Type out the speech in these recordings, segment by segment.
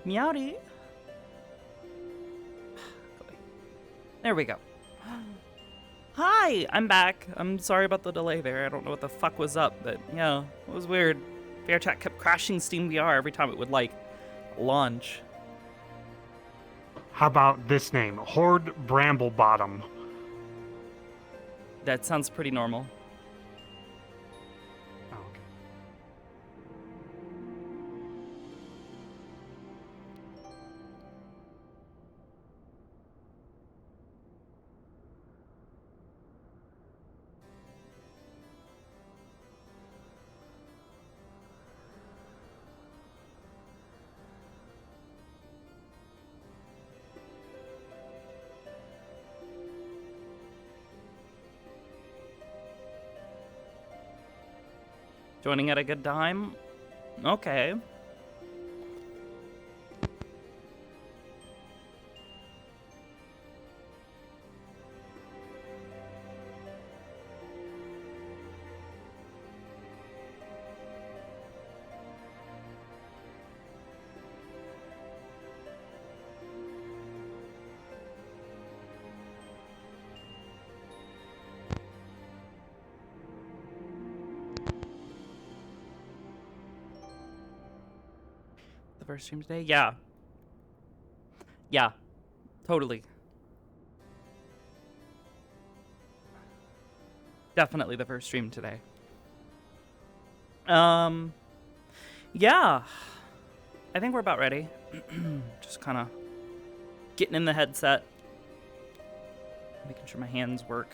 Meowdy. There we go. Hi, I'm back. I'm sorry about the delay there. I don't know what the fuck was up, but yeah, it was weird. VRChat kept crashing Steam VR every time it would, like, launch. How about this name? Horde Bramblebottom. That sounds pretty normal. Oh, okay. Joining at a good time? Okay. The first stream today? Yeah. Yeah. Totally. Definitely the first stream today. Yeah. I think we're about ready. Just kind of getting in the headset. Making sure my hands work.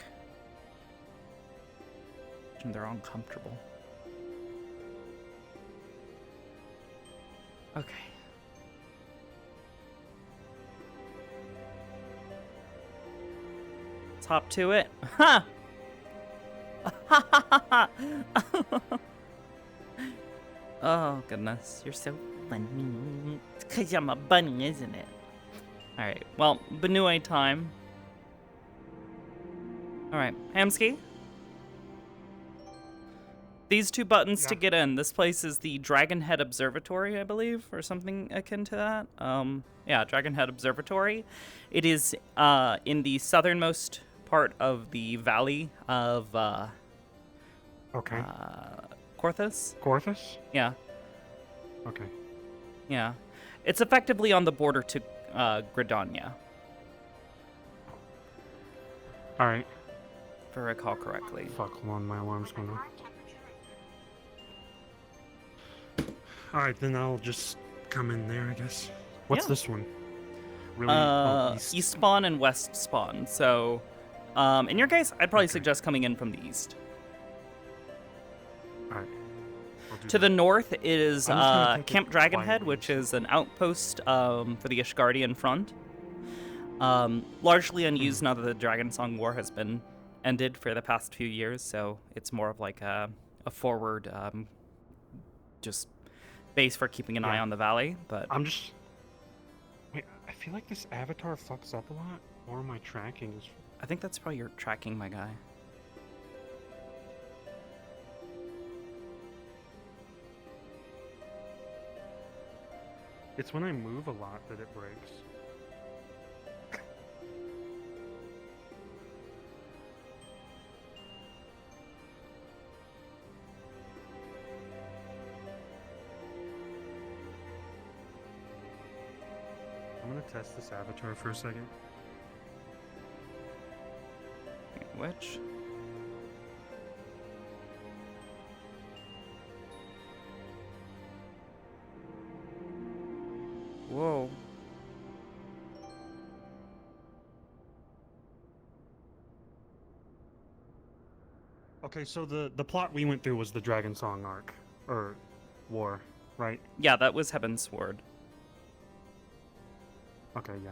And they're uncomfortable. Okay. Let's hop to it. Ha! Oh, goodness. You're so funny. It's because I'm a bunny, isn't it? Alright, well, Benue time. Alright, Hamsky? These two buttons to get in. This place is the Dragon Head Observatory, I believe, or something akin to that. Yeah, Dragon Head Observatory. It is in the southernmost part of the valley of Okay. Korthos. Korthos? Yeah, Okay. yeah. It's effectively on the border to Gridania, Alright. if I recall correctly. Fuck, hold on, my alarm's going off. Alright, then I'll just come in there, I guess. What's Yeah. this one? Really? East spawn and west spawn. So, in your case, I'd probably suggest coming in from the east. Alright. To the north is Camp Dragonhead, quietly. which is an outpost for the Ishgardian front. Largely unused now that the Dragon Song War has been ended for the past few years, so it's more of like a forward, just base for keeping an eye on the valley. But I'm just... Wait, I feel like this avatar fucks up a lot, or my tracking is... I think that's probably your tracking, my guy. It's when I move a lot that it breaks. I'm gonna test this avatar for a second. Which? Whoa. Okay, so the plot we went through was the Dragon Song arc, or war, right? Yeah, that was Heaven's Sword. Okay, yeah.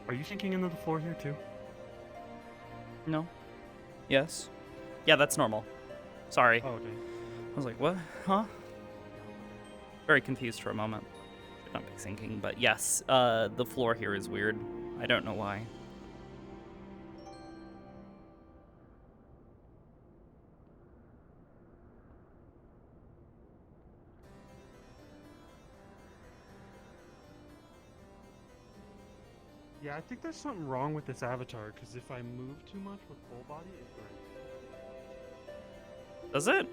Are you sinking into the floor here too? No. Yes. Yeah, that's normal. Sorry. Oh, okay. I was like, what? Huh? Very confused for a moment. Should not be thinking, but yes, the floor here is weird. I don't know why. Yeah, I think there's something wrong with this avatar, because if I move too much with full body, it breaks. Does it?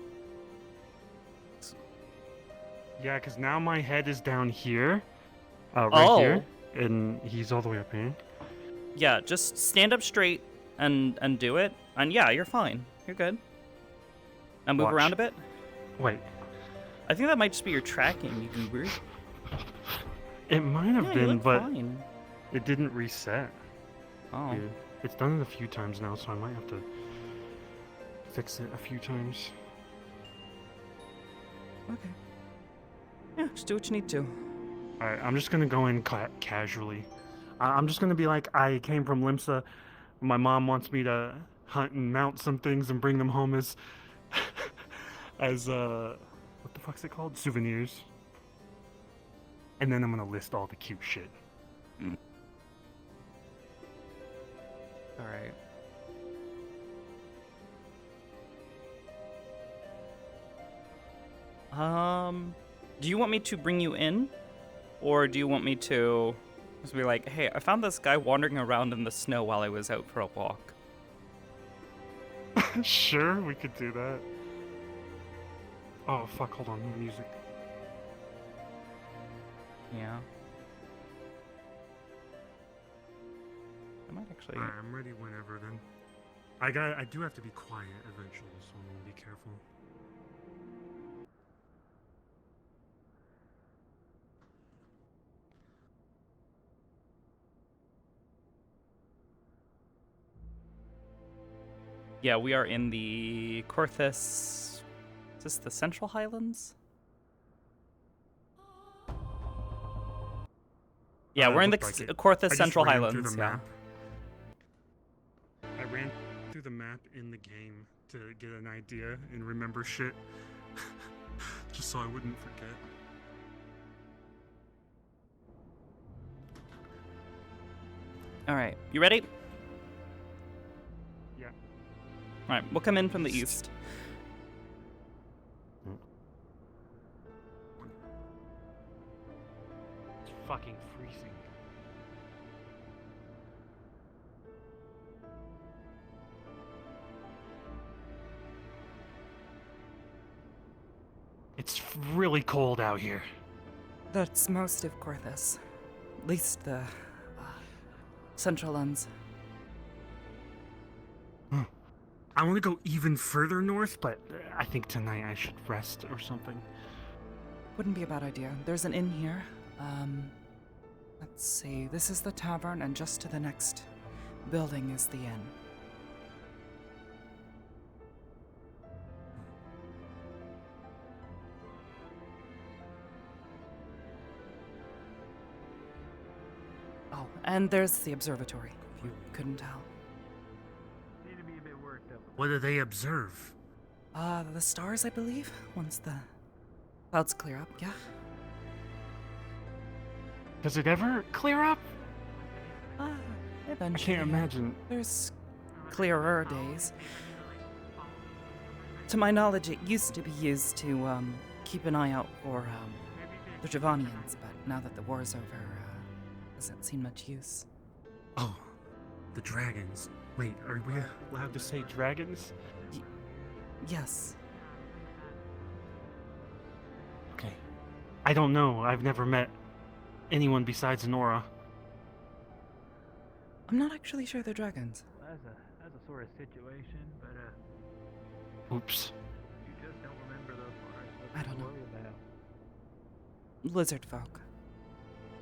Yeah, because now my head is down here, right Oh. here, and he's all the way up here. Yeah, just stand up straight and do it, and yeah, you're fine. You're good. Now move Watch. around a bit. Wait. I think that might just be your tracking, you goober. It might have Yeah, you been, look but fine. it didn't reset. Oh. Dude. It's done it a few times now, so I might have to fix it a few times. Okay. Yeah, just do what you need to. Alright, I'm just gonna go in casually. I'm just gonna be like, I came from Limsa. My mom wants me to hunt and mount some things and bring them home as, as what the fuck's it called? Souvenirs. And then I'm gonna list all the cute shit. All right. Do you want me to bring you in? Or do you want me to just be like, hey, I found this guy wandering around in the snow while I was out for a walk? Sure, we could do that. Oh, fuck, hold on, music. Yeah. I might actually... Alright, I'm ready whenever then. I do have to be quiet eventually, so I'm gonna be careful. Yeah, we are in the Corthus... Is this the Central Highlands? Yeah, we're in the looked like it. Corthus I just Central ran through Highlands, the yeah. map. I ran through the map in the game to get an idea and remember shit. Just so I wouldn't forget. Alright, you ready? Yeah. Alright, we'll come in from the east. It's fucking freezing. It's really cold out here. That's most of Corthus. At least the central lands. I want to go even further north, but I think tonight I should rest or something. Wouldn't be a bad idea. There's an inn here. Let's see. This is the tavern, and just to the next building is the inn. Oh, and there's the observatory, if you couldn't tell. Need to be a bit worked up. What do they observe? The stars, I believe, once the clouds clear up, yeah? Does it ever clear up? Eventually. I can't imagine. There's clearer days. To my knowledge, it used to be used to, keep an eye out for, the Javanians, but now that the war's over, hasn't seen much use. Oh, the dragons. Wait, are we allowed to say dragons? Yes. Okay. I don't know. I've never met anyone besides Nora. I'm not actually sure they're dragons. That's a sort of situation, but Oops. you just don't remember those parts. I don't know. Worry about. Lizard folk.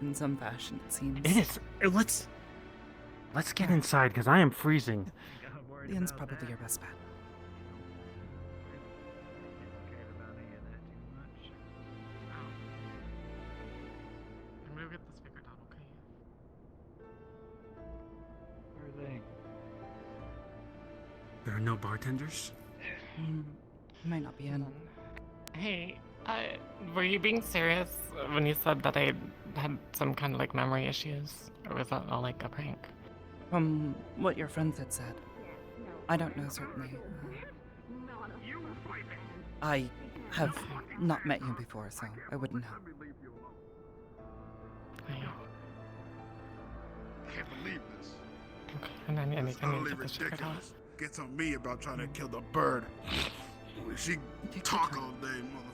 In some fashion, it seems. It is. Let's get inside because I am freezing. I'm worried The inn's about probably that. your best bet. Don't care about any of that too much. I'm gonna get the speaker down, okay? Sure thing. There are no bartenders? Might not be in. Hey, were you being serious when you said that I had some kind of like memory issues? Or was that all like a prank? From what your friends had said. I don't know certainly. I have not met you before, so I wouldn't know. Can't believe this. Okay, and then I need Utterly to get this figured out. ridiculous. Gets on me about trying to kill the bird. She talk all day,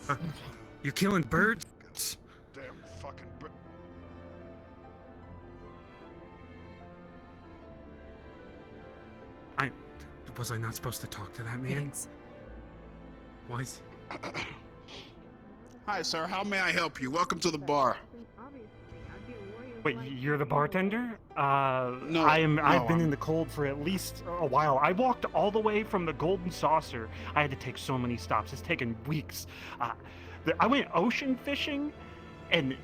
motherfucker. You're killing birds? Damn fucking bird. Was I not supposed to talk to that man? Greetings. Why is... Hi, sir. How may I help you? Welcome to the bar. Wait, you're the bartender? No, I've been I'm- in the cold for at least a while. I walked all the way from the Golden Saucer. I had to take so many stops. It's taken weeks. I went ocean fishing, and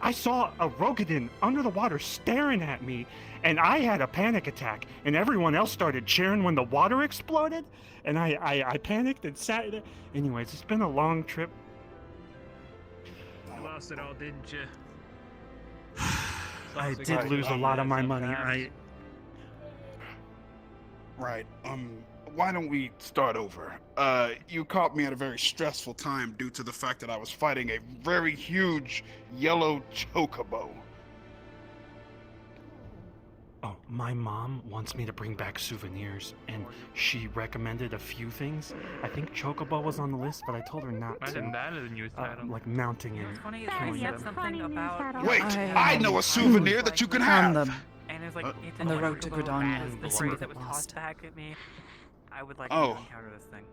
I saw a Rogadin under the water staring at me, and I had a panic attack, and everyone else started cheering when the water exploded, and I panicked and sat there. Anyways, it's been a long trip. You lost it all, didn't you? I did lose a lot of my money. Right. Why don't we start over? You caught me at a very stressful time due to the fact that I was fighting a very huge yellow chocobo. Oh, my mom wants me to bring back souvenirs, and she recommended a few things. I think Chocobo was on the list, but I told her not Imagine to. that as a news title. Like mounting it. What's funny is Killing he said them. something about. Wait, I I know a souvenir that you can On have. the And it's like on the road to Gridania, the somebody somebody that that was lost. tossed back at me. I would like Oh. to encounter this thing.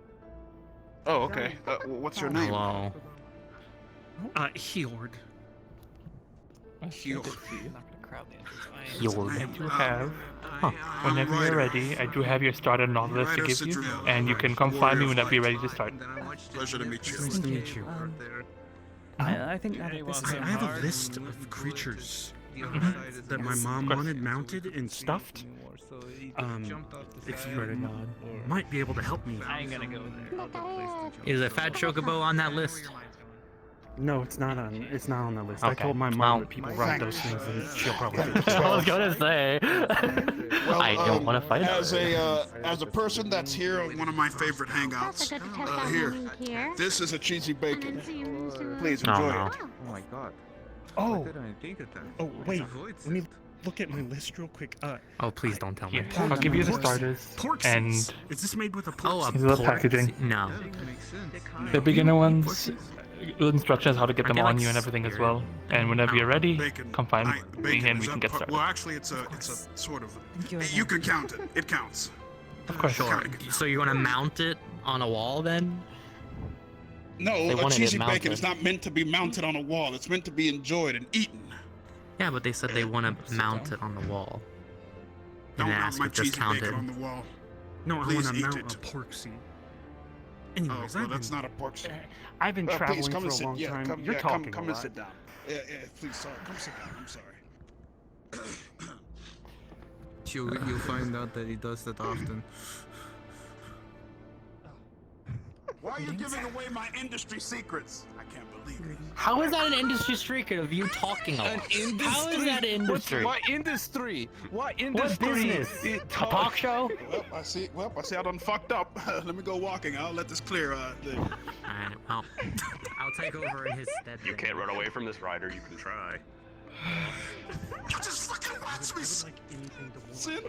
Oh, okay. What's your name? Hello. Hjord. Hjord. I'm not gonna crowd the entrance. Hjord. I do have, whenever you're ready, I do have your starter novelist to give you, and you can come find me whenever you're ready to start. Pleasure to meet you. Nice to meet you. I think that this is I have a list of creatures that my mom wanted mounted and stuffed. If you might be able to help me. I ain't gonna go there. Is a fat chocobo on that list? No, it's not on. It's not on the list. I Okay. told my mom Well- that people rob those things, and she'll probably. take care I of was it. gonna say. Well, I don't want to fight as it. as a person that's here at one of my favorite hangouts, here. This is a cheesy bacon. Please Oh, enjoy no. it. Oh my god. Oh, I didn't think of that. oh, wait. Avoid Let me look at my list real quick. Oh, please don't tell me. Here, I'll give you the Pork- starters. Pork And seeds. Is this made with a pork? Oh, a seed? These are the pork packaging. seed? No. That makes sense. The beginner ones, instructions how to get Aren't them they on like you and everything as spirit? well. And whenever you're ready, Bacon. come find me Bacon, and is we can that get part- started. Well, actually, it's a sort of. Thank you. You can count it. It counts. Of course. Sure. So you want to mount it on a wall then? No, They a wanted it cheesy bacon mounted. is not meant to be mounted on a wall. It's meant to be enjoyed and eaten. Yeah, but they said they want to mount it on the wall. Don't And mount ask my if this cheesy bacon counted. on the wall. No, I Please want to eat mount it. a pork seed. Oh, Anyways, well, that's not a pork seed. I've been traveling Please come for and a sit. long Yeah, time. come, You're yeah, talking come a and lot. sit down. Yeah, please, sorry. Come sit down. I'm sorry. You'll find out that he does that often. Why are you giving away my industry secrets? I can't believe it. How is that an industry secret of you talking a lot? How is that industry? What industry? What What business? A talk show? Well, I see I done fucked up. Let me go walking. I'll let this clear. Alright, well, I'll take over in his stead. You then. can't run away from this rider, you can try. You just fucking watch me. Like anything to watch. Sit.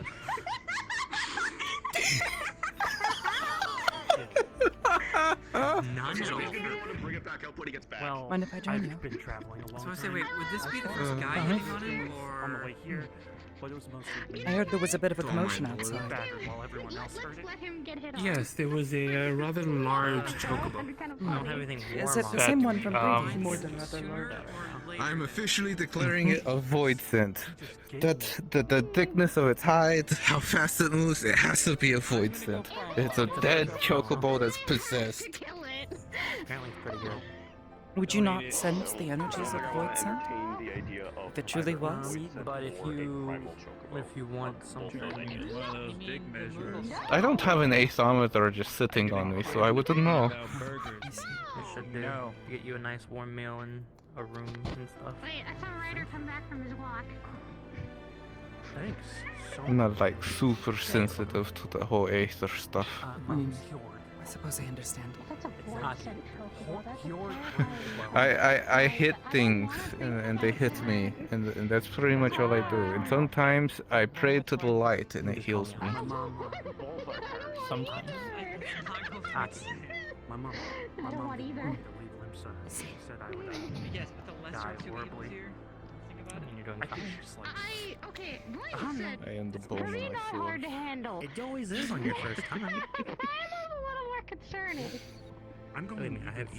None at all. Bring it back up when he gets back. Well, Mind if I join you? I've been traveling a long So I time. say, wait, would this be the first guy Uh-huh. hitting on it, On the or way here, but it was mostly I heard there was a bit of a Oh my commotion lord. outside. battered while everyone else heard it. Yes, there was a rather large chocobo. I don't have anything warm Is it the on. same one from Um, previous? more than other large? I'm officially declaring it a void scent. The thickness of its hide, how fast it moves, it has to be a void scent. It's a dead chocobo that's possessed. Apparently it's pretty good. Would you not sense the energies of the void scent? The idea of If it truly was? But if you want something, I don't have an aethometer just sitting on me, so I wouldn't know. you should do to get you a nice warm meal and a room and stuff. Wait, I saw Ryder come back from his walk. Thanks. So I'm not like super sensitive to the whole aether stuff. I suppose I understand. That's a void scent trophy. I hit things and they hit me, and that's pretty much all I do. And sometimes I pray to the light and it heals me. Sometimes. my mom I don't want either. to leave Limsa. She said I would Yes, but the lesser die of two horribly. evils here. Think about it. You're doing I fine. think just like Okay, void scent. I am the It's bone really in my not hard to field. handle. it always is on your first time. I'm a little more concerning. I'm going. I have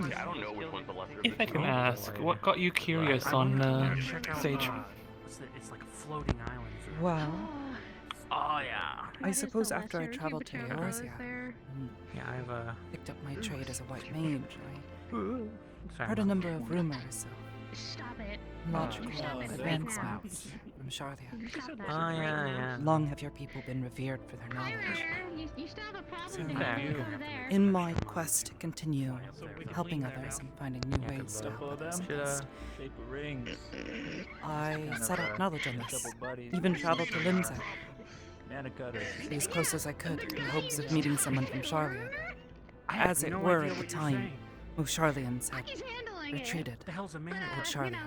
Okay, I don't know which one's the lesser of If the I can two. ask, what got you curious on Sage? It's like a floating island. Well, Oh yeah. I suppose after I traveled to Eorzea, Yeah, I have a. picked up my trade as a white mage, I heard a number of rumors Stop it. of logical Stop it. advancements from Sharthia. Stop that. Oh yeah. Long have your people been revered for their knowledge. You still have a problem So, over there. in my quest to continue helping others and finding new ways to help others, I sought out knowledge on this. Even traveled to Limsa, be as close as I could in hopes of meeting someone from Sharlia. As it were at the time, most Sharlians had He's handling retreated The hell's a it. man? toward You Sharlia.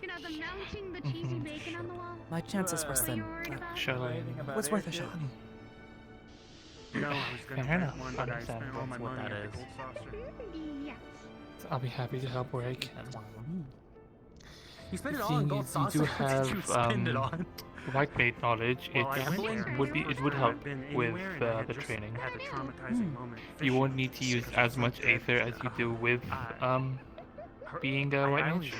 know, the mounting the cheesy bacon on the wall. My chances were slim, but Shall I? it was worth a shot. No, I was gonna Fair take enough. one, but I Understand spent all my that's what money that at the is. gold saucer. Yes. I'll be happy to help where I can. You spent it all Seeing on gold as sauce. you do What did you have, spend it on? White mage knowledge, Well, I it went there would be for the it first would time help I've been with anywhere, and I had the just training. had a traumatizing moment. You won't need to use as much aether as you do with being a white mage,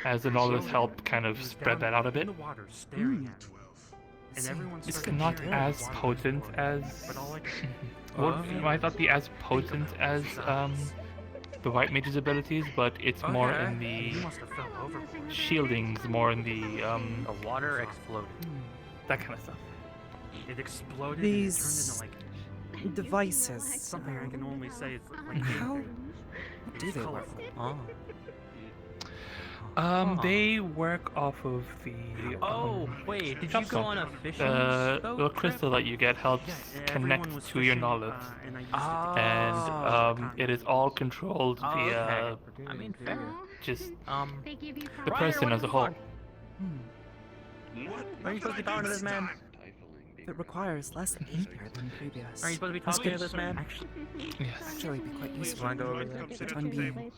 as the knowledge help kind of spread that out a bit. In the water, staring at me. And everyone It's started not cheering. as potent as. But all I could Well, it might not be as potent as the white mage's abilities, but it's more in You the must have fell overboard. shieldings, more in the The water exploded. that kind of stuff. It exploded These and it turned into like devices, something I can only say is like how anything. do they work? Oh. They work off of the Oh, wait, did you shop go zone. on a fishing The boat little trip? crystal that you get helps Everyone was connect to your fishing, knowledge, and I used and it is all controlled Oh, via okay. I mean, fair. just They give you the problems. person as a whole. Are you supposed to be talking to this man? It requires less aether than previous. Are you supposed to be This talking to could this man? Yes. actually be quite useful Wanna go over there? for the time being.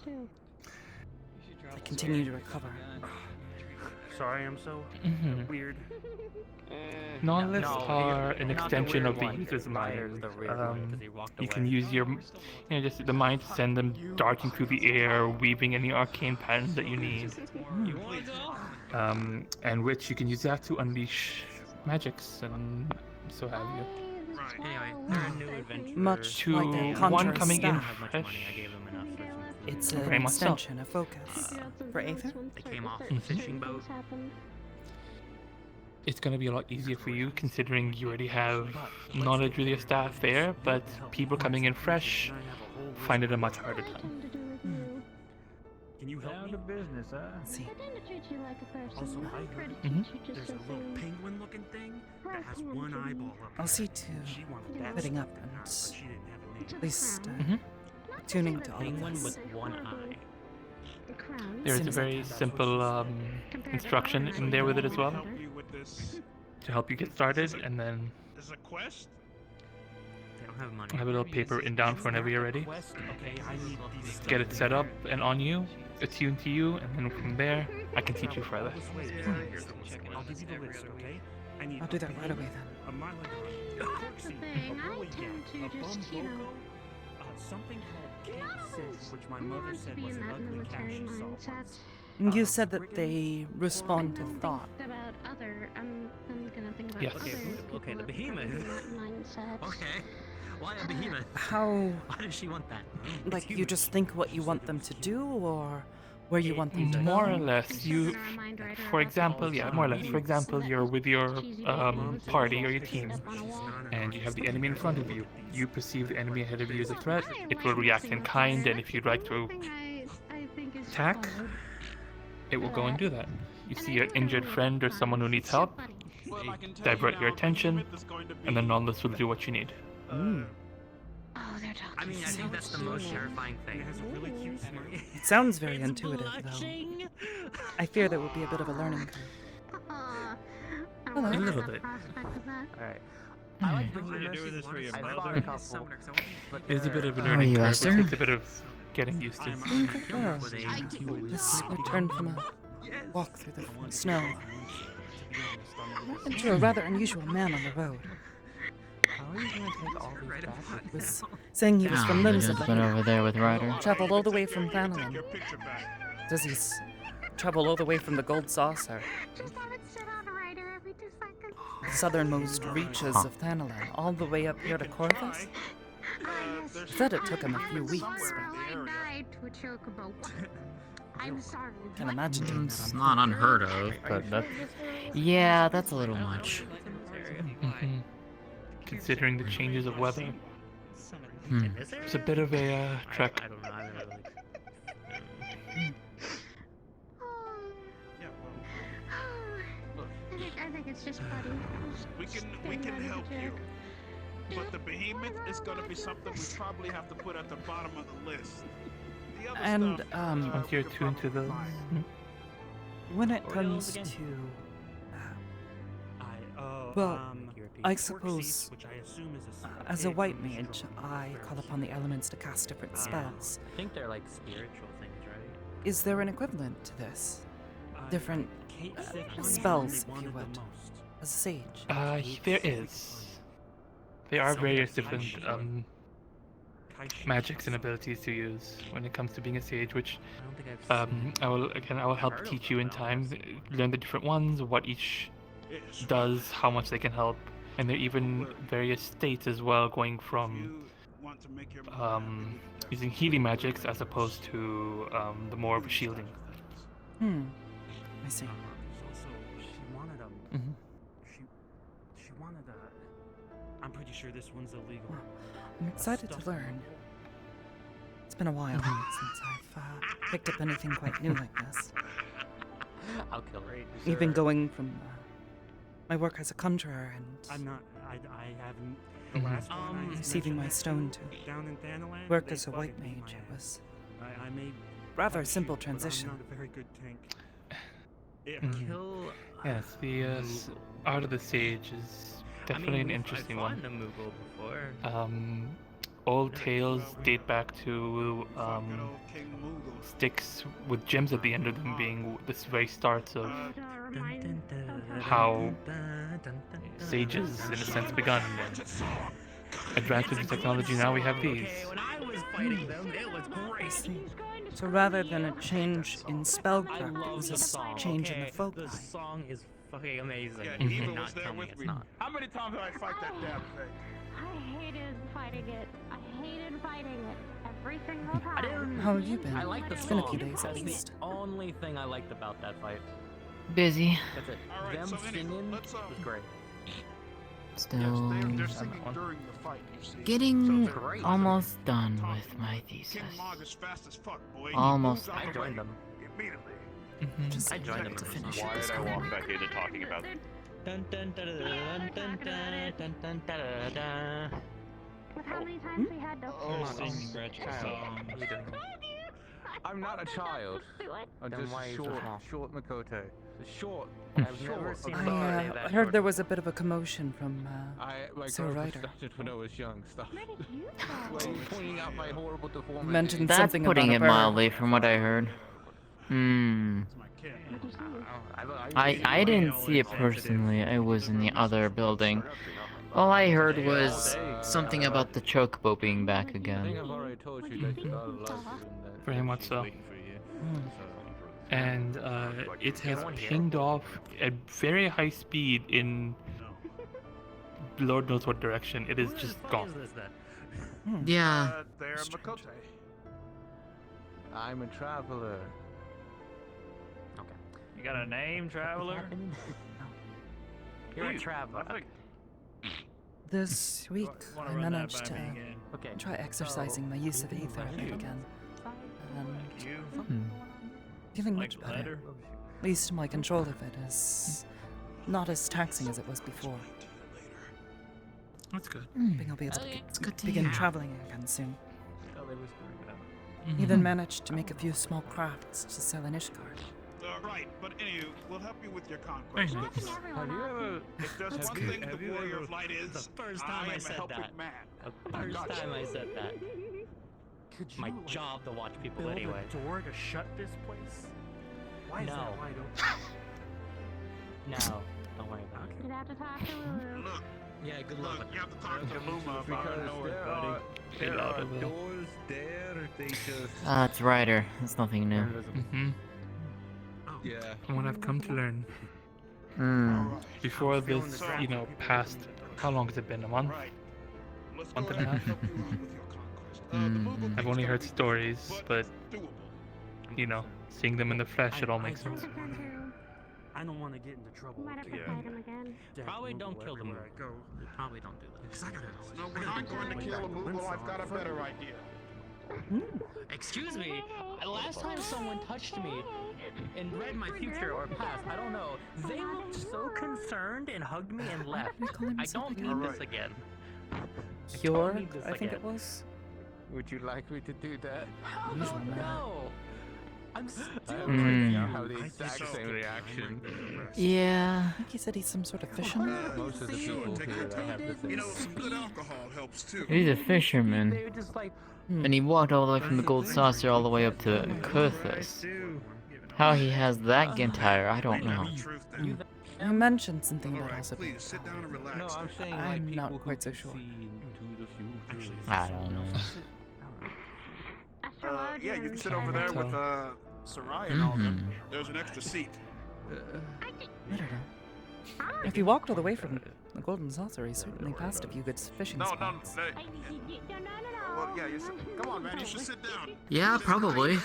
I continue to recover. Sorry, I'm so Mhm. weird. Knowledge No, are you're an not extension the of the weird one. user's Ryder's mind. the weird one, 'cause he walked You can away. use your, just the mind to send them darting through the air, weaving any arcane patterns that you need. And which you can use that to unleash magics and so have you. Anyway, they're a new adventure. Much To like a one conjurer's coming in staff. How much money I fresh. gave them enough for some It's food. an Very much so. extension of focus. For aether? They came off the fishing boat. It's going to be a lot easier for you considering you already have knowledge with your staff there, but people coming in fresh find it a much harder time. Can you help me? business, huh? See, Also, I heard there's a little penguin-looking thing that has one eyeball up. I'll see to She wanted that putting stuff, up and but she didn't have a name. at least Mhm. tuning to all of Penguin this. with one eye. There's Soon a as I very can. simple instruction in there with it as well Help you with this. to help you get started, and then Is a quest? They don't have money. I have a little paper written down for whenever you're ready. Quest? Okay, I need these Get it set up and on you, attuned to you, and then from there, I can teach you further. I'll give you the list, okay? I need I'll do that right away then. a mile and a That's half. the See, thing, a I rolly tend gap, to a just, bum you know, loco, something called cake not scent, always which my mother want to said be was in an that ugly cow military she saw mindset. once. You said that they respond to thought. About other, I'm gonna think about Yes. other Okay, people okay, the that behemoth. are in that mindset. Okay. Why a behemoth? How, Why does she want that? like, you just think what you want them to do, or where you want them to More go? or less, you, for example, yeah, more or less. For example, you're with your party or your team, and you have the enemy in front of you. You perceive the enemy ahead of you as a threat. It will react in kind, and if you'd like to attack, it will go and do that. You see an injured friend or someone who needs help, divert your attention, and then Nonless will do what you need. Mm. Oh, they're talking. I mean, I think that's the most terrifying thing. It sounds very intuitive, though. I fear there will be a bit of a learning curve. Hello. A little bit. Alright. I like You're doing this for your I mother? fought a couple, but It is a bit of a How are learning you, curve. It Aster? takes a bit of getting used to. Good girl. Just returned from a walk through the snow. Into a rather unusual man on the road. how are you gonna take all these back? Was saying he was from Limsa, Just went over there with Ryder. traveled all the way from Thanalin. Your picture back. Does he travel all the way from the Gold Saucer, Just have it sit on a rider every 2 seconds. the southernmost reaches of Thanalin, all the way up here to Corvus? He said it took him a few weeks, but I died to a chocobo. I'm sorry. can imagine doing that. It's not unheard of, but that. Yeah, that's a little much. Mhm. Considering the changes of weather, Hmm. it's a bit of a trek. I don't know. I never I think it's just funny. We can help you. But the behemoth is gonna be something we probably have to put at the bottom of the list. The other And, stuff, Once you're tuned to those. when it comes to, well, I suppose, as a white mage, I call upon the elements to cast different spells. I think they're like spiritual things, right? Is there an equivalent to this? Different spells, if you would, as a sage? There is. There are various different magics and abilities to use when it comes to being a sage, which I will help teach you in time. Learn the different ones, what each does, how much they can help, and there are even various states as well, going from using healing magics as opposed to the more of shielding. I see. She wanted I'm pretty sure this one's illegal. I'm excited to learn. It's been a while since I've picked up anything quite new like this. I'll kill her. Even going from my work as a conjurer and I'm not. I haven't. The last one I receiving my mentioned stone to down in Thanalan, work they as a white fucking beat mage, my it ass. was I made rather a shoot, simple but transition. I'm not a very good tank. It Mhm. hurt. Kill. Yes, the art of the sage is definitely an interesting one. I've Moogle before. Old tales date back to sticks with gems at the end of them being the very starts of how sages, in a sense, begun. And advanced with the technology, now we have these. When I was fighting them, it was great. So rather than a change in spellcraft, it love was the a song. change in okay? the folk The line. song is fucking amazing. Yeah, You Eva cannot was there tell me with it's me. not. How many times did I fight that damn thing? I hated fighting it. I hated fighting it. Every single time. I didn't. How have you been? I like the It's song. been a few days at That's least. the only thing I liked about that fight. Busy. That's it. All right, Them so anyway, singing let's was great. Still they're singing during the fight, you see. getting So great. almost done with my King thesis. Mog is fast as fuck, boy. He Almost. moves out I the joined way them. immediately. Mhm. Just I joined them to for finish Why it this did I corner. walk back into talking about Dun dun dun dun dun dun dun dun dun dun dun. With how many times we had to. I'm not a child. I'm Then just why a is it short, small? short Makoto. Short. I've never seen I somebody that heard short. there was a bit of a commotion from My Sir growth Ryder. started when I was young. Stuff. Where did you go? Pointing out my horrible deformity. mentioned That's something putting about it a bird. mildly from what I heard. I didn't see it personally. I was in the other building. All I heard was something about the chocobo being back I think again. I've already told you that God loves you and that Very much so. And it has pinged off at very high speed in Lord knows what direction. It is just gone. Yeah. They're Makote. I'm a traveler. You got a name, traveler? You're a traveler. This week, Wanna I run that managed by to me again? Okay. try exercising my use of ether a bit again. And You? feeling Like much better. letter? At least my control of it is not as taxing as it was before. That's good. I think I'll be able to It's good to begin hear. traveling again soon. Oh, they whispering about. Even managed to make a few small crafts to sell in Ishgard. Right, but anyway, we'll help you with your Very conquest. nice. Everyone Have you else. ever? If there's That's one good. thing Have the you warrior ever- of light is, The first time I am a said helping that. man. The I first got time you. I said that. Could My job to watch people build anyway. a door to shut this place? Why is No. that wide open? No, don't worry about it. You'd have to talk to Lulu. Look, Yeah, good luck. look, you have to talk to Luma about Because it. there are Love it. doors there. They just. Ah, it's Ryder. It's nothing new. Mm-hmm. Yeah. From what I've come to learn, Hmm. before this, past, how long has it been? A month? Right. Let's Month go and a ahead half? help you out with your conquest. The Mm. move will I've be only heard stubborn, stories, but, doable. seeing them in the flesh, it all makes sense. I don't want to get into trouble. Might have to fight him again. Probably don't kill them. Everywhere I go. Probably don't do that. No, we're not going to kill a move. I've got a better idea. Excuse me. Last time someone touched me and read my future or past, I don't know. They looked so concerned and hugged me and left. We call him I don't something. need this Alright. again. Bjorg, need this I think it again. was. Would you like me to do that? Usual man. No. I'm still. Mm. I have the exact same reaction. Yeah. I think he said he's some sort of fisherman. Most of the people here that have the You same. know, some good alcohol helps too. He's a fisherman. They were just like, And he walked all the way from the gold saucer all the way up to Kurthus. How he has that Gentire, I don't know. Truth then. You mentioned something All about right, also being please sit down and No, relax. I'm saying I'm like not people quite who so sure. can see into the future. I don't know. Yeah, you can sit over there with Sarai and all of them. There's an extra seat. I don't know. If he walked all the way from the Golden Saucer, he certainly passed a few good fishing No, spots. no. Well, yeah, you come on, man. You should sit down. Yeah, probably. Hey,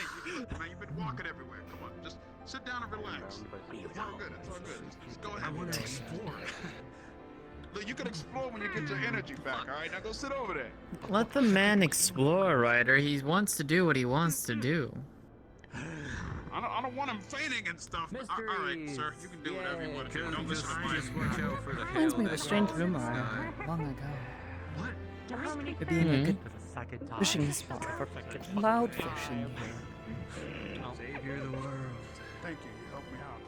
man, you've been walking everywhere. Come on, just sit down and relax. It's all good. It's all good. Just go ahead. I want to explore. Look, you can explore when you get your energy back. All right, now go sit over there. Let the man explore, Ryder. He wants to do what he wants to do. I don't want him fainting and stuff. All right, sir. You can do whatever you want to do. Don't listen to Just mine. watch out for the Reminds hail me of a that strange falls rumor in the I sky. heard long ago. What? It being a good second time. fishing spot for cloudfish in here. Savior of the world. Thank you. You helped me out.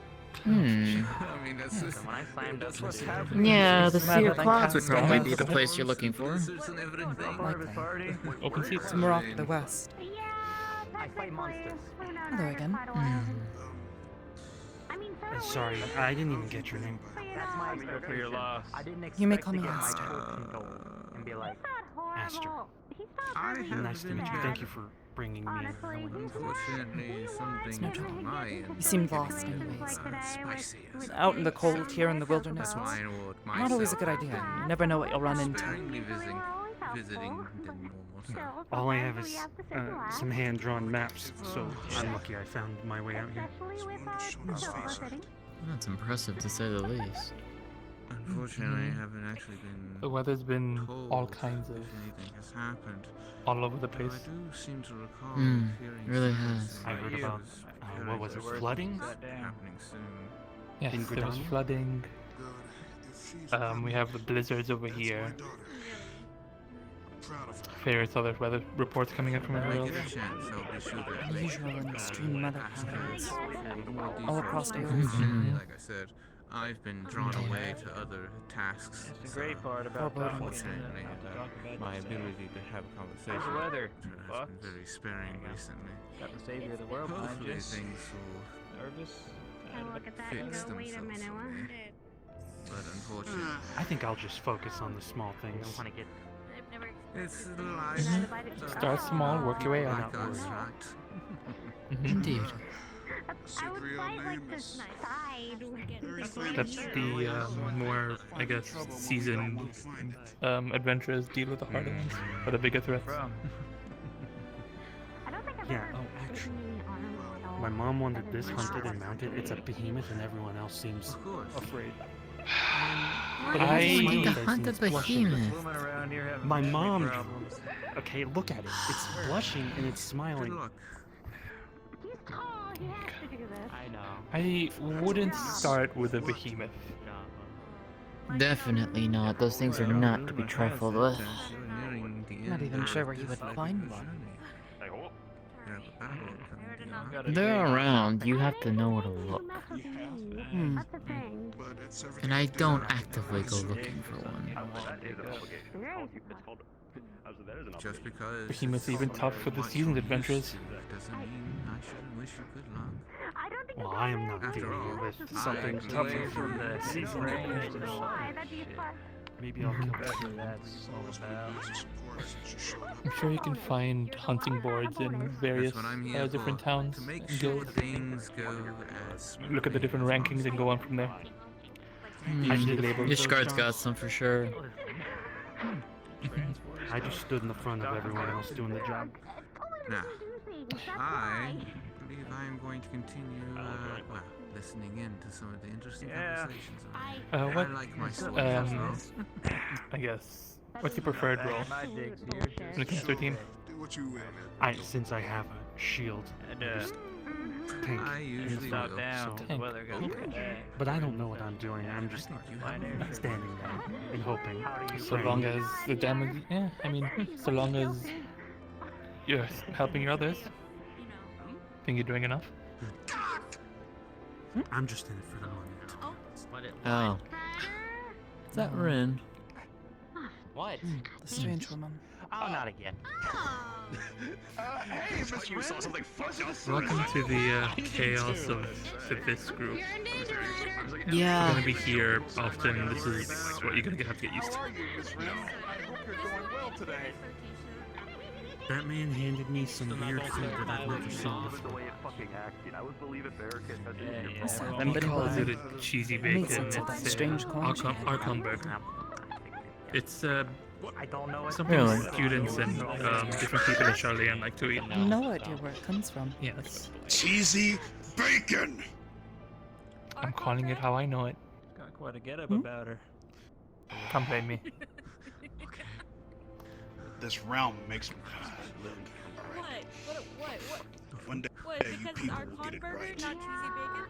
Hmm. I mean, that's just. When I slammed That's up what's the happening. Yeah, the Rather sea of than clouds would casting probably out be the place you're looking for. Blizzards and everything. Likely. Open seats. Some rock to the west. Yeah, I fight monsters. We've known Hello her again. quite a while. I mean, for a Sorry, week, I didn't even get your name. but you That's know, my it's expectation. for your loss. I didn't expect You may call to me get my Aster. foot control and be like, not horrible. Aster. He's not I really have Nice to meet you. bad. Thank you for bringing me in. Honestly, he's Unfortunately, something no on trouble. my You end. seem lost situations anyways. like today Spicy. with Out in the kids cold and here in the their wilderness, help That's it's my word. not always a good idea. You never know what you'll run into. Sparingly Usually visiting, we're always helpful. visiting the normal Still, self. All I sometimes have we is have to sit and laugh, some hand-drawn maps, so I'm lucky I found my way out here. especially with our silver city. That's impressive to say the least. Unfortunately, I haven't actually been The weather's been told all kinds of, if anything has happened. all over the Though place. I do seem to recall hearing really something has. saying I heard it about, was what was it, very flooding? happening soon. Yes, In there was Gridania? flooding. Good. If she's We have the blizzards over that's my here. daughter. Proud of her. Various other weather reports coming in from When I everywhere get a else. chance, I'll be sure to Unusual and extreme weather patterns all all across the earth. Unfortunately, like I said, I've been drawn away to other tasks. That's the great part about Foreboding. talking. Unfortunately, Talk about my this ability to have a conversation How's the weather, with her has Fox? been very sparing recently. Got the savior of the world behind Hopefully you. things will Nervous? I look at that and fix go, wait a themselves minute, for what? me. But unfortunately, I think I'll just focus on the small I things. don't want to get. it's the life. Start small, work your way Like out. abstract. Indeed. That's I would fight like this side. That's the more, I guess, seasoned adventurers deal with the harder ones, or the bigger threats. Yeah. Oh, actually, my mom wanted this hunted and mounted. It's a behemoth, and everyone else seems afraid. But I wanted to hunt a behemoth. My mom. Okay, look at it. It's blushing and it's smiling. He's tall. He has to do this. I know. I wouldn't start with a behemoth. Definitely not. Those things are not to be trifled with. Not even sure where you would find one. They're around. You have to know where to look. Hmm. That's the thing. And I don't actively go looking for one. Just because Behemoth's even tough for the seasoned adventurers. doesn't mean I shouldn't wish you good luck. I don't think Well, I am not After dealing all, with something I tougher believe from the season. why. That'd be fun. Maybe I'll kill Exactly, that's all about. I'm sure you can find hunting boards in various That's what I'm here different for, towns to make and sure guilds. things go as Look at the different rankings and go on from there. Usually labeled. This guard's got some for sure. I just stood in the front of everyone else doing the job. Now, I believe I am going to continue, well, listening in to some of the interesting conversations. What? I like my sword as well. I guess. What's your preferred role My dick's here. when it comes to a team? Do what you will. Since I have a shield, And, I just tank I usually stop will. down so- because weather goes bad. But I don't know what I'm doing. I'm just standing there and hoping. So long as the damage, yeah, I mean, so long as you're helping your others. Think you're doing enough? I'm just in it for the money. Oh. Is that Rin? What? The strange woman. Oh, not again. Hey, Miss You saw something fucked up. Welcome to the chaos of this group. We're Yeah. gonna be here often. This is what you're gonna have to get used to. How are you, Miss Rim? I hope you're doing well today. That man handed me some weird food that I've never seen before. Them He bitty calls it boys. a cheesy I made bacon. sense of that It's strange corn she had. Archon burger. It's I don't know what something Really? students and different people in Charleyan like to eat. No idea where it comes from. Yes, Cheesy bacon. I'm calling it how I know it. Got quite a get up about her. Come blame me. This realm makes me look. One day you people will get it right.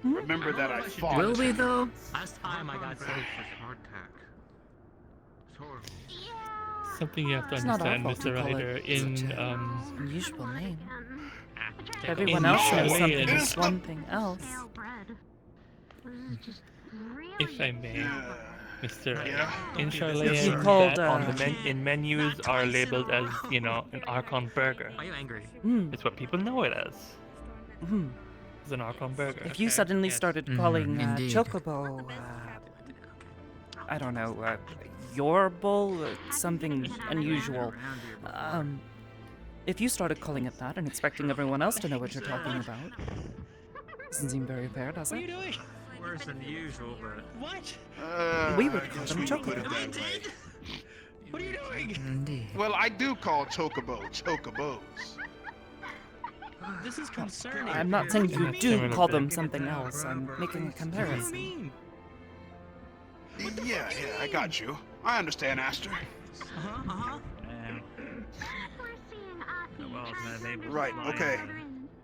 Remember that I fought. Will we though? Last time I got saved. Hardtack. It's horrible. Something you have to It's not our understand, fault to Mr. call it Ryder. such a unusual name. Everyone In else knows Charleyan- something is one thing else. Stale bread. This is just really if I may, Mr. Yeah. In You Charleyan, called, that on the in menus are labeled as, you know, an Archon burger. Are you angry? It's what people know it as. Mm. It's an Archon burger. If you suddenly started calling indeed. Chocobo, I don't know, your bowl, something unusual. If you started calling it that and expecting everyone else to know what you're talking about, doesn't seem very fair, does What are you it? doing? Worse than usual, but. What? We would call guess them we can put chocobo. it that way. What are you doing? Indeed. Well, I do call chocobos. This is concerning. I'm not saying you That's do similar call to- them something else. I'm making a What do you comparison. mean? Yeah, I got you. I understand, Aster. Uh-huh. We're seeing Well, my neighbor's Right, lying. okay.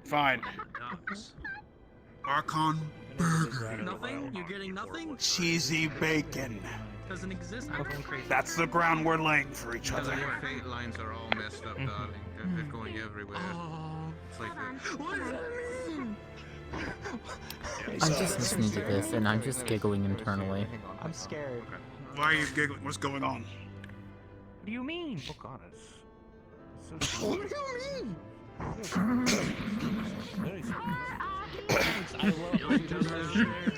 Fine. Archon burger. Nothing? You're getting nothing? Cheesy bacon. Doesn't exist? That's the ground we're laying for each Because other. your fate lines are all messed up, darling. They're going everywhere. It's like What does that mean? I'm just listening to this and I'm just giggling internally. I'm scared. Why are you giggling? What's going on? What do you mean? Look on us. What do you mean?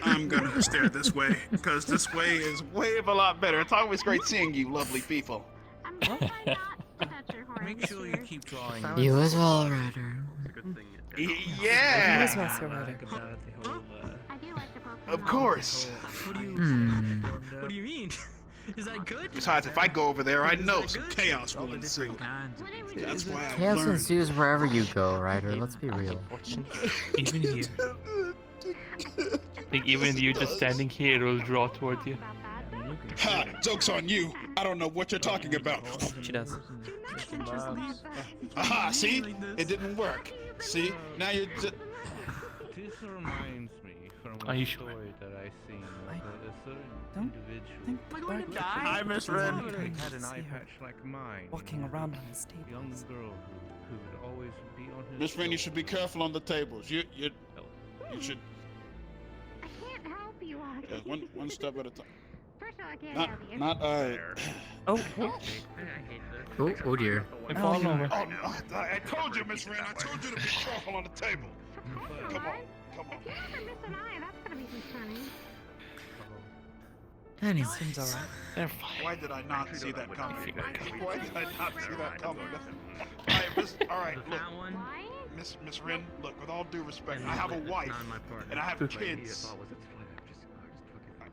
I'm gonna stare this way, because this way is way of a lot better. It's always great seeing you, lovely people. I'm hoping not to touch your horn Make this sure you year. keep drawing. You as well, Ryder. Yeah. Where's Master Rider? I do like the Pokemon. Of course. What do you What do you mean? Is that good? Besides, if I go over there, I know some chaos will ensue. That's why I Chaos learned. ensues wherever you go, Ryder. Let's be real. Even here. Like, even you just standing here, it will draw towards you. Ha! Joke's on you. I don't know what you're talking about. She does. Aha! See? It didn't work. See? Now you're just. This reminds me from Are you a sure? story that I seen I about a certain don't individual. think Am I going to Bart die? I misread. I He had an see eye her patch like mine. walking and around on his a young tables. girl who would always be on his. Miss Rain, you should be shoulder. careful on the tables. You should. I can't help you, Audrey. One step at a time. First of all, I can't help you. Not Oh, Oh dear. I'm falling over. Oh, no, I told you, Miss Rain. I told you to be careful on the table. Come on, come on. If you ever miss an eye, that's gonna be concerning. Anyway. seems alright. They're fine. Why did I not see that coming? Why did I not see that coming? All right, look, That one. Why? Miss Rin, look, with all due respect, I have a wife and I have kids.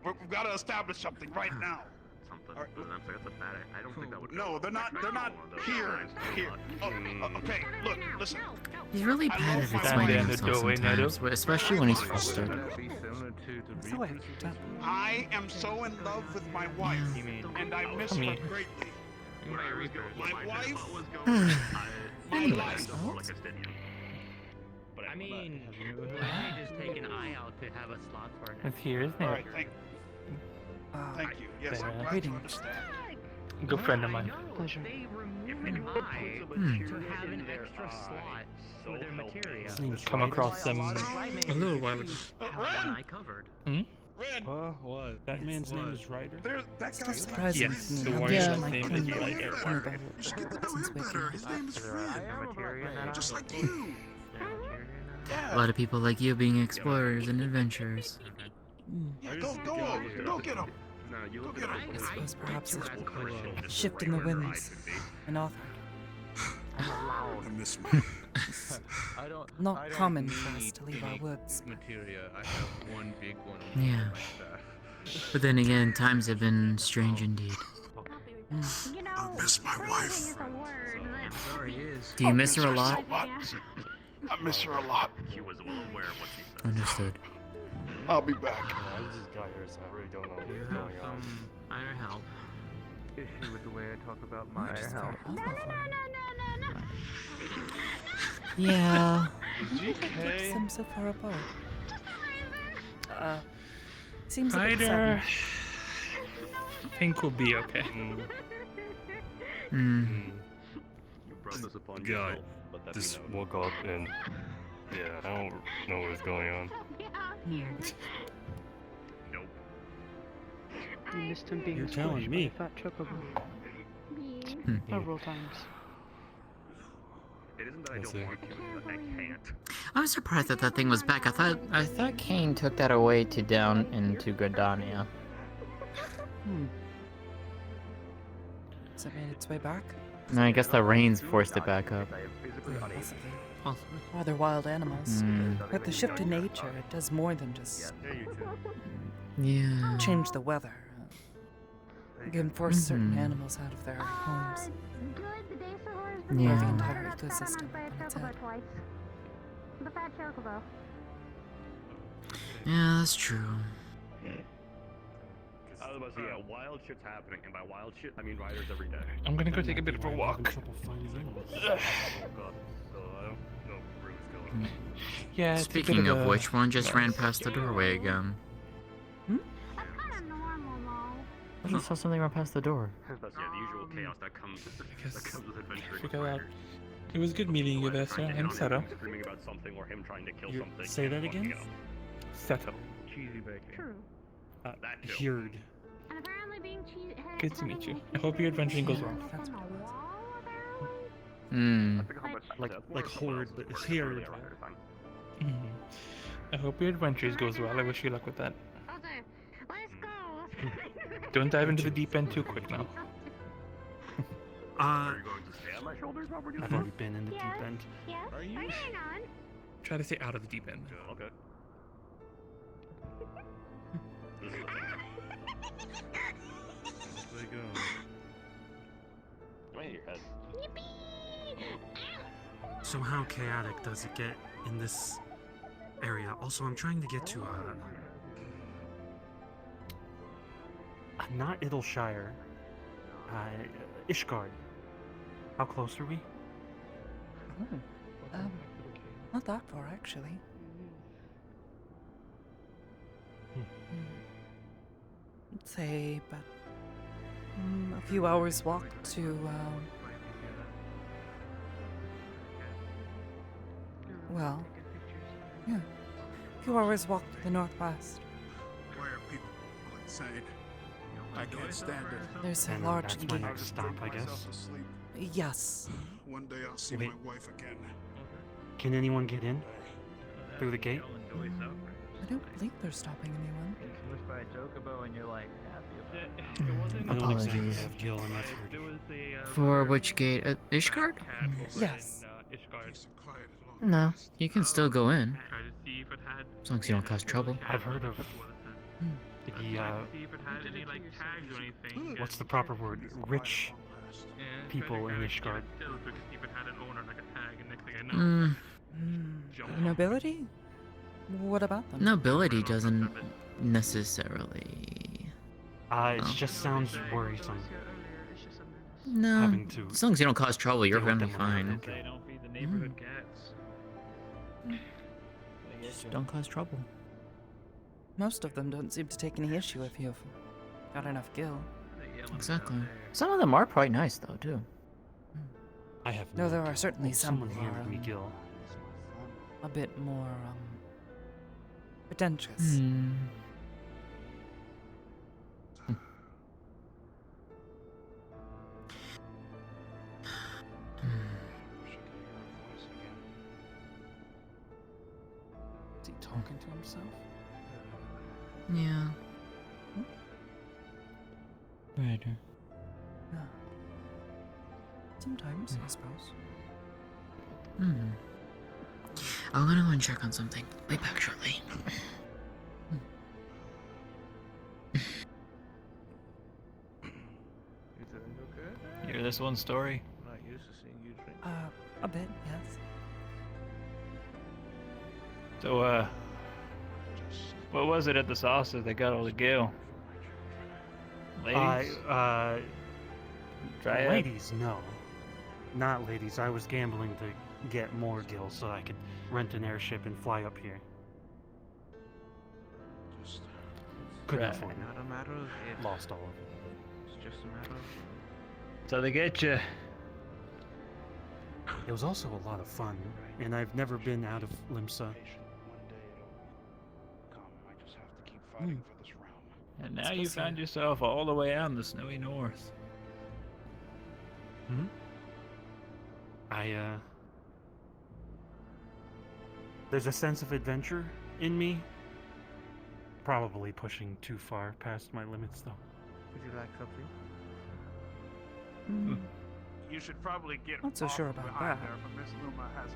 We've got to establish something right now. All right, I don't think that would. no, they're not here. Oh, okay, look, listen. He's really I bad love at my explaining wife. himself sometimes, especially when he's frustrated. So wait, I am so in love with my wife, and I miss her greatly. My wife. My life. I mean, you just take an eye out to have a slot for an It's here, isn't All it? right, thank you. Yes, I'm glad Waiting. you understand. Good friend of mine. Pleasure. They remove an eye to have an extra slot for their materia. Come across them a little while ago. Have one eye covered. Red. What? That man's name is Ryder. There, that Still guy's surprising Yes, to me the how warrior's much my name kin is knew Ryder. about it since waking up. His name is Red. Just like you. A lot of people like you being explorers and adventurers. Yeah, go get him. Go get him. I suppose perhaps a shift in the winds. An author. I miss my. Not common for us to leave our woods. Materia. I have one big one. Yeah. But then again, times have been strange indeed. You know, I miss my phrasing wife. is a word that- Sorry, is. Do you miss her a lot? I miss her a lot. She was well aware of what she said. Understood. I'll be back. I just got here, so I really don't know You what's have going on. some iron help. Issue with the way I talk about my Just health. very awful. No. Yeah. What keeps them so far apart? Seems a bit Ryder. sudden. I think we'll be okay. Hmm. You brought this upon God, yourself, but that Just we know. woke up and yeah, I don't know what's going on. Nope. You missed him being You're telling me. fat chocobo. Several times. It isn't that I That's don't it. want to, it's that I can't. I was surprised that that thing was back. I thought Kane took that away to down into Gardania. Has it made its way back? No, I guess the rains forced it back up. I am physically unable. Possibly. Or they're wild animals. Mm. With the shift in nature, it does more than just Yeah. change the weather. It can force certain Mhm. animals out of their homes. Good, the day Sahara's Or the Yeah. entire ecosystem by a on its chocobo head. twice. The fat chocobo. Yeah, that's true. I was about to say, yeah, wild shit's happening, and by wild shit, I mean riders every day. I'm gonna go take a bit of a walk. Trouble finding animals. Oh god. So I don't know where it's going. Yeah. it's a bit Speaking of a- which, one just ran past the doorway again. That's kind of normal, though. I just saw something run past the door. That's yeah, the usual chaos that comes with adventuring. Figure out. It was good meeting you, Aster. I'm Seto. Screaming about something or him trying to kill You- something. say that and fucking again? up. Seto. Cheesy bacon. True. That too. Heard. And apparently being Good to meet you. I hope your adventuring goes well. That's what it was. Hmm. Like horde, but it's heard. Mhm. I hope your adventures goes well. I wish you luck with that. Okay, let's go. Don't dive into the deep end too quick now. Are you going to stay on my shoulders while we're doing I've already been in the deep end. Yes, Are you? hang on. Try to stay out of the deep end. Okay. There you go. Right in your head. So how chaotic does it get in this area? Also, I'm trying to get to not Idleshire, Ishgard. How close are we? Oh, not that far actually. I'd say about a few hours walk to. Well, yeah, a few hours walk to the northwest. Why are people insane? I can't stand it. There's a And large that's my gate. next stop, I guess. Yes. One day I'll see Wait. my wife again. Can anyone get in through the gate? I don't believe they're stopping anyone. by a chocobo and you're like happy I don't exactly Apologies. have Gil in that. For which gate? Ishgard? Yes. No, you can still go in. As long as you don't cause trouble. I've heard of the what's the proper word? Rich people in Ishgard. Nobility? What about them? Nobility doesn't necessarily. It just sounds worrisome. No. Having to As long as you don't cause trouble, you're deal with gonna be them when they're fine. okay. They don't feed the neighborhood cats. Just don't cause trouble. Most of them don't seem to take any issue if you've got enough gil. Exactly. Some of them are quite nice though, too. I have No, there Gil. are certainly Well, some someone who handed are me Gil. a bit more pretentious. Hmm. Is he talking to himself? Yeah. Right. Yeah. Sometimes, I suppose. Hmm. I'm gonna go and check on something. Be back shortly. You hear this one story? I'm not used to seeing you drink. A bit, yes. So, what was it at the saucer that got all the gil? Ladies? Dryad? Ladies, no. Not ladies. I was gambling to get more Gil so I could rent an airship and fly up here. Couldn't Right. afford it. Not a matter of if. Lost all of it. It's just a matter of. So they get you. It was also a lot of fun, and I've never been out of Limsa. And now you found yourself all the way out in the snowy north. Hmm? There's a sense of adventure in me. Probably pushing too far past my limits, though. Would you like something? You should probably get Not so off sure about behind that. there, but Miss Luma has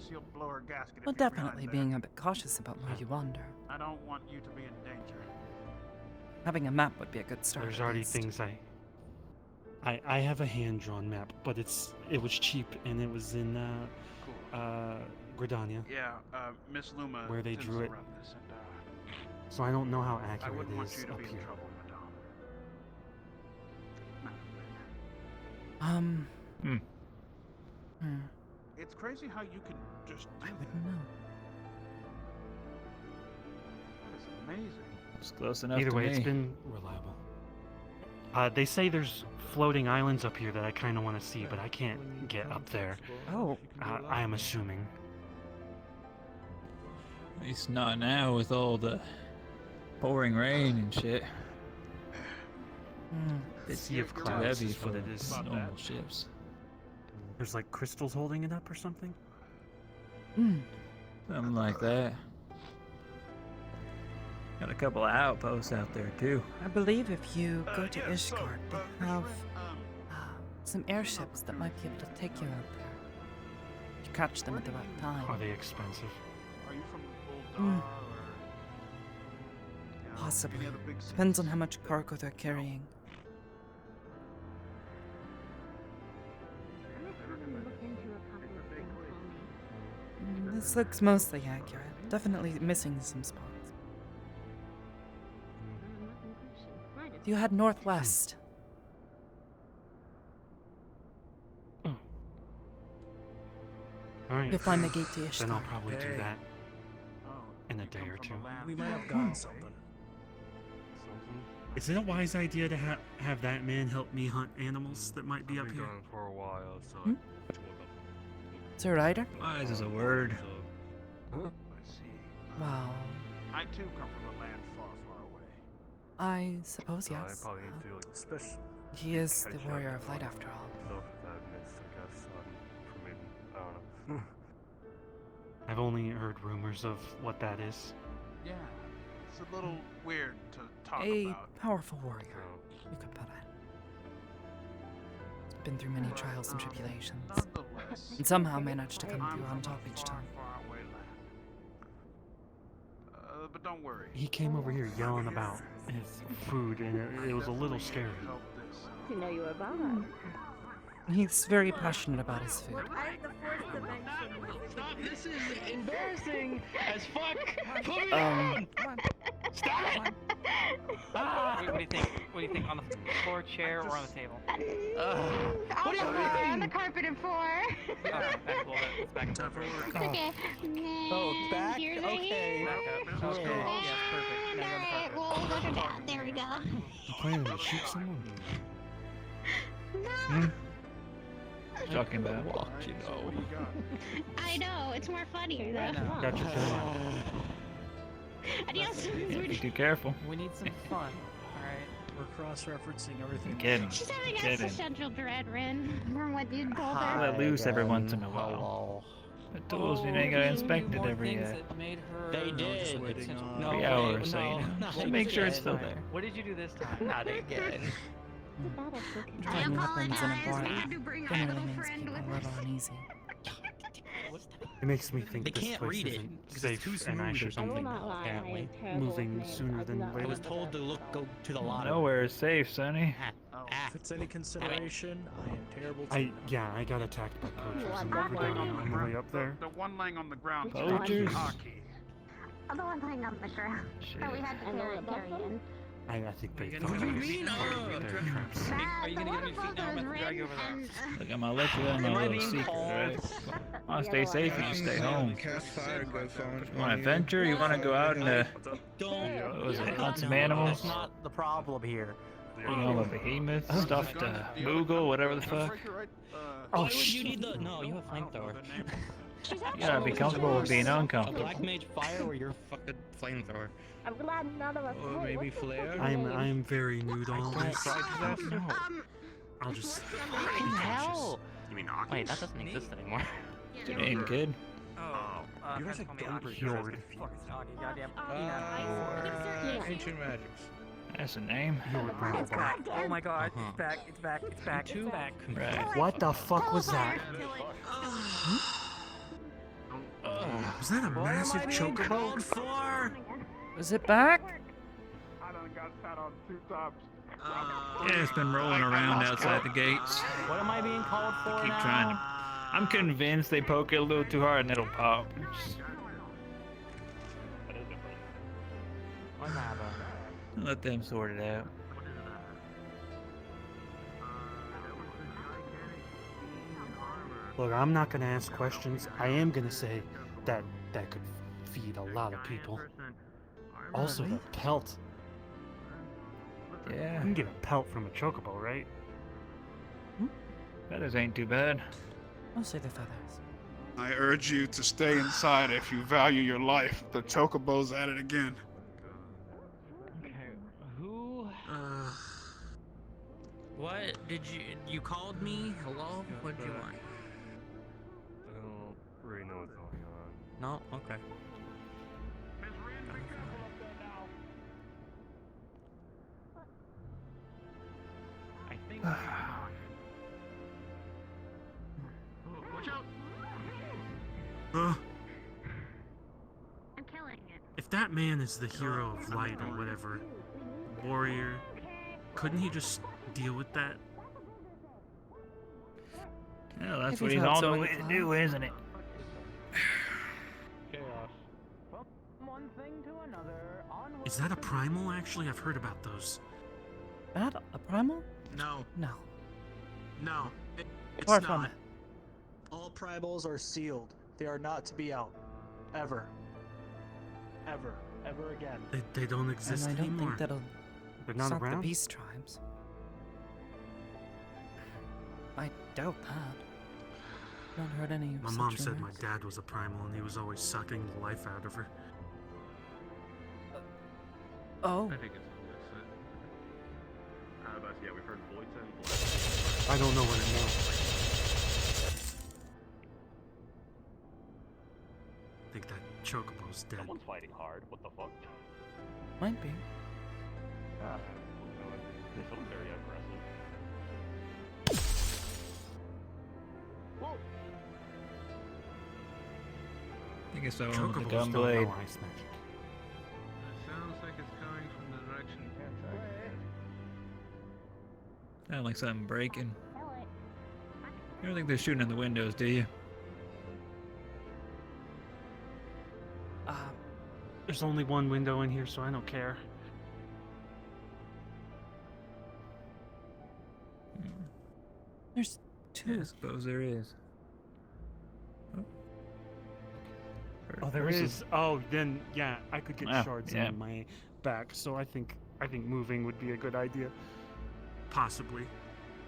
she'll blow her gasket. Well, if you're definitely behind being there. a bit cautious about where you wander. I don't want you to be in danger. Having a map would be a good start. There's at already least. things I have a hand-drawn map, but it was cheap and it was in Gridania, Yeah, Miss Luma. where they tends drew to it. run this, and, So I don't know how I accurate wouldn't it want is you to up be in here. trouble, Madame. It's crazy how you can just do I that. wouldn't know. It's amazing. It's close enough Either to way, me. it's been reliable. They say there's floating islands up here that I kind of want to see, but I can't get up there. Oh, I am assuming. At least not now with all the pouring rain and shit. The Sea of Too Clouds heavy is what for it is. normal ships. There's like crystals holding it up or something? Something like that. Got a couple of outposts out there too. I believe if you go to Ishgard, they have some airships that might be able to take you out there. You catch them at the right time. Are they expensive? Are you from Hmm. Bulldog or? Possibly. Any other big cities? Depends on how much cargo they're carrying. This looks mostly accurate. Definitely missing some spots. You head northwest. Alright. You'll find the gate to Then Ishtar. I'll probably do that in a day or two. We might have gotten something. Is it a wise idea to have that man help me hunt animals that might be up here? For a while, so. Hmm? Sir Ryder? Wise is a word. Wow. I too come from a land far, far away. I suppose I yes. probably need to like. Especially. He is the warrior of light after all. Look at that mist, I guess. For maybe I don't know. I've only heard rumors of what that is. Yeah, it's a little weird to talk A about. powerful warrior, you could put it. He's been through many trials and tribulations, Nonetheless, and somehow managed to come I'm through on from top a each far, time. far away land. But don't worry. He came over here yelling about his food, and it was a little scary. Help this. To know you were bothered. He's very passionate about his food. Stop! This is embarrassing as fuck. Put me down. Stop it! What do you think? What do you think? On the floor, chair, or on the table? What do you On the mean? carpet and floor. Okay, back a little bit. Let's back and forth. Okay. Oh, back? Here's right Okay. here. Back up. Okay. Yes, perfect. Now go on the Alright, carpet. we'll look it down. There we go. You planning to shoot someone? No. Talking about Alright, so what do you got? I know, it's more funnier though. Got your turn. Adios. Be too careful. We need some fun. Alright. We're cross-referencing everything. Kidding. She's having Kidding. existential dread, Rin, from what you told Let her. it loose every once in a while. The tools you ain't gotta inspect it every They did. No, 3 hours, so you no, know. not Just make sure it's again. still there. What did you do this time? Not again. Finding weapons in a bar I had to bring my generally makes girlfriend people with a little uneasy. It makes me think They this can't place read it, isn't 'cause it's too safe, and I smooth or should something. be I will not lie, I am apparently terrible moving with names. sooner I do than not later. I was told to go to the lottery. Nowhere is safe, Sonny. If it's any consideration, I am terrible. I got attacked by poachers and we were down on the way up there. The one laying on the ground. Poachers? Hockey. I'm the one lying on the ground. That we had to carry in. I think they What thought do you I was mean? their traps. Are you gonna get on your feet now? I'm about to drag you over there. Look, I'm gonna let you in on a little secret, right? Wanna stay safe, you just stay home. Cast fire, go find You wanna adventure? You wanna go out and Don't. what was it, hunt some No, animals? That's not the problem here. You know, a behemoth, stuffed Moogle, whatever the fuck. Why would you need the? No, you have flamethrower. You gotta be comfortable with being A uncomfortable. black mage fire or your fucking flamethrower? I'm glad none of us. Or maybe flare? I'm very new to all this. No. I'll just Fucking hell! You mean Wait, that doesn't exist anymore. What's your name, kid? You guys call me are Aki. Horde. Goddamn. Ancient magics. That's a name. It's back. Oh my god. Uh-huh. It's back. It's back. It's back. It's back. Right. What the fuck was that? Was that a massive chocobo? for? Is it back? I done got sat on 2 times. Yeah, it's been rolling around outside the gates. What am I being called for Keep now? trying to. I'm convinced they poke it a little too hard and it'll pop. What happened? Let them sort it out. Look, I'm not gonna ask questions. I am gonna say that could feed a lot of people. Also, the pelt. Yeah, You can get a pelt from a chocobo, right? feathers ain't too bad. Mostly the feathers. I urge you to stay inside if you value your life. The chocobo's at it again. Okay. Who? What did you called me? Hello? What did you want? I don't really know what's going on. No? Okay. I think. Watch out! Uh, I'm killing it. if that man is the hero of light or whatever, warrior, couldn't he just deal with that? Well, that's If what you've he's had on so the many way to do, isn't it? Chaos. From one thing to another, onward. Is that a primal? Actually, I've heard about those. That a primal? No, No. no, it's Far not. from it. All primals are sealed. They are not to be out. Ever. Ever. Ever again. They don't exist And I don't anymore. think that'll They're not stop around? the beast tribes. I doubt that. Not heard any My such mom said my rumors. dad was a primal and he was always sucking the life out of her. Oh. I think it's Voidson. But yeah, we've heard Voidson. I don't know what it means. I think that Chocobo's dead. Someone's fighting hard. What the fuck? Might be. This one's very aggressive. I think it's the one with Chocobos the dumb don't blade. know ice magic. Sounds like it's coming from the direction you can't track. Sound like something breaking. You don't think they're shooting in the windows, do you? There's only one window in here, so I don't care. There's two. Yeah, I suppose there is. Oh, there is. Oh, then yeah, I could get Ah, shards yeah. in my back, so I think moving would be a good idea. Possibly.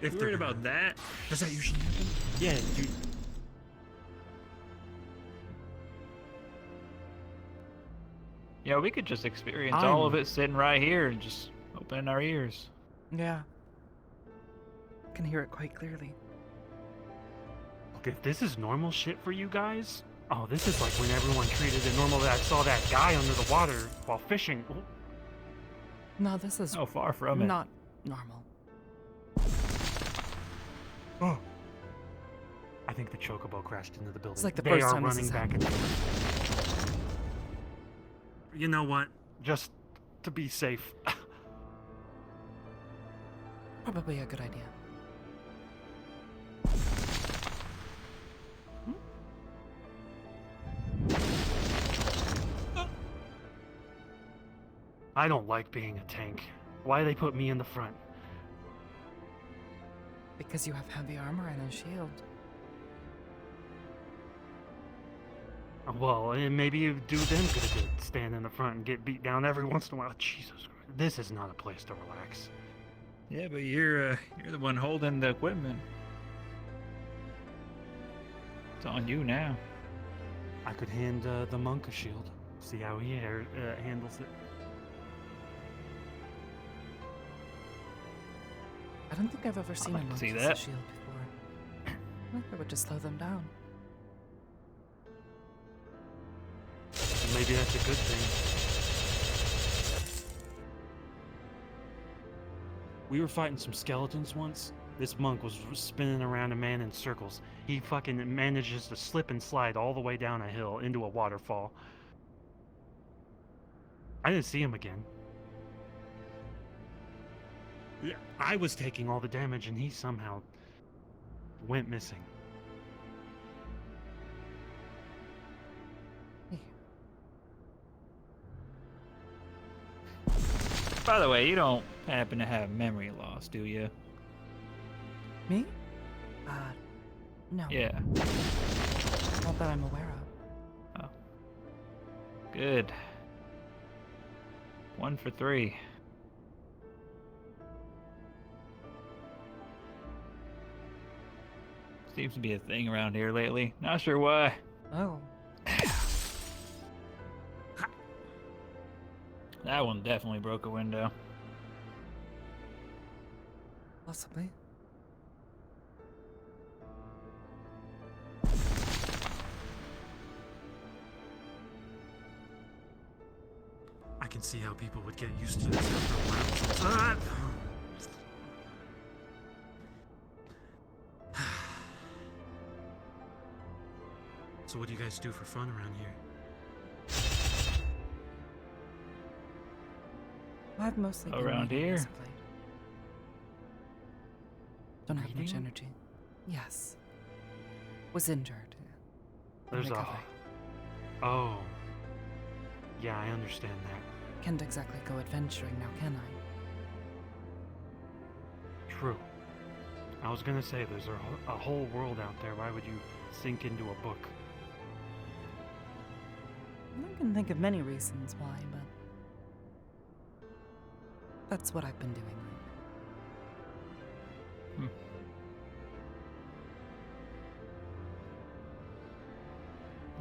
If You they're worried gonna- about that? Does that usually happen? Yeah, dude. Yeah, we could just experience all of it sitting right here and just opening our ears. Yeah. I can hear it quite clearly. Okay, if this is normal shit for you guys, oh, this is like when everyone treated it normal. That I saw that guy under the water while fishing. Oh, No, this is Oh, far from it. not normal. oh. I think the Chocobo crashed into the building. It's like the they first are time this running has back and forth. You know what? Just to be safe. Probably a good idea. I don't like being a tank. Why they put me in the front? Because you have heavy armor and a shield. Well, and maybe you do them good to stand in the front and get beat down every once in a while. Jesus Christ. This is not a place to relax. Yeah, but you're the one holding the equipment. It's on you now. I could hand the monk a shield. See how he handles it. I don't think I've ever seen a like to monk see use that. a shield before. I think it would just slow them down. Maybe that's a good thing. We were fighting some skeletons once. This monk was spinning around a man in circles. He fucking manages to slip and slide all the way down a hill into a waterfall. I didn't see him again. Yeah, I was taking all the damage and he somehow went missing. By the way, you don't happen to have memory loss, do you? Me? No. Yeah. Not that I'm aware of. Oh. Good. 1 for 3. Seems to be a thing around here lately. Not sure why. Oh. That one definitely broke a window. Possibly. I can see how people would get used to this after a while. So what do you guys do for fun around here? I've mostly been Around reading here? as of late. Don't have much Reading? energy. Yes. Was injured. There's a... recovery. Oh. Yeah, I understand that. Can't exactly go adventuring now, can I? True. I was gonna say, there's a whole world out there. Why would you sink into a book? I can think of many reasons why, but that's what I've been doing lately.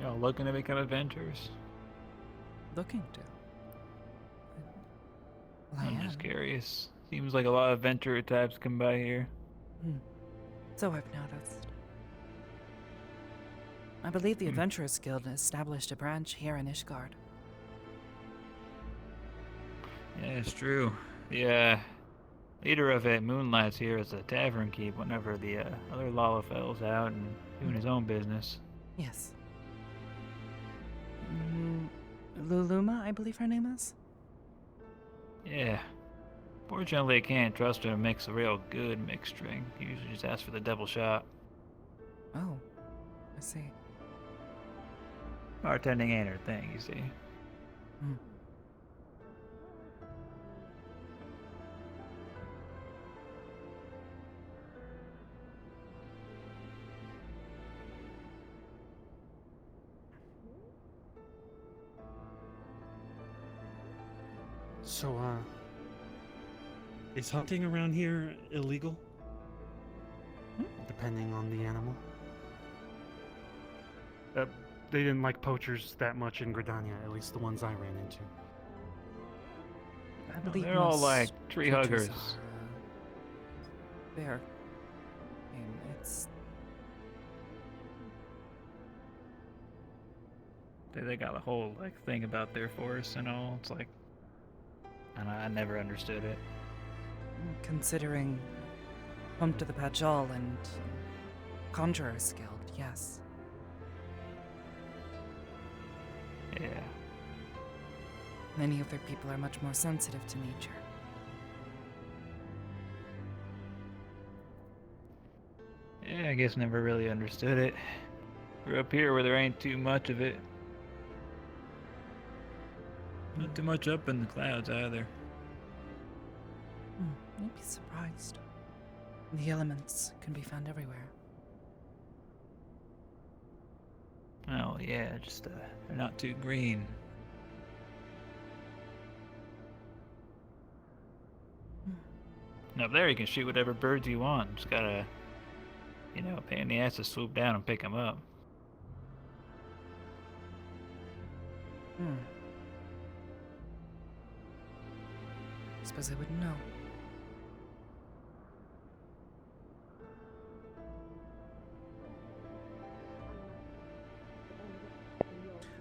Y'all looking to become adventurers? Looking to. Well, I I'm am. just curious. Seems like a lot of adventurer types come by here. So I've noticed. I believe the Adventurers Guild established a branch here in Ishgard. Yeah, it's true. The leader of it moonlights here as a tavern keep whenever the other Lalafell's out and doing his own business. Yes. Luluma, I believe her name is? Yeah. Fortunately, I can't trust her to mix a real good mixed drink. Usually just ask for the double shot. Oh, I see. Bartending ain't her thing, you see. So, is hunting around here illegal? Depending on the animal? They didn't like poachers that much in Gridania, at least the ones I ran into. I believe They're all most like tree creatures huggers. are, they're... it's... They got a whole like thing about their forests and all. It's like, and I never understood it. Considering home to the Pajal and Conjurer's Guild, yes. Yeah. Many of their people are much more sensitive to nature. Yeah, I guess never really understood it. Grew up here where there ain't too much of it. Not too much up in the clouds either. You'd be surprised. The elements can be found everywhere. Oh yeah, just they're not too green. And up there you can shoot whatever birds you want. Just gotta, pain in the ass to swoop down and pick them up. Suppose I wouldn't know.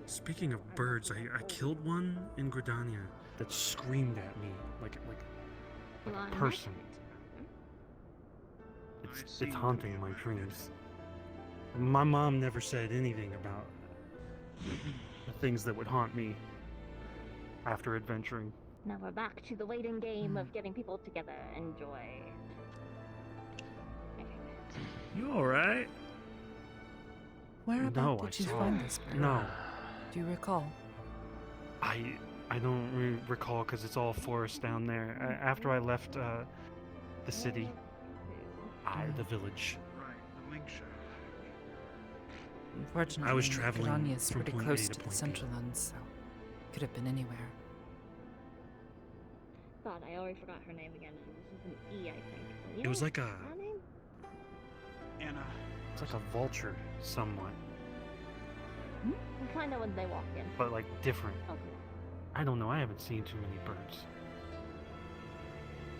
Speaking of birds, I killed one in Gridania that screamed at me like a person. It's haunting my dreams. My mom never said anything about the things that would haunt me after adventuring. Now we're back to the waiting game of getting people together. Enjoy. You alright? Whereabout No, did you saw find it. this bird? No. Do you recall? I don't recall because it's all forest down there. After I left the city, the village. Unfortunately, I was traveling Gridania is from pretty point close A to to the point B. central end, so could have been anywhere. God, I already forgot her name again. This is an E, I think. It was like a... Her name? Anna. It's like a vulture, somewhat, We'll find out when they walk in. but like different. Okay. I don't know. I haven't seen too many birds,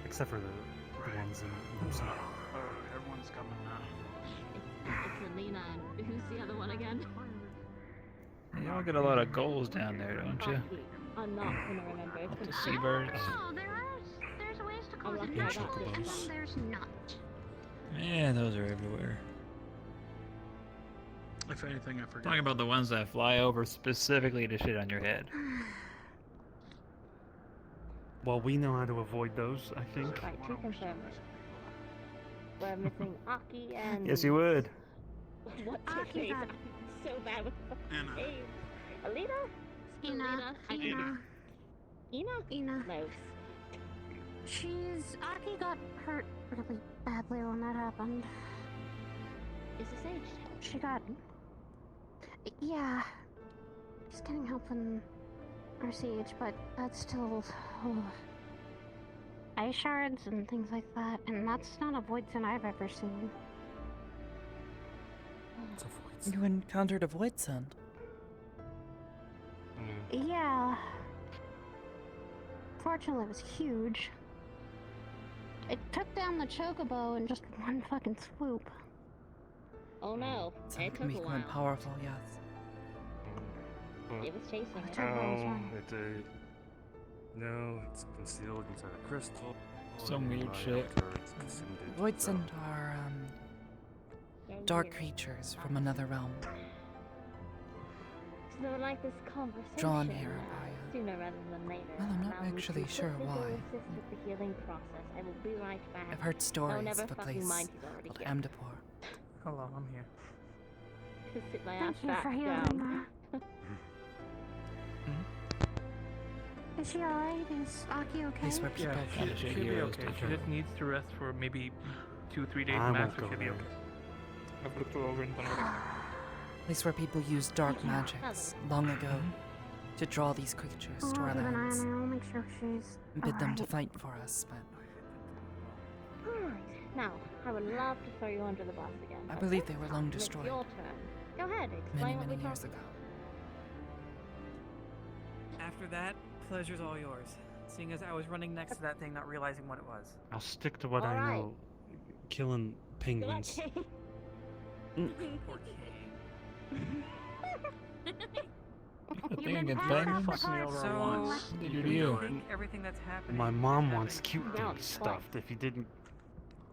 except for the ones in Limsa. Everyone's coming now. It's Alina, and who's the other one again? Y'all get a lot of goals down there, don't you? I'm not gonna remember. It's The been- seabirds. Oh, there's ways to call it. And chocobos. There's not. Yeah, those are everywhere. I If anything, I forgot. Talking about the ones that fly over specifically to shit on your head. Well, we know how to avoid those, I think. Right, to confirm it. We're missing Aki and... Yes, you would. What's her face? I'm so bad with fucking names. Alina? Ina? No. Aki got hurt really badly when that happened. Is this age? She got... Yeah. She's getting help in our siege, but that's still... ice shards and things like that, and that's not a void sin I've ever seen. You encountered a void send. Yeah. Fortunately, it was huge. It took down the chocobo in just one fucking swoop. Oh no, It can be quite powerful, yes. It was chasing it. No, it's concealed inside a crystal. Some weird shit. Void send are dark creatures from another realm. So I'd like this conversation Drawn here by sooner rather than later. Well, I'm not Now, we actually can sure quickly why. go assist with the healing process. I will be right back. I've heard stories never of a fucking place mind, he's already called here. Amdapor. Hello, I'm here. Just sit my Thank ass you back for healing down. her. Is she alright? Is Aki okay? Place where people She'll shit be heroes okay. take She care just of. needs to rest for maybe 2-3 days I max, won't so go she'll be there. okay. I've looked her over and done everything. Place where people used dark magics long ago to draw these creatures to our Keep an eye on lands her. I'll make sure she's and bid them to alright. fight for us, but Alright, now, I would love to throw you under the bus again. I but believe this they were time long it's destroyed. your turn. Go ahead, explain many, what many we years talked ago. After that, pleasure's all yours. Seeing as I was running next to that thing, not realizing what it was. I'll stick to what I Alright. know. Killing penguins. The thing against penguins? Fuck me over So, once. Did you do you do? think everything that's happening? My is mom happening wants cute because things stuffed. If you didn't,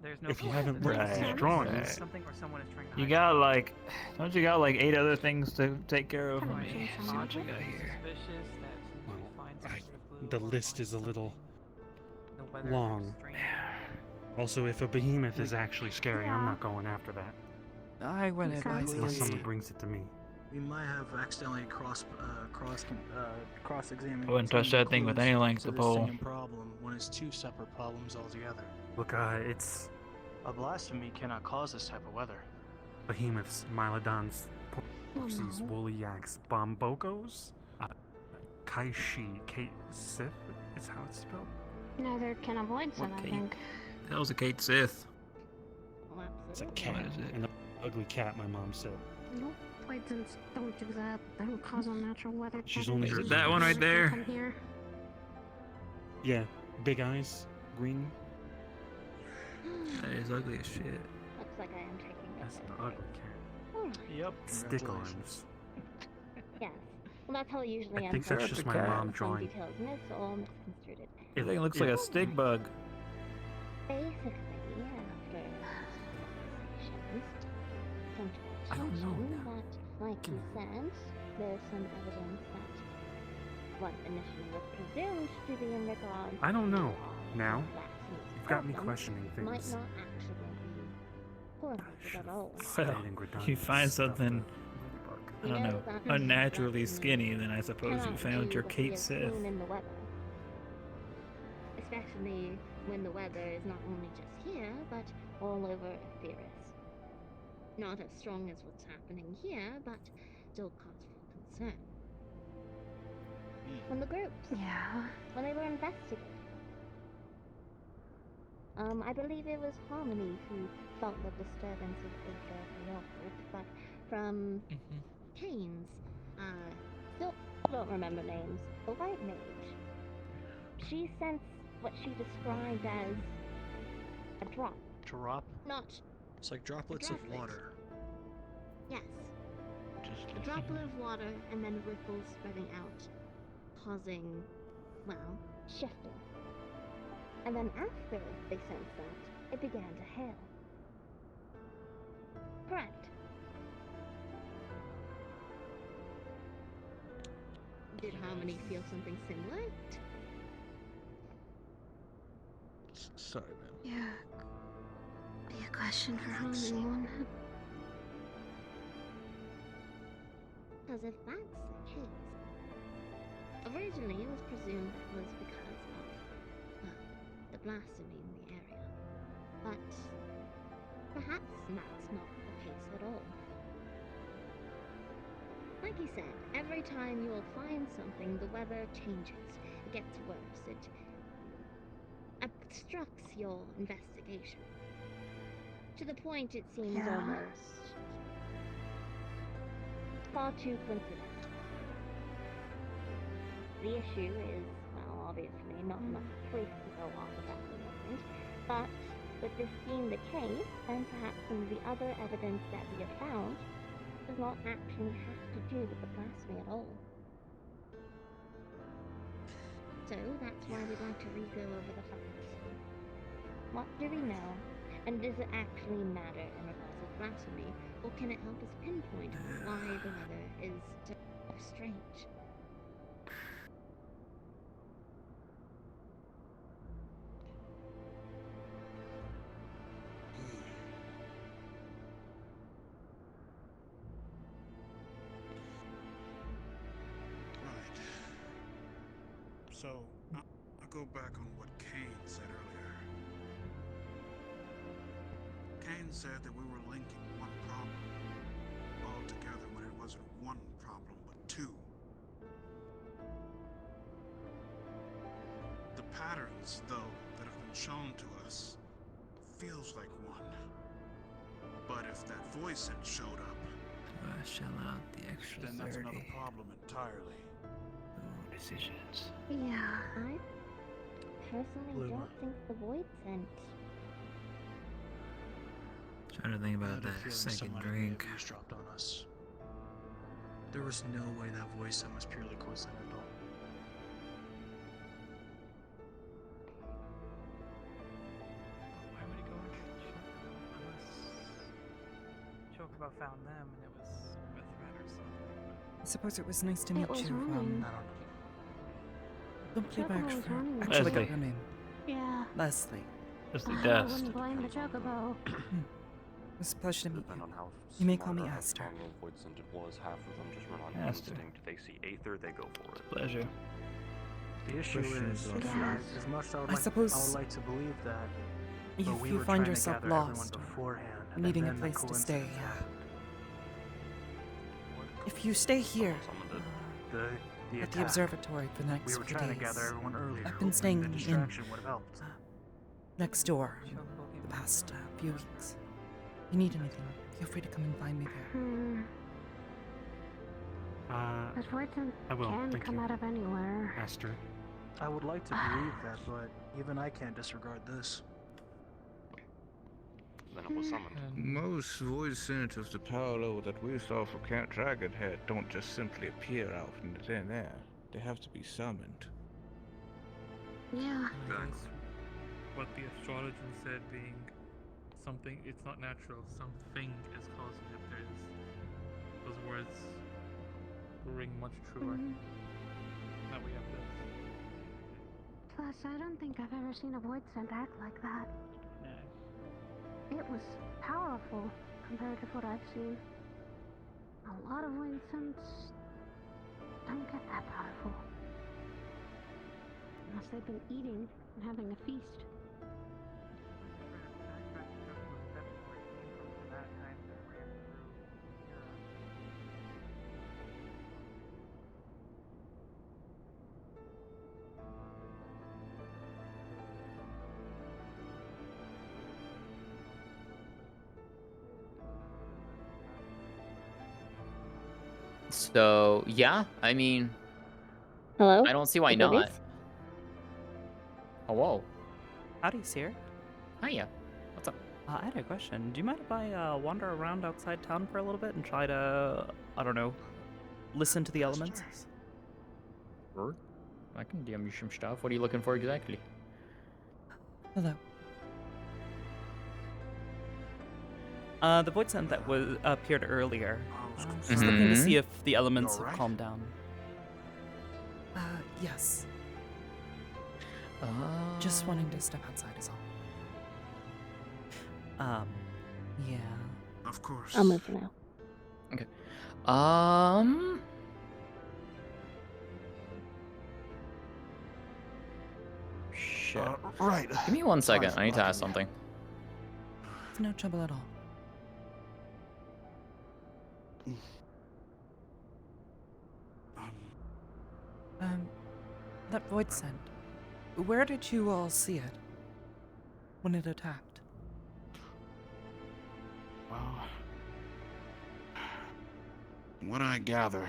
There's no if you proof haven't that looked there's at these Right, drawings, right. something or someone is trying to You hide got like, don't you got like 8 other things to take care of for Come on, me? Jason. See what you got here. suspicious that Well, you find some sort of clue the or list find is a little something. The weather is long. strange. Also, if a behemoth is actually scary, I'm not going after that. I wouldn't advise Unless this. someone brings it to me. We might have accidentally cross-examined. I wouldn't touch that thing with any length of pole. Same problem when it's two separate problems altogether. Look, it's A blasphemy cannot cause this type of weather. behemoths, mylodons, porpoises, woolly yaks, bombocos, kaishi, Sith is how it's spelled. Neither can avoid some, I Kate? think. That was a Kate Sith. It's a cat. What is it? An ugly cat, my mom said. Nope, poisons don't do that. They don't cause unnatural weather. She's patterns. only Is heard it that one right there? From here. Yeah, big eyes, green. That is ugly as shit. Looks like I am taking That's this. an ugly cat. Alright. Yep. Stick arms. Yes. Well, that's how it usually I ends. think that's up. just my my cat. mom Some drawing. details missed or misconstrued it. It looks like a stick bug. Basically, after conversations, come to a I don't know conclusion now. that, like you said, there's some evidence that what initially was presumed to be in regard I don't know. to Now, vaccines you've got me problem questioning might things. not actually be correlated at all. Well, you find something, I don't know, unnaturally skinny, then I suppose you Cannot found do your what we Kate have Sith. seen in the weather. Especially when the weather is not only just here, but all over Etheris. Not as strong as what's happening here, but still cause for concern. When the groups, Yeah. when they were investigating, I believe it was Harmony who felt the disturbance of Aether in your group, but from Kane's, still don't remember names, the White Mage, she sensed what she described as a drop. Drop. Not, It's like droplets of droplet. water. yes, a droplet of water and then ripples spreading out, causing, well, shifting. And then after they sensed that, it began to hail. Correct. Did Harmony feel something similar? Sorry, man. Yeah. Be a question for Harmony, wouldn't it? Because if that's the case, originally it was presumed that was because of, well, the blasphemy in the area. But perhaps that's not the case at all. Like you said, every time you will find something, the weather changes. It gets worse. It obstructs your investigation. To the point it seems almost far too coincidental. The issue is, well, obviously not enough proof to go off of at the moment, but with this being the case, then perhaps some of the other evidence that we have found does not actually have to do with the blasphemy at all. So that's why we'd like to re-go over the facts. What do we know? And does it actually matter in regards to blasphemy, or can it help us pinpoint why the weather is so strange? Right. So, I'll go back on what Kane said earlier. Kane said that we were linking one problem all together when it wasn't one problem, but two. The patterns, though, that have been shown to us feels like one. But if that voice had showed up, Shell out the extra then that's 30. another problem entirely. Ooh, decisions. Yeah. I personally don't think the void sent. Trying to think I about had a that feeling second someone may drink. have eavesdropped on us. There was no way that voice sound was purely coincidental. Why would he go and unless Chocobo found them and it was a threat or something? I suppose it was nice to meet was you. running. Don't play back Chocobo was for. running. Actually, Leslie. got your name. Yeah. Leslie. Leslie I Dust. wouldn't blame the Chocobo. It was a pleasure to meet Depend you. on how You may call smart me or how Aster. strong the void scent it was. Half of them just run on Aster. instinct. They see Aether, they go for it. Pleasure. The issue is, as much as I would, I like, suppose I would like to believe that, if but we you were find trying yourself to gather everyone lost, beforehand, and needing a then the place to stay, coincidence happened. if you stay here The at the attack. observatory for the next We were few trying days, to gather everyone earlier. I've been hoping staying the in distraction would have helped. next door the past few weeks. If you need anything, feel free to come and find me there. But voids I will, can thank come you. out of anywhere. Aster. I would like to believe that, but even I can't disregard this. Then it was summoned. Most void scent of the power level that we saw for Count Dragonhead don't just simply appear out in the thin air. They have to be summoned. Yeah. That's what the astrologer said, being something, it's not natural, something is causing it. Those words ring much truer. Now we have this. Plus, I don't think I've ever seen a void scent act like that. It was powerful compared to what I've seen. A lot of void scents don't get that powerful. Unless they've been eating and having a feast. So, yeah, I mean, Hello? I don't see why Is it not. this? Oh, whoa. Howdy, Seer. Hiya. What's up? I had a question. Do you mind if I wander around outside town for a little bit and try to, I don't know, listen to the elements? Sure. I can DM you some stuff. What are you looking for exactly? Hello. The void scent that appeared earlier. Just looking to see if the elements have calmed down. Yes. Uh, Just wanting to step outside is all. Yeah. Of course. I'll move for now. Okay. Shit. Right. Give me 1 Sorry second. for I need to blocking ask you. something. It's no trouble at all. That void sent. Where did you all see it? When it attacked? Well, from what I gather,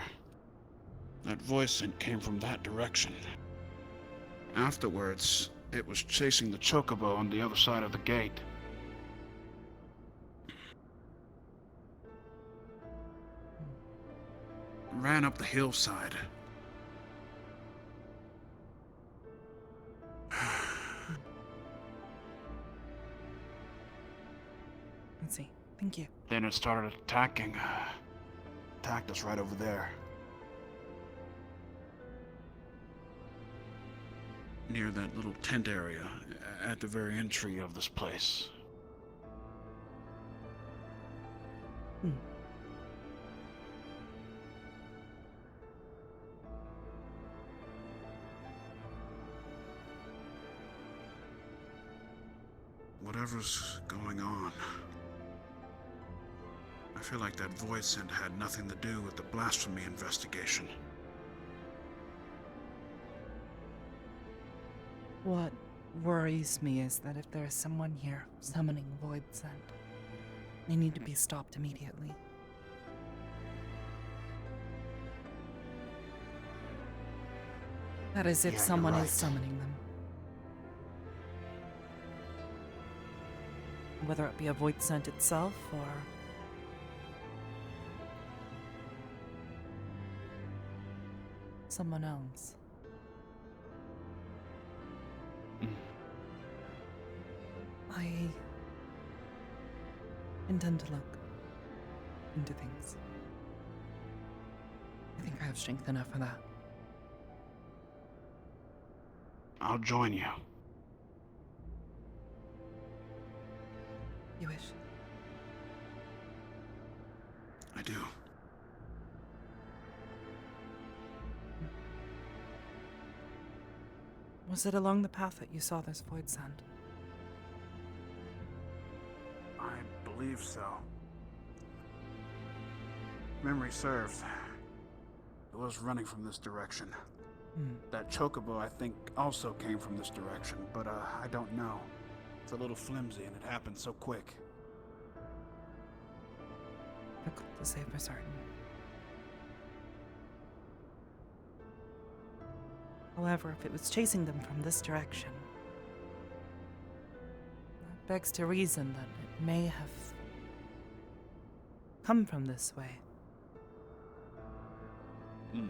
that voice scent came from that direction. Afterwards, it was chasing the chocobo on the other side of the gate. Ran up the hillside. Let's see. Thank you. Then it started attacking. Attacked us right over there. Near that little tent area at the very entry of this place. Whatever's going on, I feel like that voice scent had nothing to do with the blasphemy investigation. What worries me is that if there is someone here summoning void scent, they need to be stopped immediately. That is, if Yeah, you're someone right. is summoning them. Whether it be a void scent itself or someone else. I intend to look into things. I think I have strength enough for that. I'll join you. You wish? I do. Was it along the path that you saw this void sand? I believe so. Memory serves. It was running from this direction. That chocobo, I think, also came from this direction, but I don't know. It's a little flimsy and it happened so quick. Difficult to say for certain. However, if it was chasing them from this direction, that begs to reason that it may have come from this way.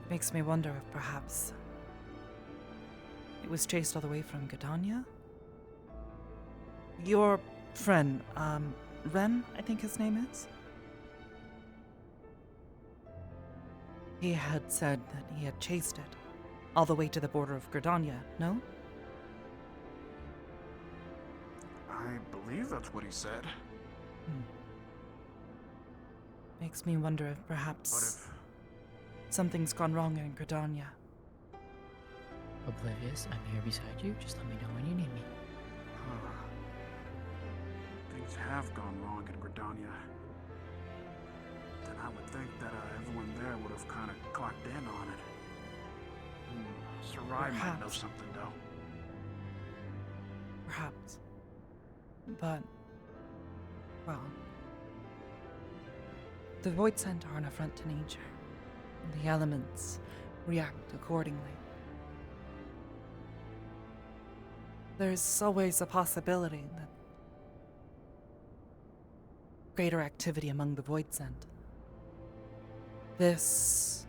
Makes me wonder if perhaps it was chased all the way from Gadania? Your friend, Ren, I think his name is? He had said that he had chased it all the way to the border of Gridania, no? I believe that's what he said. Makes me wonder if perhaps something's gone wrong in Gridania. Oblivious, I'm here beside you. Just let me know when you need me. Things have gone wrong in Gridania. Then I would think that everyone there would have kind of clocked in on it. Sarai might know Perhaps. something, though. Perhaps. But, well, the void scent are an affront to nature, and the elements react accordingly. There's always a possibility that greater activity among the void scent. This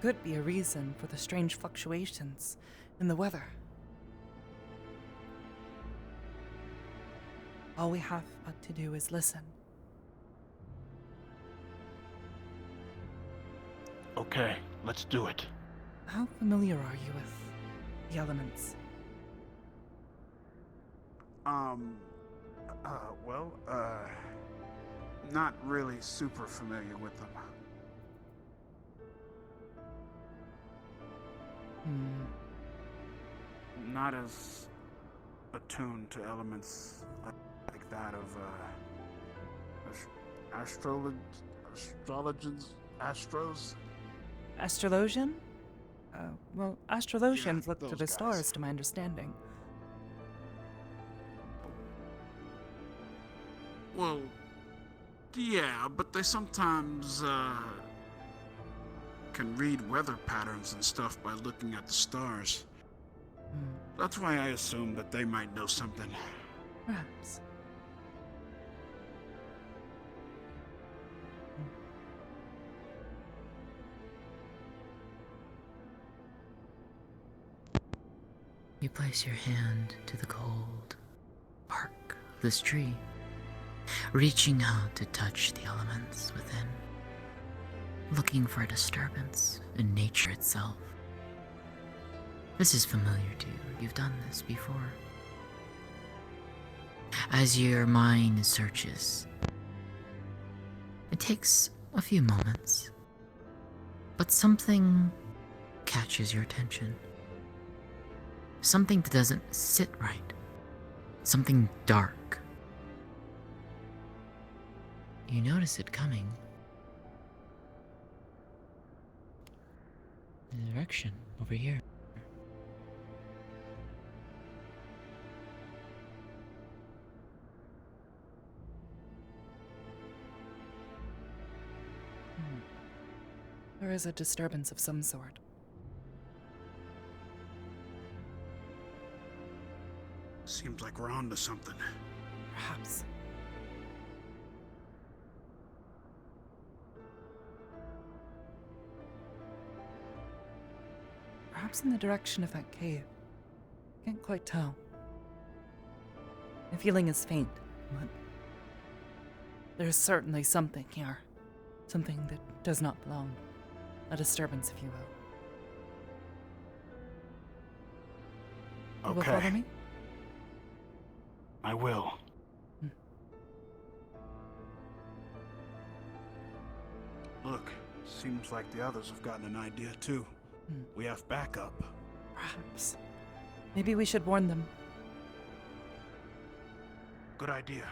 could be a reason for the strange fluctuations in the weather. All we have but to do is listen. Okay, let's do it. How familiar are you with the elements? Not really super familiar with them. Not as attuned to elements like that of, astros? Astrologian? Well, astrologians look to those the guys. stars, to my understanding. Well, yeah, but they sometimes, can read weather patterns and stuff by looking at the stars. That's why I assume that they might know something. Perhaps. You place your hand to the cold bark of this tree, reaching out to touch the elements within, looking for a disturbance in nature itself. This is familiar to you. You've done this before. As your mind searches, it takes a few moments, but something catches your attention. Something that doesn't sit right. Something dark. You notice it coming. In the direction over here. There is a disturbance of some sort. Seems like we're onto something. Perhaps. Perhaps in the direction of that cave. Can't quite tell. My feeling is faint, but there's certainly something here. Something that does not belong. A disturbance, if you will. You will follow me? I will. Look, seems like the others have gotten an idea too. We have backup. Perhaps. Maybe we should warn them. Good idea.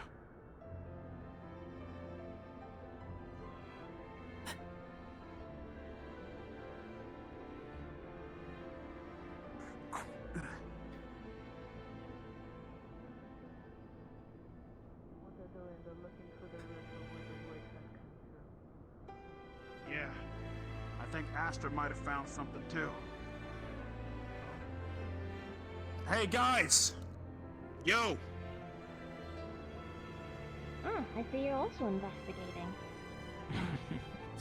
Yeah, I think Aster might have found something too. Hey guys! Yo! I see you're also investigating.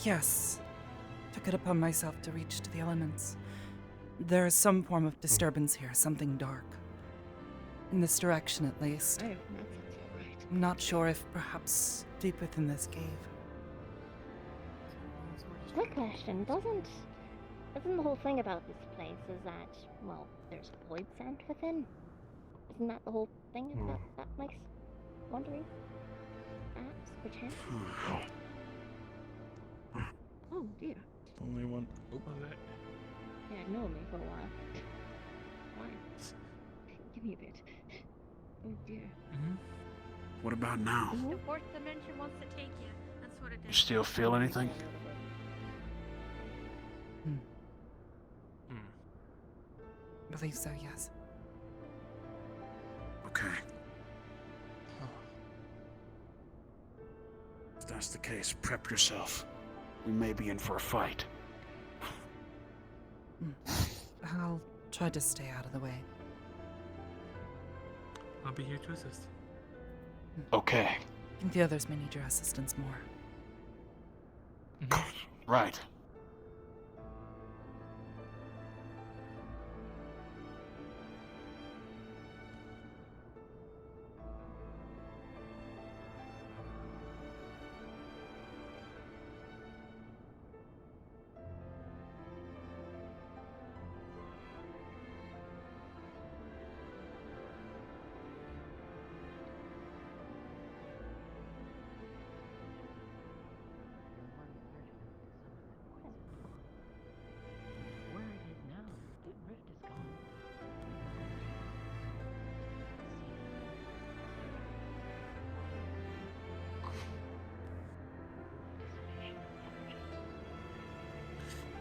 Yes. Took it upon myself to reach to the elements. There is some form of disturbance here, something dark. In this direction, at least. Oh, that sounds right. I'm not sure if perhaps deep within this cave. Quick question, doesn't the whole thing about this place is that, well, there's void sent within? Isn't that the whole thing? Is that makes wondering? Perhaps, perchance? Oh dear. Only one. Oh. Yeah, know me for a while. Why? Give me a bit. Oh dear. What about now? The fourth dimension wants to take you. That's what it is. You still feel anything? I believe so, yes. Okay. If that's the case, prep yourself. We may be in for a fight. I'll try to stay out of the way. I'll be here to assist. Okay. I think the others may need your assistance more. Right.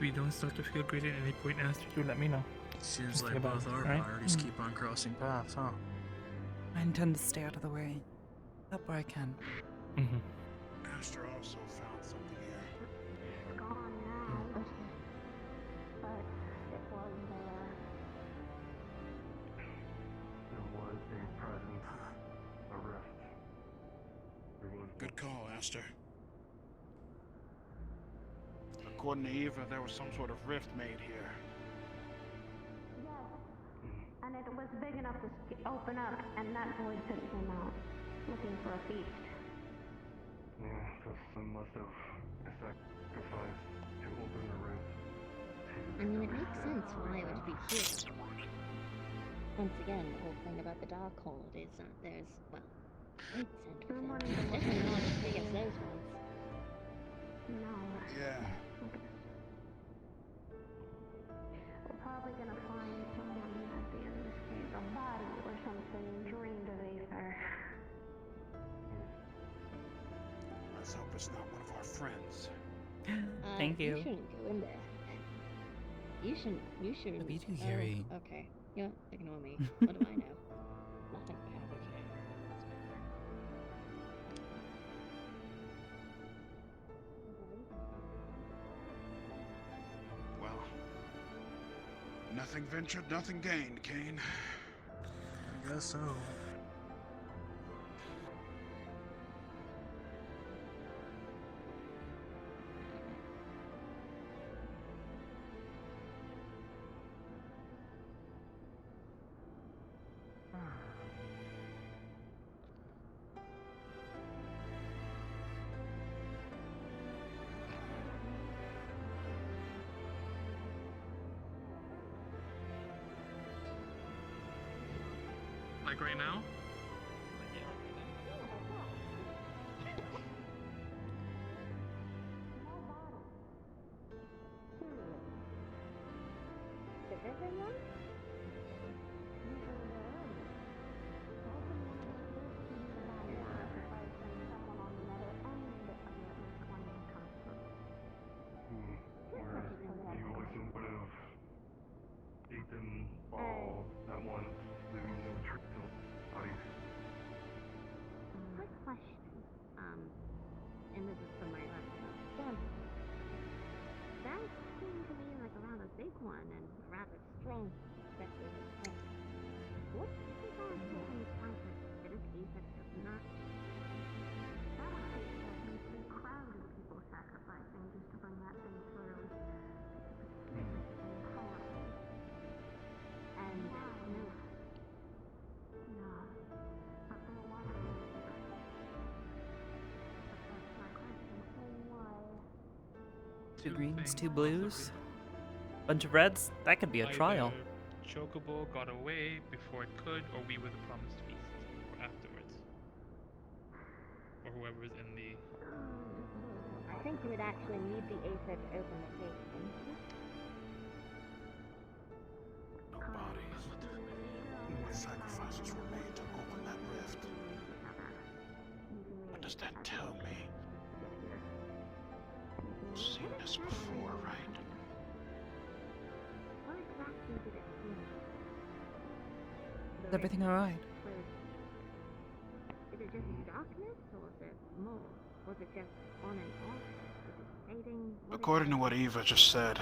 we don't start to feel great at any point, Aster, you let me know. Seems Okay, like bye. both our Alright? priorities keep on crossing paths, huh? I intend to stay out of the way. Help where I can. Aster also found something here. It's gone now. But it was there. There was a presence, a rift. There was Good call, Aster. According to Eva, there was some sort of rift made here. Yes. And it was big enough to open up, and that void pit came out, looking for a feast. Yeah, so some must have sacrificed to open the rift. I mean, it makes sense why it would be here. Once again, the whole thing about the Darkhold is that there's, well, void scent within. Definitely not as big as those ones. No. Yeah. We're probably gonna find someone at the end of this cave, a body or something drained of aether. Let's hope it's not one of our friends. Thank you. You shouldn't go in there. You shouldn't. Don't be too hairy. Okay. You know what? Ignore me. What do I know? Nothing. Well, nothing ventured, nothing gained, Kane. I guess so. Like right now? Is everyone? Whereas you Wilson would have eaten all at once, leaving no trace of bodies. Quick question. And this is from my laptop. That seemed to me like a rather big one and rather strong. Especially what was our second encounter? Did it be that does not? That would take at least a crowd of people sacrificing just to bring that thing through. Powerful. And there's no. No. But there was a later. But that's my question. Why? Two greens, two things. blues. Bunch of reds? That could be a trial. Either Chocobo got away before it could, or we were the promised feast, or afterwards. Or whoever's in the... I think you would actually need the Aether to open the cave, wouldn't you? No bodies. What sacrifices were made to open that rift? What does that tell me? We've seen this before, right? What exactly did it mean? Is everything alright? Is it just darkness, or was it more? Was it just on and off? Was it fading? According to what Eva just said,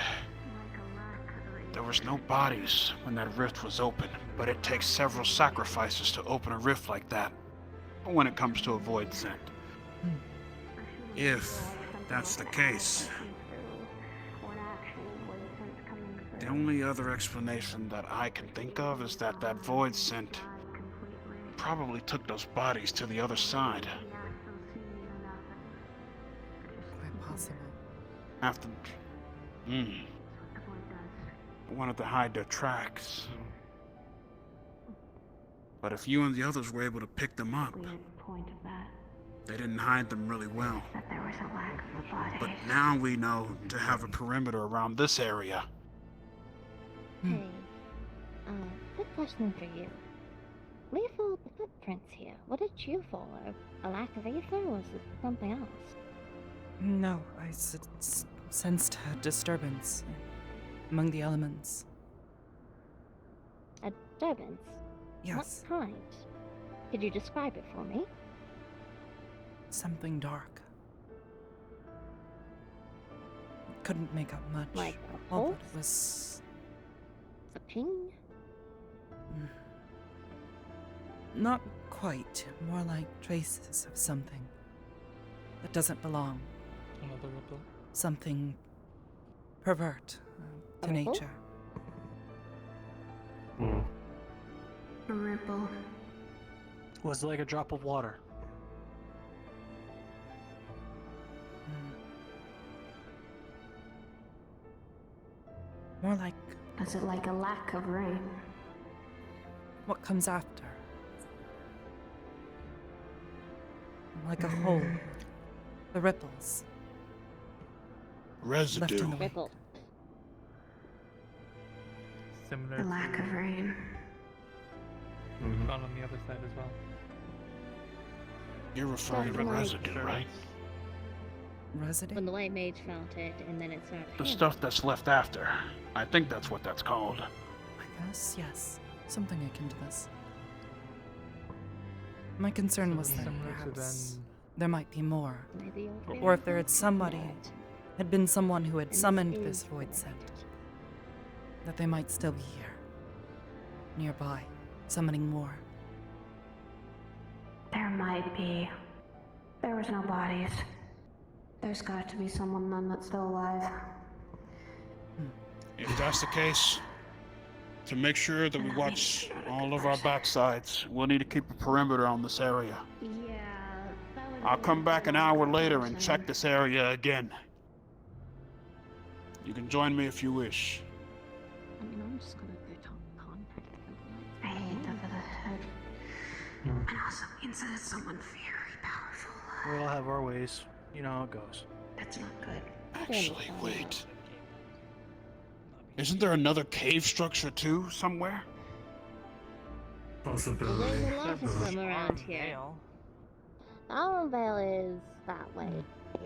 there was no bodies when that rift was open, but it takes several sacrifices to open a rift like that when it comes to a void scent. If that's the case, the only other explanation that I can think of is that that void scent probably took those bodies to the other side. Quite possible. After... wanted to hide their tracks. But if you and the others were able to pick them up, they didn't hide them really well. But now we know to have a perimeter around this area. Hey, quick question for you. We followed the footprints here. What did you follow? A lack of ether, or was it something else? No, sensed a disturbance among the elements. A disturbance? Yes. What kind? Could you describe it for me? Something dark. Couldn't make out much. Like a All pulse? that was A ping? not quite. More like traces of something that doesn't belong. Another ripple. Something pervert to A ripple? nature. A ripple. Was it like a drop of water? More like Is it like a lack of rain? what comes after. Like a hole. The ripples. Left Residue. in the wake. Ripple. Similar. A lack of rain. Found on the other side as well. You're referring to Something like- residue, right? Residue? When the white mage felt it, and then it started. The healing. stuff that's left after. I think that's what that's called. I guess, yes. Something akin to this. My concern was that Similar to perhaps then. there might be more. Maybe old Or if man there had felt somebody, it. had been someone who had And this summoned is this void scent. That they might still be here. Nearby. Summoning more. There might be. There was no bodies. There's got to be someone then that's still alive. If that's the case, to make sure that we watch all of our backsides, we'll need to keep a perimeter on this area. Yeah, that would I'll be come back an hour later and option. check this area again. You can join me if you wish. I mean, I'm just gonna go contact them. I hate that for the head. It also means that it's someone very powerful. We all have our ways. You know how it goes. That's not good. Actually, wait. Isn't there another cave structure too, somewhere? Well, there's a lot of them around here. Armvale is that way.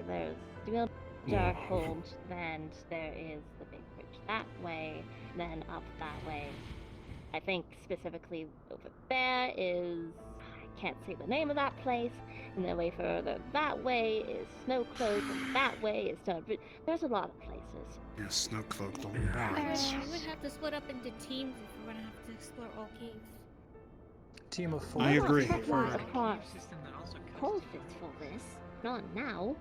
There's the Darkhold, then there is the big bridge that way, then up that way. I think specifically over there is, I can't say the name of that place, and then way further that way is Snowcloak, and that way is Stone Bridge. There's a lot of places. Yeah, Snowcloak, the We would have to split up into teams if we're gonna have to explore all caves. Team of 4. I agree. Of course. Cold fits for this. Not now.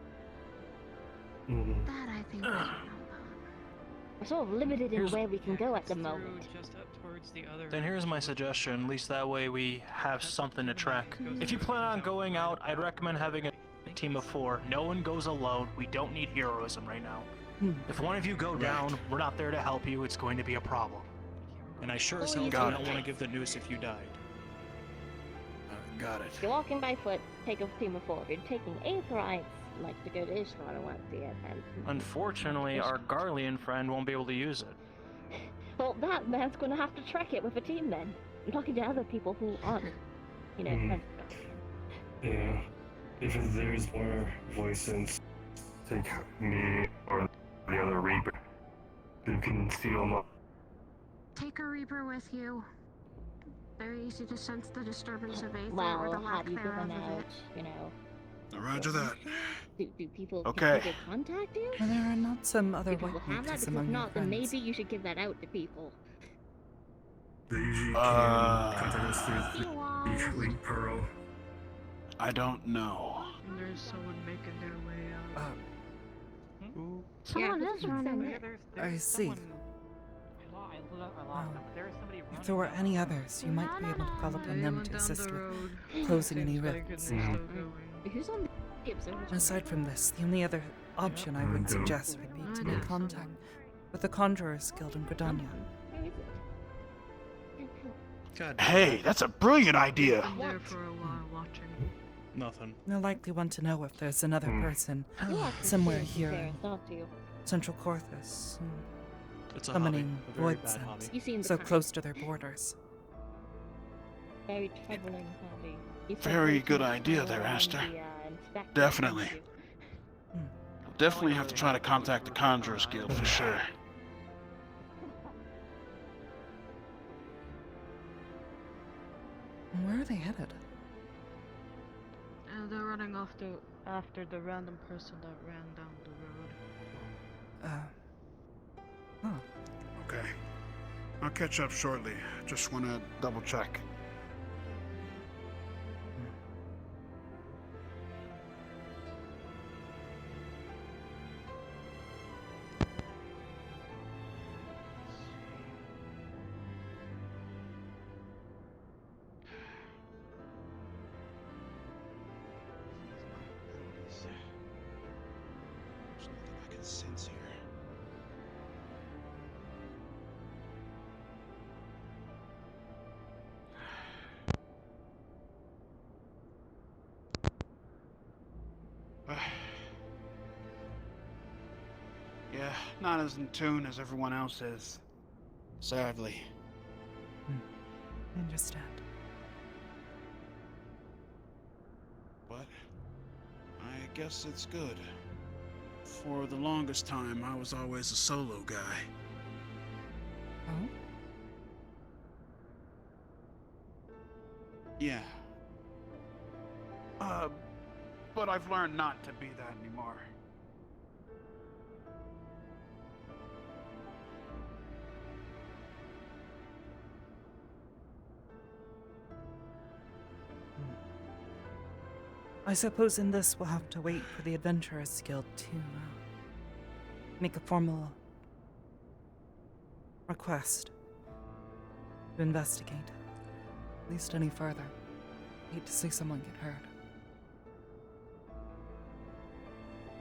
That I think. We're sort of limited in Here's- where we can go at the moment. Just up towards the other. Then here's my suggestion, at least that way we have something to track. If you plan on going out, I'd recommend having a team of 4. No one goes alone. We don't need heroism right now. If one of you go down, we're not there to help you. It's going to be a problem. And I sure as hell do Got not it. want to give the news if you died. Got it. If you're walking by foot, take a team of 4. If you're taking Aetherites, like to go to Ishtar or what the event. Unfortunately, our Garlean friend won't be able to use it. Well, that man's gonna have to trek it with a team then. I'm talking to other people who aren't, you know, friends of Yeah. If there's more voices, take me or the other Reaper. You can seal them up. Take a Reaper with you. Very easy to sense the disturbance of Aether or the Well, lack have you thereof given of out, it. you know... Roger that. Do people, Okay. can people contact you? Are there not some other Do people white have that? mages Because among if your not, then friends? maybe you should give that out to people. They usually can contact us through the Link Pearl. I don't know. And there's someone making their way out. Someone is running. I see. If there were any others, you might be able to call upon them to assist with closing any rifts. Who's on the observatory? Aside from this, the only other option I would suggest would be to make contact with the Conjurers Guild in Gridania. Where is it? Hey, that's a brilliant idea. I'm there for a while watching. Nothing. They'll likely want to know if there's another person You are somewhere sincere, here Sarah, not you. in Central Corthus, It's a hobby. summoning A very void bad hobby. scent You seem so kind. close to their borders. Very troubling hobby. You said Very they good can idea go there, and Aster. inspect it, Definitely. don't you? definitely have to try to contact the Conjurer's Guild for sure. Where are they headed? They're running after the random person that ran down the road. Okay. I'll catch up shortly. Just want to double check. There's nothing I can sense here. Yeah, not as in tune as everyone else is. Sadly. I understand. But I guess it's good. For the longest time, I was always a solo guy. Oh? Yeah. But I've learned not to be that anymore. I suppose in this we'll have to wait for the Adventurers Guild to make a formal request to investigate. At least any further. Hate to see someone get hurt.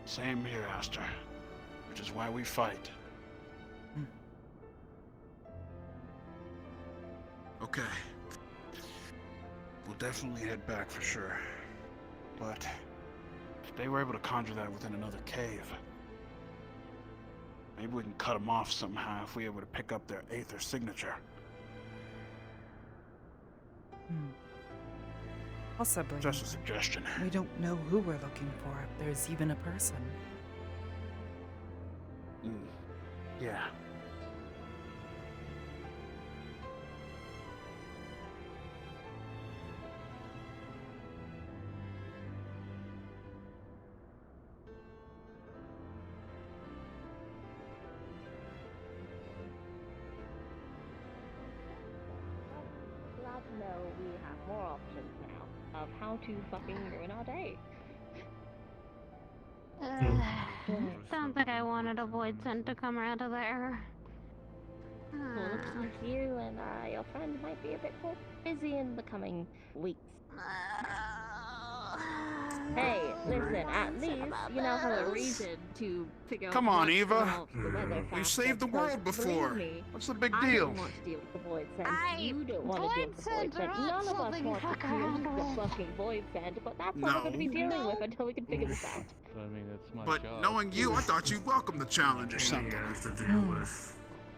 Same here, Aster. Which is why we fight. Okay. We'll definitely head back for sure. But if they were able to conjure that within another cave, maybe we can cut them off somehow if we're able to pick up their Aether signature. Possibly. Just a suggestion. We don't know who we're looking for, if there's even a person. Yeah. Glad to know we have more options now of how to fucking ruin our day. Sounds like I wanted a void scent to come out of there. Well, looks like you and your friend might be a bit more busy in the coming weeks. Hey, listen, at least you now have a reason to figure out Come on, what's Eva. going on with the weather We've faster, saved the because world before. believe me, What's the big I deal? don't want to deal with the void scent. You don't want to deal with the void scent. None of us want to deal with the fucking void scent, but that's what we're going to be dealing with until we can figure this out. I mean, that's my But job. knowing you, I thought you'd welcome the challenge or something.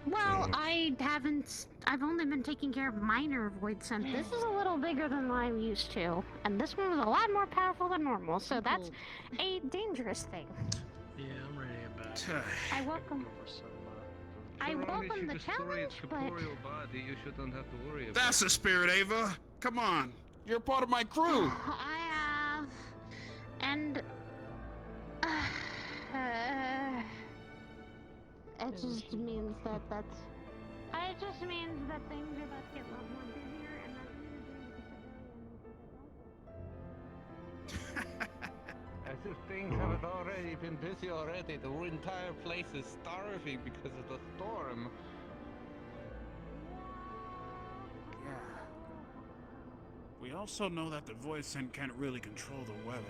Well, I've only been taking care of minor void scent. This is a little bigger than I'm used to. And this one was a lot more powerful than normal, so that's a dangerous thing. Yeah, I'm ready back. I welcome the challenge, but... body, you shouldn't have to worry about That's the spirit, Ava. Come on. You're a part of my crew. I have... And... it just means that it just means that things are about to get a lot more busier, and that's As if things haven't already been busy already. The entire place is starving because of the storm. Yeah. We also know that the void scent can't really control the weather.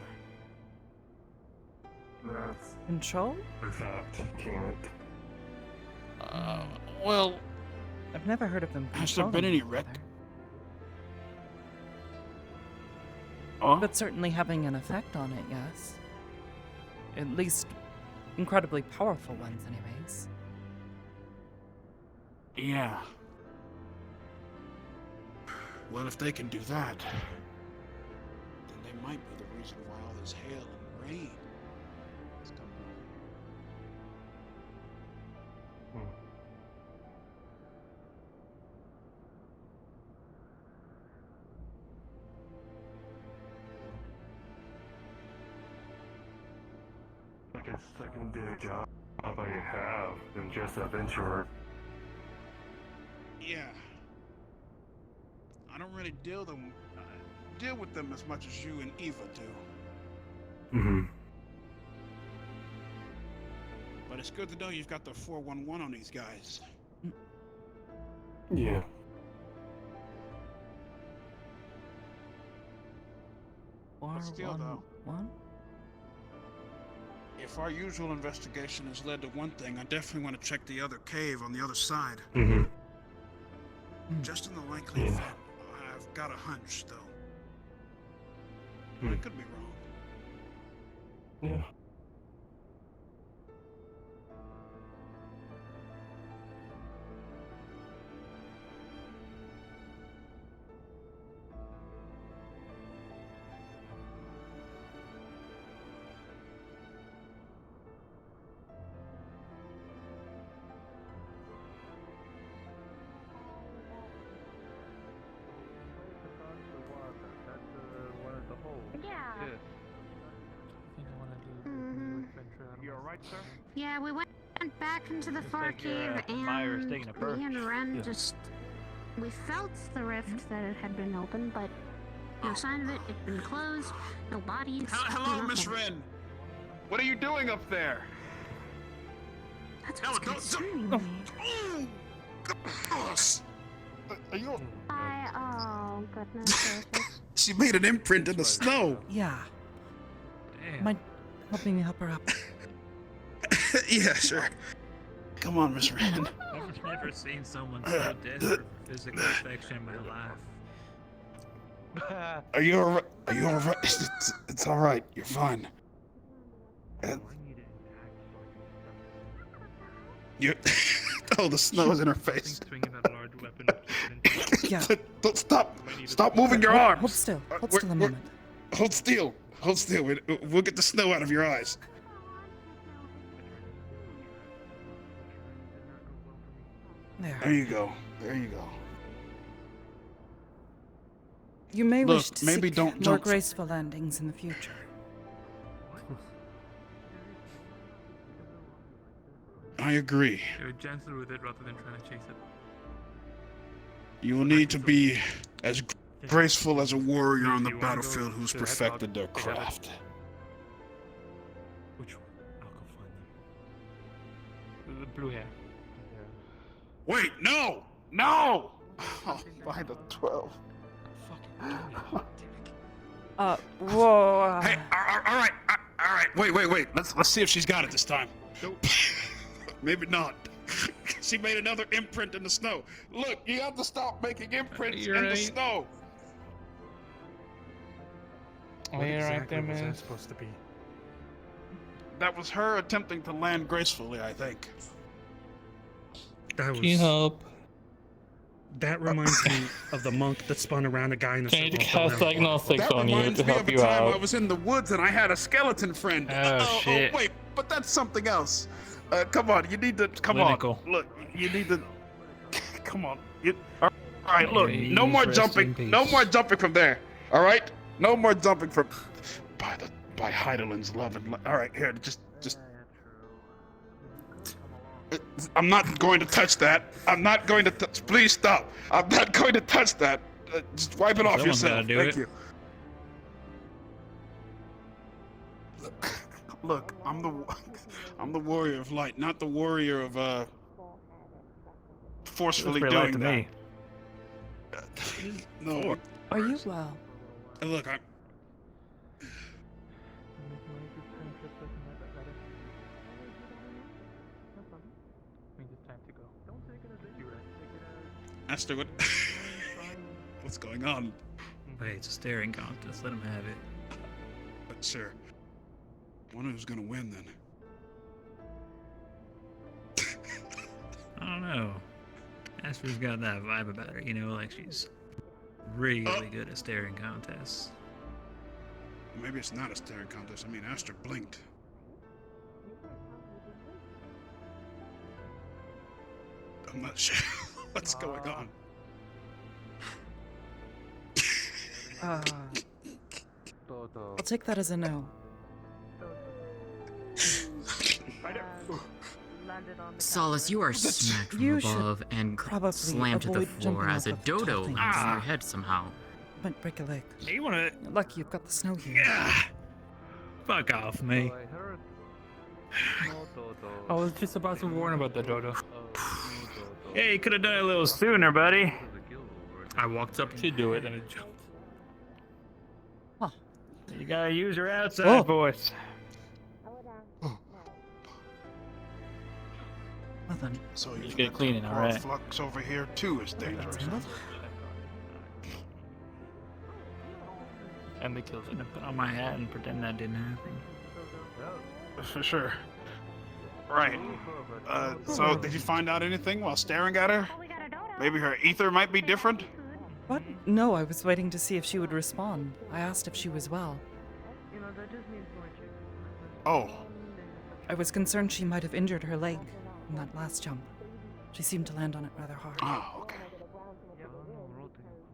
That's Control? a fact, can't. Well, I've never heard of them has there been controlling any the wreck? weather. Oh? But certainly having an effect on it, yes. At least incredibly powerful ones, anyways. Yeah. Well, if they can do that, then they might be the reason why all this hail and rain is coming over here. like a secondary job I have than just adventurer. Yeah. I don't really deal with them as much as you and Eva do. Mm-hmm. But it's good to know you've got the 411 on these guys. Yeah. But still, though, 411? if our usual investigation has led to one thing, I definitely want to check the other cave on the other side. Mm-hmm. Just in the likely event, I've got a hunch, though. But it could be wrong. Yeah. Yeah. You alright, sir? Yeah, we went back into the far like your, cave Myers and taking a perk. me and Ren Yeah. just... We felt the rift that it had been open, but no sign of it. It'd been closed, no bodies. Hello, Miss nothing. Wren. What are you doing up there? That's No, what's concerning me. Gosh. Are you? Oh, goodness gracious. She made an imprint in the snow. Yeah. Damn. Mind helping me help her up? Yeah, sure. Come on, Miss Wren. I've never seen someone so desperate for physical affection in my life. Are you alright? Are you alright? It's alright. You're fine. You. Oh, the snow is in her face. Yeah. Don't stop. Stop moving your arms. Hold still. Hold still a moment. Hold still. Hold still. We'll get the snow out of your eyes. There you go. There you go. You may Look, wish to maybe seek don't more jump. graceful landings in the future. I agree. You're gentle with it rather than trying to chase it. You will need to be as graceful as a warrior on the You wanna go battlefield who's to that perfected their dog? I got it. craft. Which one? I'll go find them. The blue hair. Wait, no! No! Oh, by the 12. Whoa. Hey, all right. Wait. Let's see if she's got it this time. Maybe not. She made another imprint in the snow. Look, you have to stop making imprints in the snow. What exactly was that supposed to be? That was her attempting to land gracefully, I think. That was. Can you help? That reminds me of the monk that spun around a guy in a Can you circle. cast diagnostics That on you reminds to me help of a you time I out? was in the woods and I had a skeleton friend. Oh, shit. Wait, but that's something else. Come on, you need to Clinical. on. Look, you need to. Come on. All right, look. No Please more rest jumping. in peace. No more jumping from there. All right. No more jumping from. By Heidelin's love and. All right, here. Just. I'm not going to touch that. I'm not going to touch. Please stop. I'm not going to touch that. Just wipe it off Someone's yourself. gotta do Thank it. you. Look, I'm the warrior of light, not the warrior of forcefully Looks pretty light doing to that. me. No. Are you well? Look, I'm. Aster, what? What's going on? Wait, it's a staring contest. Let him have it. But sir, wonder who's gonna win then. I don't know. Aster's got that vibe about her, you know, like she's really good at staring contests. Maybe it's not a staring contest. I mean, Aster blinked. I'm not sure what's going on. I'll take that as a no. landed on the Solace, you are smacked from You should above and probably slammed to the avoid floor jumping as a off of tall dodo things. lands on your head somehow. Might break a leg. You wanna... You're lucky you've got the snow here. Fuck off me. I was just about to warn about the dodo. Yeah, you could have done it a little sooner, buddy. I walked up to do it and it jumped. Huh. You gotta use your outside Oh. voice. Well then, So you Just get cleaning, alright. flux over here too is dangerous. And they killed I'm it. gonna put on my hat and pretend that didn't happen. For sure. Right. So did you find out anything while staring at her? Maybe her ether might be different? what? No, I was waiting to see if she would respond. I asked if she was well. Oh, I was concerned she might have injured her leg in that last jump. She seemed to land on it rather hard. oh, okay.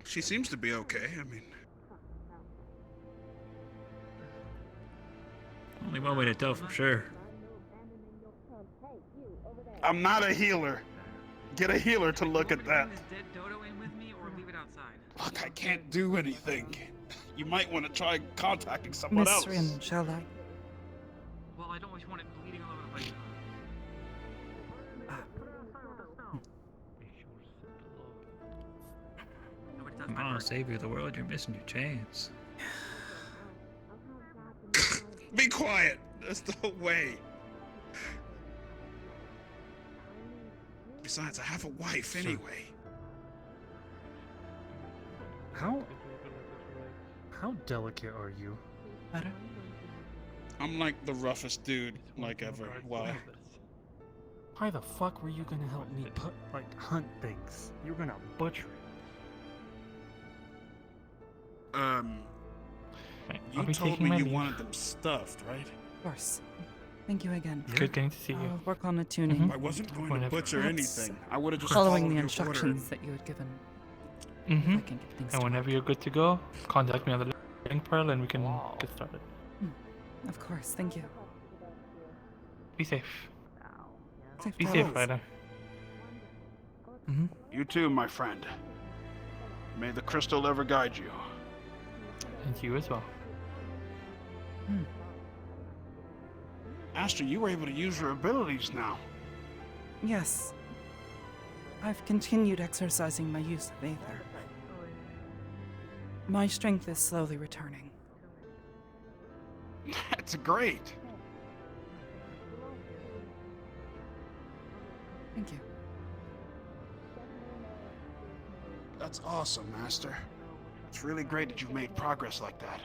She seems to be okay. I mean, Only one way to tell for sure. I'm not a healer. Get a healer to look at that. Look, I can't do anything. You might want to try contacting someone Miss else. Rin, shall I? Well, I don't always want it bleeding all over the place. Come on, savior of the world, you're missing your chance. Be quiet. That's the way. Besides, I have a wife anyway. How delicate are you? Better? I'm like the roughest dude like ever. Why? Why the fuck were you gonna help me hunt things? You were gonna butcher it. You I'll be told taking me my you leave. wanted them stuffed, right? Of course. Thank you again. Good getting to see you. I'll work on the tuning. I wasn't going Whenever. to butcher Perhaps anything. I would have just Following followed the your instructions order. that you had given. Mm-hmm. I can get things And whenever you're good to go, contact me on the link pearl and we can get started. Of course, thank you. Be safe. Safe Be safe, travels. Ryder. You too, my friend. May the crystal ever guide you. And you as well. Aster, you were able to use your abilities now. Yes. I've continued exercising my use of Aether. My strength is slowly returning. That's great. Thank you. That's awesome, Master. It's really great that you've made progress like that.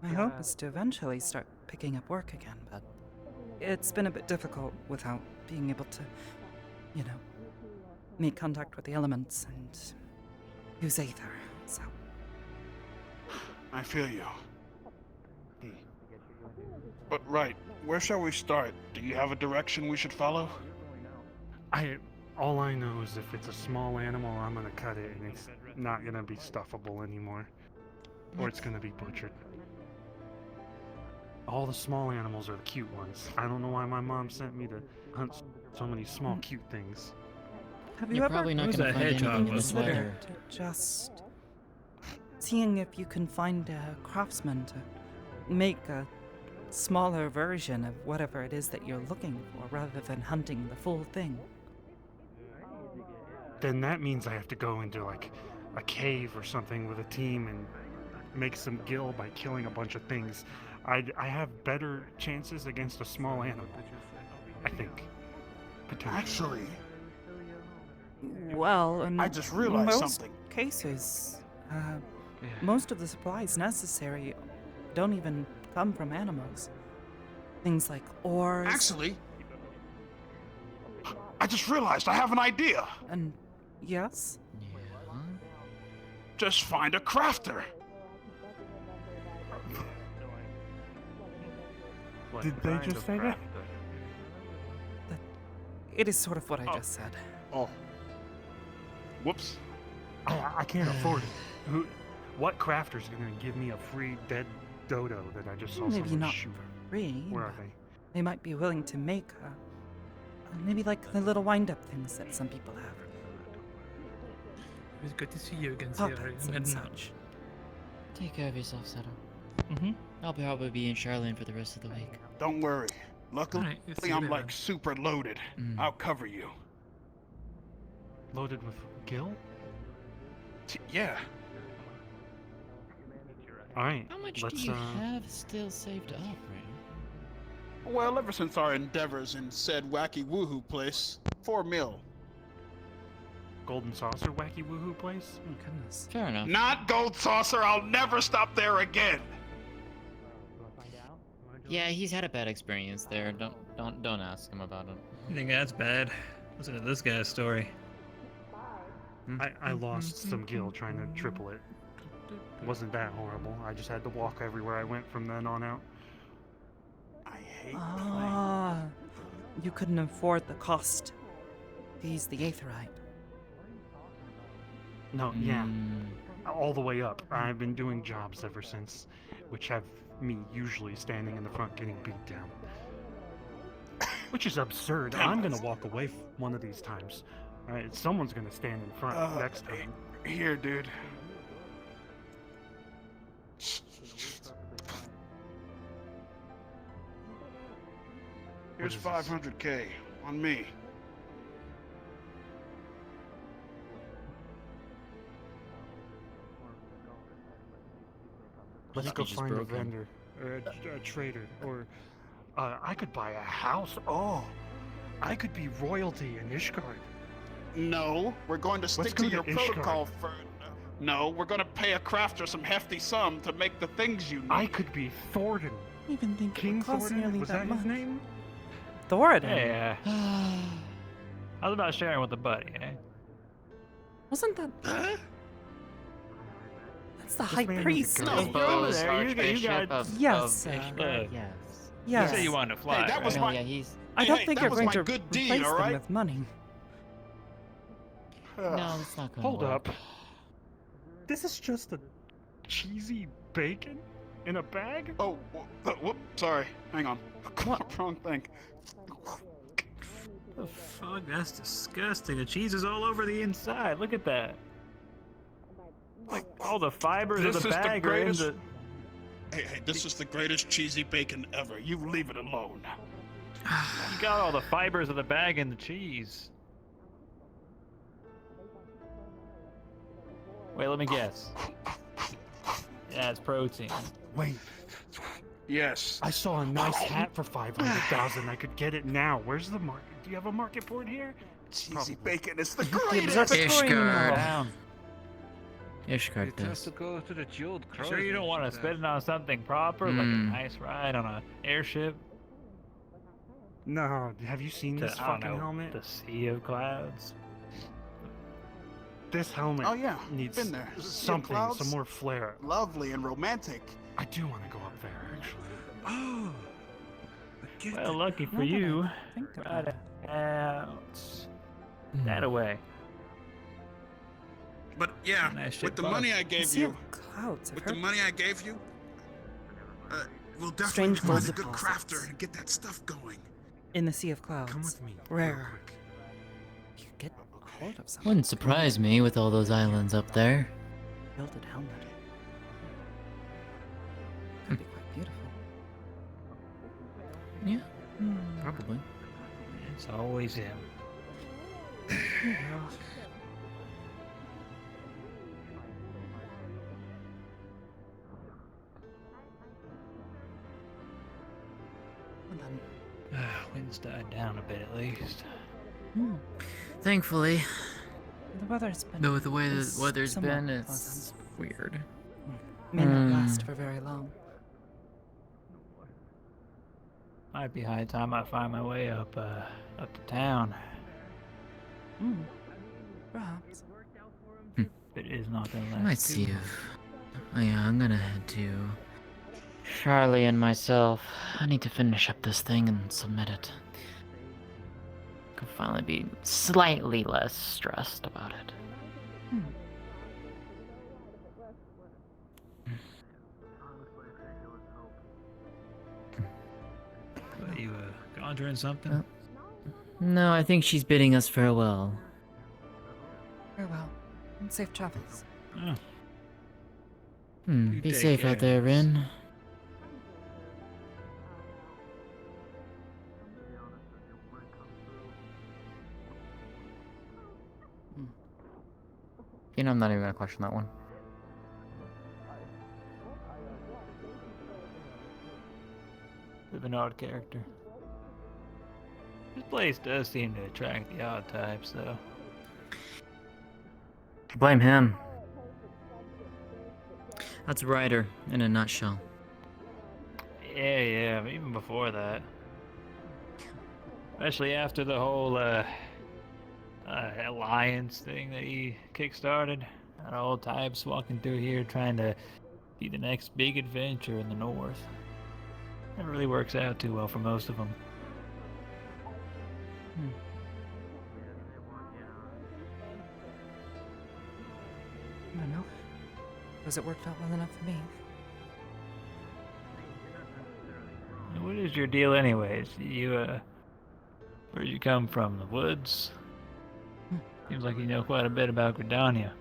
My hope is to eventually start picking up work again, but it's been a bit difficult without being able to, make contact with the elements and use Aether, so. I feel you. But right, where shall we start? Do you have a direction we should follow? All I know is if it's a small animal, I'm gonna cut it and it's not gonna be stuffable anymore. Or it's gonna be butchered. All the small animals are the cute ones. I don't know why my mom sent me to hunt so many small cute things. Have you You're ever probably not Who's gonna that find hedgehog anything in this over there? weather. to just seeing if you can find a craftsman to make a smaller version of whatever it is that you're looking for rather than hunting the full thing? Then that means I have to go into like a cave or something with a team and make some gil by killing a bunch of things. I have better chances against a small animal, I think. Potentially. Actually, Well, in I just realized most something. cases, most of the supplies necessary don't even come from animals. Things like ores. Actually, I just realized I have an idea. And yes? Just find a crafter. Did they just say that? It is sort of what I just said. Oh. Whoops. I can't afford it. What crafter's gonna give me a free dead dodo that I just saw Maybe someone not shoot. for free. Where are but they? They might be willing to make maybe like the little wind-up things that some people have. It was good to see you again, Sarah. Puppets I'm and heading out. such. Take care of yourself, Seto. I'll probably be in Charlene for the rest of the week. Don't worry. Luckily, Alright, see you I'm later. like super loaded. I'll cover you. Loaded with gil? Yeah. Alright. How much let's, do you have still saved up, right? Well, ever since our endeavors in said wacky woohoo place, 4 mil. Golden Saucer wacky woohoo place? Oh, goodness. Fair enough. Not Gold Saucer, I'll never stop there again. Yeah, he's had a bad experience there. Don't ask him about it. You think that's bad? Listen to this guy's story. I lost some gil trying to triple it. It wasn't that horrible. I just had to walk everywhere I went from then on out. I hate Ah, you couldn't afford the cost to use the aetherite. No, yeah. All the way up. I've been doing jobs ever since, which have me usually standing in the front getting beat down. Which is absurd. I'm gonna walk away one of these times. Alright, someone's gonna stand in front next time. Here, dude. Here's 500K on me. Let's Must go be just find a broken. vendor or a trader, or I could buy a house. Oh, I could be royalty in Ishgard. No, we're going to stick Let's to go to your Ishgard. protocol for. No, we're going to pay a crafter some hefty sum to make the things you need. I could be Thornton. I even think King it costs Thornton? nearly Was that that much. his name? Thoradin. Yeah. How's about sharing with a buddy, eh? Wasn't that? Huh? That's the This high man is a priest. god. Let's go over there. You got. Yes. Look, Yes. Yes. You said you wanted to fly. Hey, that was right? No, my. yeah, he's. I Hey, don't hey, think that you're was going my to good replace deed, them alright? with money. No, it's not gonna Hold work. up. This is just a cheesy bacon in a bag? Oh, whoop, sorry. Hang on. Wrong thing. The fuck? That's disgusting. The cheese is all over the inside. Look at that. Like all the fibers This of the is the bag are in greatest- the. Hey, this is the greatest cheesy bacon ever. You leave it alone. You got all the fibers of the bag in the cheese. Wait, let me guess. Yeah, it's protein. Wait, Yes. I saw a nice hat for 500,000. I could get it now. Where's the market? Do you have a market for it here? Cheesy bacon is the The greatest. observatory. Down. Ishgard It has does. to go to the jeweled cross. Sure you don't want to spend it on something proper, like a nice ride on an airship? No, have you seen To, this I don't fucking know, helmet? the sea of clouds. This helmet Oh yeah, needs been there. Sea of something, clouds? some more flair. Lovely and romantic. I do want to go up there, actually. Oh. Well, lucky for Now that I you. think about Right it. out. That away. But yeah, Nice shit, with the boss. money I The gave Sea you, of Clouds. I've with the heard money I gave you, we'll definitely Strange find a gold good deposits. crafter and get that stuff going. in the Sea of Clouds. Come with me. Rare. Real quick. You could get hold of something. Wouldn't surprise me with all those islands up there. Gilded helmet. Could be quite beautiful. Yeah, Hmm. probably. It's always him. Well then. Wind's died down a bit at least. Hmm. Thankfully, The weather's been. though with the way the is weather's somewhat been, it's pleasant. weird. May not Hmm. last for very long. Might be high time I find my way up to town. Hmm. Perhaps. It is not gonna I last. might see if. Oh yeah, I'm gonna head to Charlie and myself. I need to finish up this thing and submit it. Can finally be slightly less stressed about it. conjuring something? No, I think she's bidding us farewell. Farewell. And safe travels. Oh. Be safe out there, Rin. You know, I'm not even gonna question that one. Bit of an odd character. This place does seem to attract the odd types, though. Blame him. That's Ryder in a nutshell. Yeah, even before that. Especially after the whole alliance thing that he kickstarted. And all types walking through here trying to be the next big adventure in the north. It really works out too well for most of them. I don't know. Because it worked out well enough for me. What is your deal anyways? Where'd you come from? The woods? Seems like you know quite a bit about Gridania.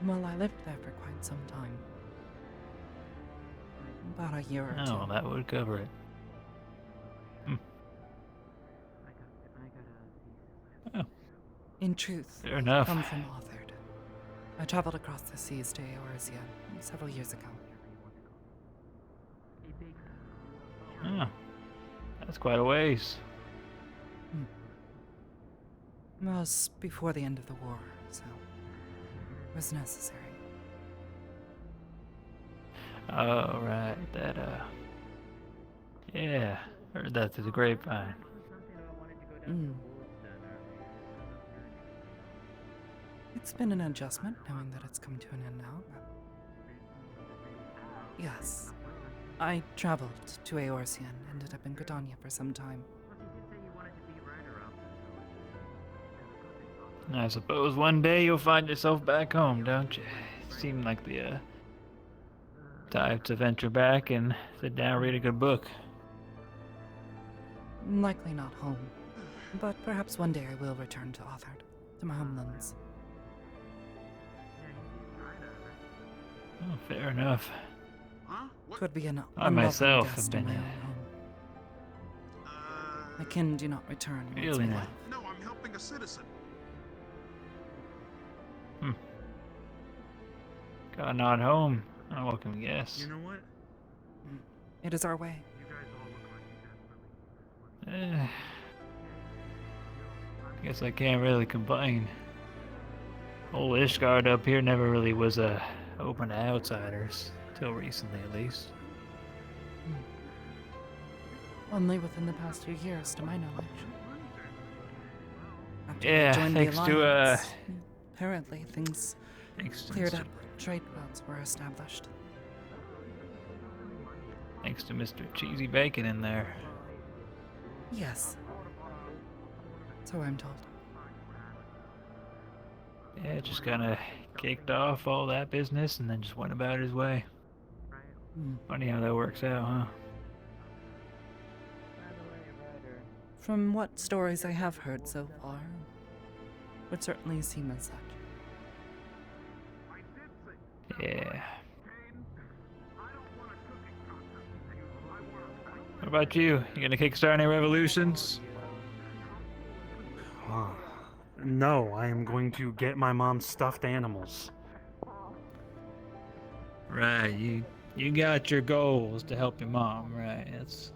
Well, I lived there for quite some time. About a year or two. Oh, that would cover it. Oh. In truth, Fair enough. I come from Authored. I traveled across the seas to Eorzea several years ago. Oh, that's quite a ways. It was before the end of the war, so it was necessary. Oh, right. Yeah, heard that through the grapevine. It's been an adjustment, knowing that it's come to an end now. Yes. I traveled to Eorzea and ended up in Gridania for some time. I suppose one day you'll find yourself back home, don't you? Seem like the type to venture back and sit down and read a good book. Likely not home, but perhaps one day I will return to Authored, to my homelands. Oh, fair enough. Could be an I unwelcome myself guest have in my been own home. My kin do not return once Really we now. leave. No, I'm helping a citizen. Got an odd home. Oh, what can we guess? You know what? It is our way. Guess I can't really complain. Old Ishgard up here never really was open to outsiders. Till recently, at least. Only within the past few years, to my knowledge. After Yeah, we joined thanks the to, Alliance, apparently things Thanks to cleared Mr. up. Trade routes were established. Thanks to Mr. Cheesy Bacon in there. Yes. So I'm told. Yeah, just kinda kicked off all that business and then just went about his way. Funny how that works out, huh? From what stories I have heard so far, would certainly seem as such. Yeah. What about you? You gonna kickstart any revolutions? No, I am going to get my mom's stuffed animals. Right, you got your goals to help your mom, right? That's.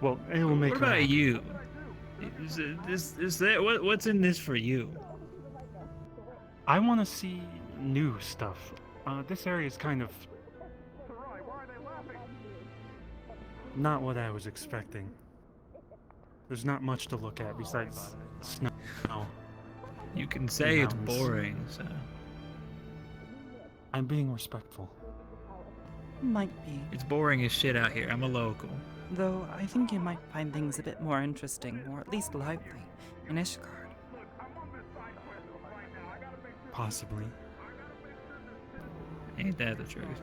Well, it will make What her about happy. you? Is that what's in this for you? I want to see new stuff. This area is kind of not what I was expecting. There's not much to look at besides snow. You can say it's Mountains. boring, so. I'm being respectful. Might be. It's boring as shit out here. I'm a local. Though I think you might find things a bit more interesting, or at least lively, in Ishgard. Possibly. Ain't that the truth?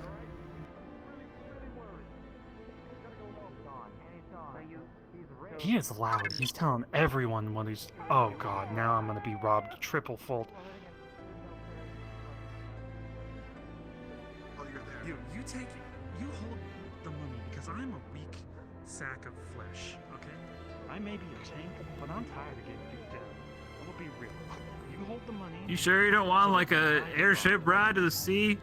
He is loud. He's telling everyone what he's. Oh god, now I'm gonna be robbed triple fold. You hold the money because I'm a weak sack of flesh, okay? I may be a tank, but I'm tired of getting beat down. I'll be real. You hold the money. You sure you don't want like a airship ride to the sea?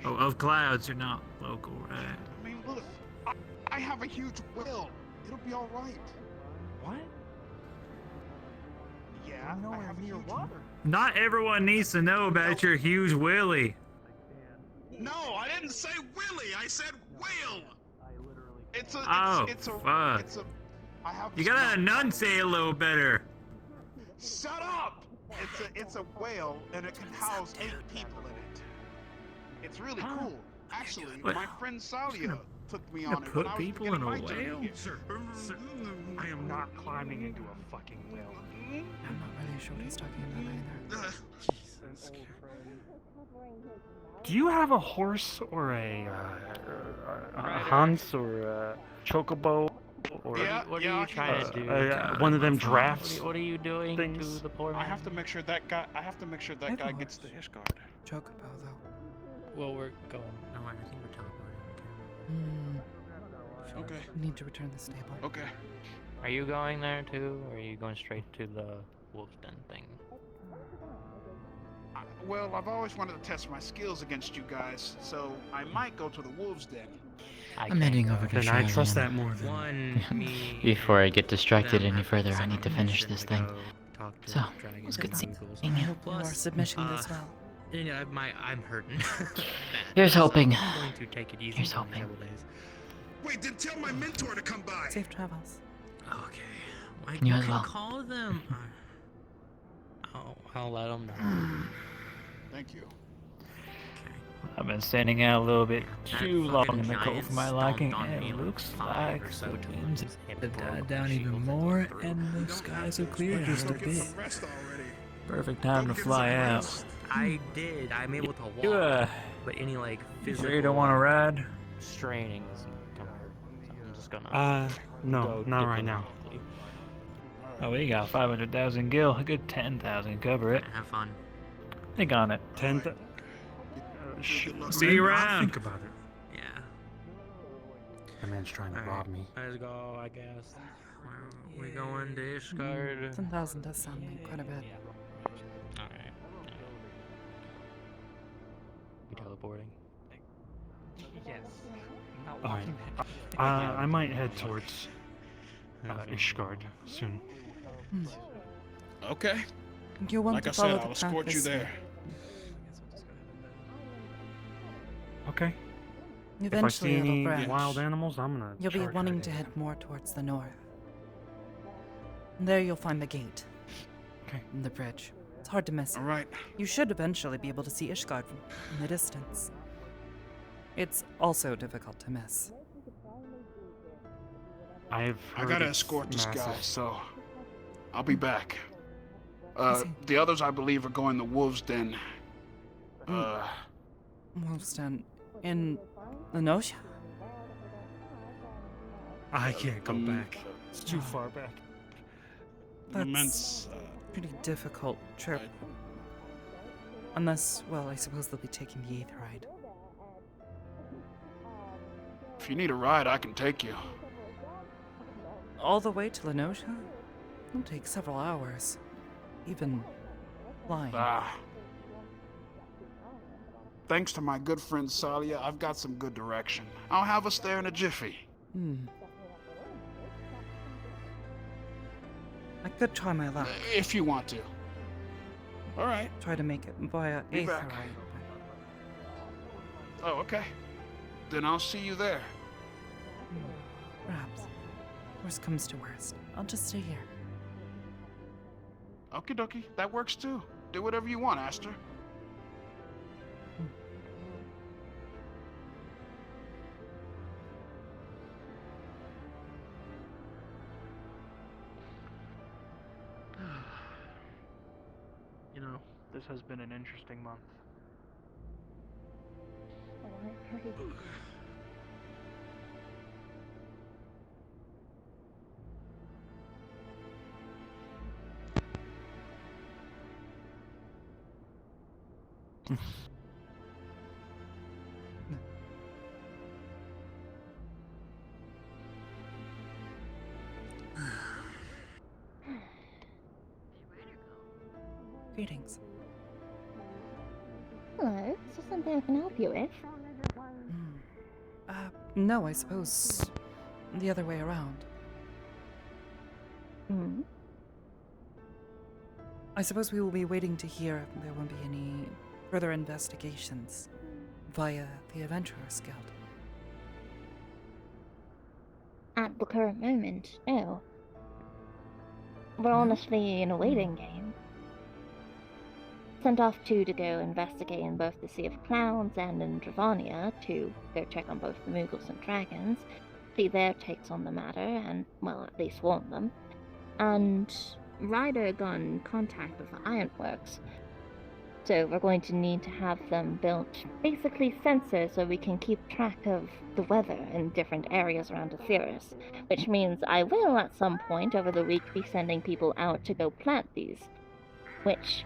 Oh, of clouds, you're not local, right? I mean, look, I have a huge will. It'll be all right. What? Yeah, I have a huge water. Not everyone needs to know about your huge willy. No, I didn't say Willie. I said whale. It's a. Oh, it's a. fuck. It's a. I have. You gotta enunciate a little better. Shut up! It's a whale, and it can house 8 people in it. It's really cool. Actually, What? my friend Salia took me on it put when I was people beginning in a my journey whale? here. Sir, I am not climbing into a fucking whale. I'm not really sure what he's talking about either. Jesus. Do you have a horse or a Hans or a chocobo or What are you trying to do? one of them drafts? What are you doing things? to the poor man? I have to make sure that guy. I have to make sure that guy gets the Ishgard. Chocobo, though. Well, we're going. No, I think we're teleporting. Okay. We need to return the stable. Okay. Are you going there too, or are you going straight to the wolf's den thing? Well, I've always wanted to test my skills against you guys, so I might go to the wolves' den. I'm heading over to Then I trust Charlene. that more than Before I get distracted any further, I need to finish this thing. So, it was good seeing you. You are submission as well. You know, I'm hurting. Here's hoping. I'm going to take it easy. Here's for the next hoping. couple days. Wait, then tell my mentor to come by. Safe travels. Okay. You You as can well. call them. I'll let them know. Thank you. I've been standing out a little bit too long in the cold giant for my stomped liking, on and me it like looks 5 like or so the times. winds Hit have the died portal down shield even and more, through. and the skies have cleared Just out a go get bit. some rest already. Perfect time to Go get fly some out. rest. I did. I'm able to walk. You, But any like you physical. sure you don't want to ride? Straining is gonna hurt. So I'm just gonna. no, go not right now. diplomatically. Oh, we got 500,000 gil. A good 10,000 cover it. Have fun. Think on it. 10. See you I'll around. think about it. Yeah. The man's trying to rob me. Let's go, I guess. Where we going to Ishgard? 10,000 does sound like quite a bit. Alright. We teleporting? Yes. Not All right. walking. I might head towards Ishgard soon. Okay. You want Like to I follow said, the I'll path escort you this way. there. Okay. Eventually if I see it'll any branch. wild animals, I'm gonna. You'll be charge wanting right to in. head more towards the north. And there you'll find the gate. Okay. And the bridge. It's hard to miss. All right. You should eventually be able to see Ishgard from in the distance. It's also difficult to miss. I gotta escort this guy, so I'll be back. I see. The others, I believe, are going to Wolves' Den. Wolfston in Lenosha? I can't go back. It's too far back. That's immense. pretty difficult trip. Unless, well, I suppose they'll be taking the 8th ride. If you need a ride, I can take you. All the way to Lenosha? It'll take several hours. Even flying. Thanks to my good friend Salia, I've got some good direction. I'll have us there in a jiffy. I could try my luck. If you want to. All right. Try to make it via Be 8th back. ride. Oh, okay. Then I'll see you there. Perhaps. Worst comes to worst. I'll just stay here. Okie dokie. That works too. Do whatever you want, Aster. You know, this has been an interesting month. Greetings. Hello, is there something I can help you with? No, I suppose the other way around. Hmm. I suppose we will be waiting to hear if there won't be any further investigations via the Adventurers Guild. At the current moment, no. We're honestly in a waiting game. Sent off two to go investigate in both the Sea of Clouds and in Dravania to go check on both the Moogles and Dragons, see their takes on the matter, and, well, at least warn them. And Ryder got in contact with the Ironworks, so we're going to need to have them built basically sensors so we can keep track of the weather in different areas around Aetheris, which means I will at some point over the week be sending people out to go plant these, which,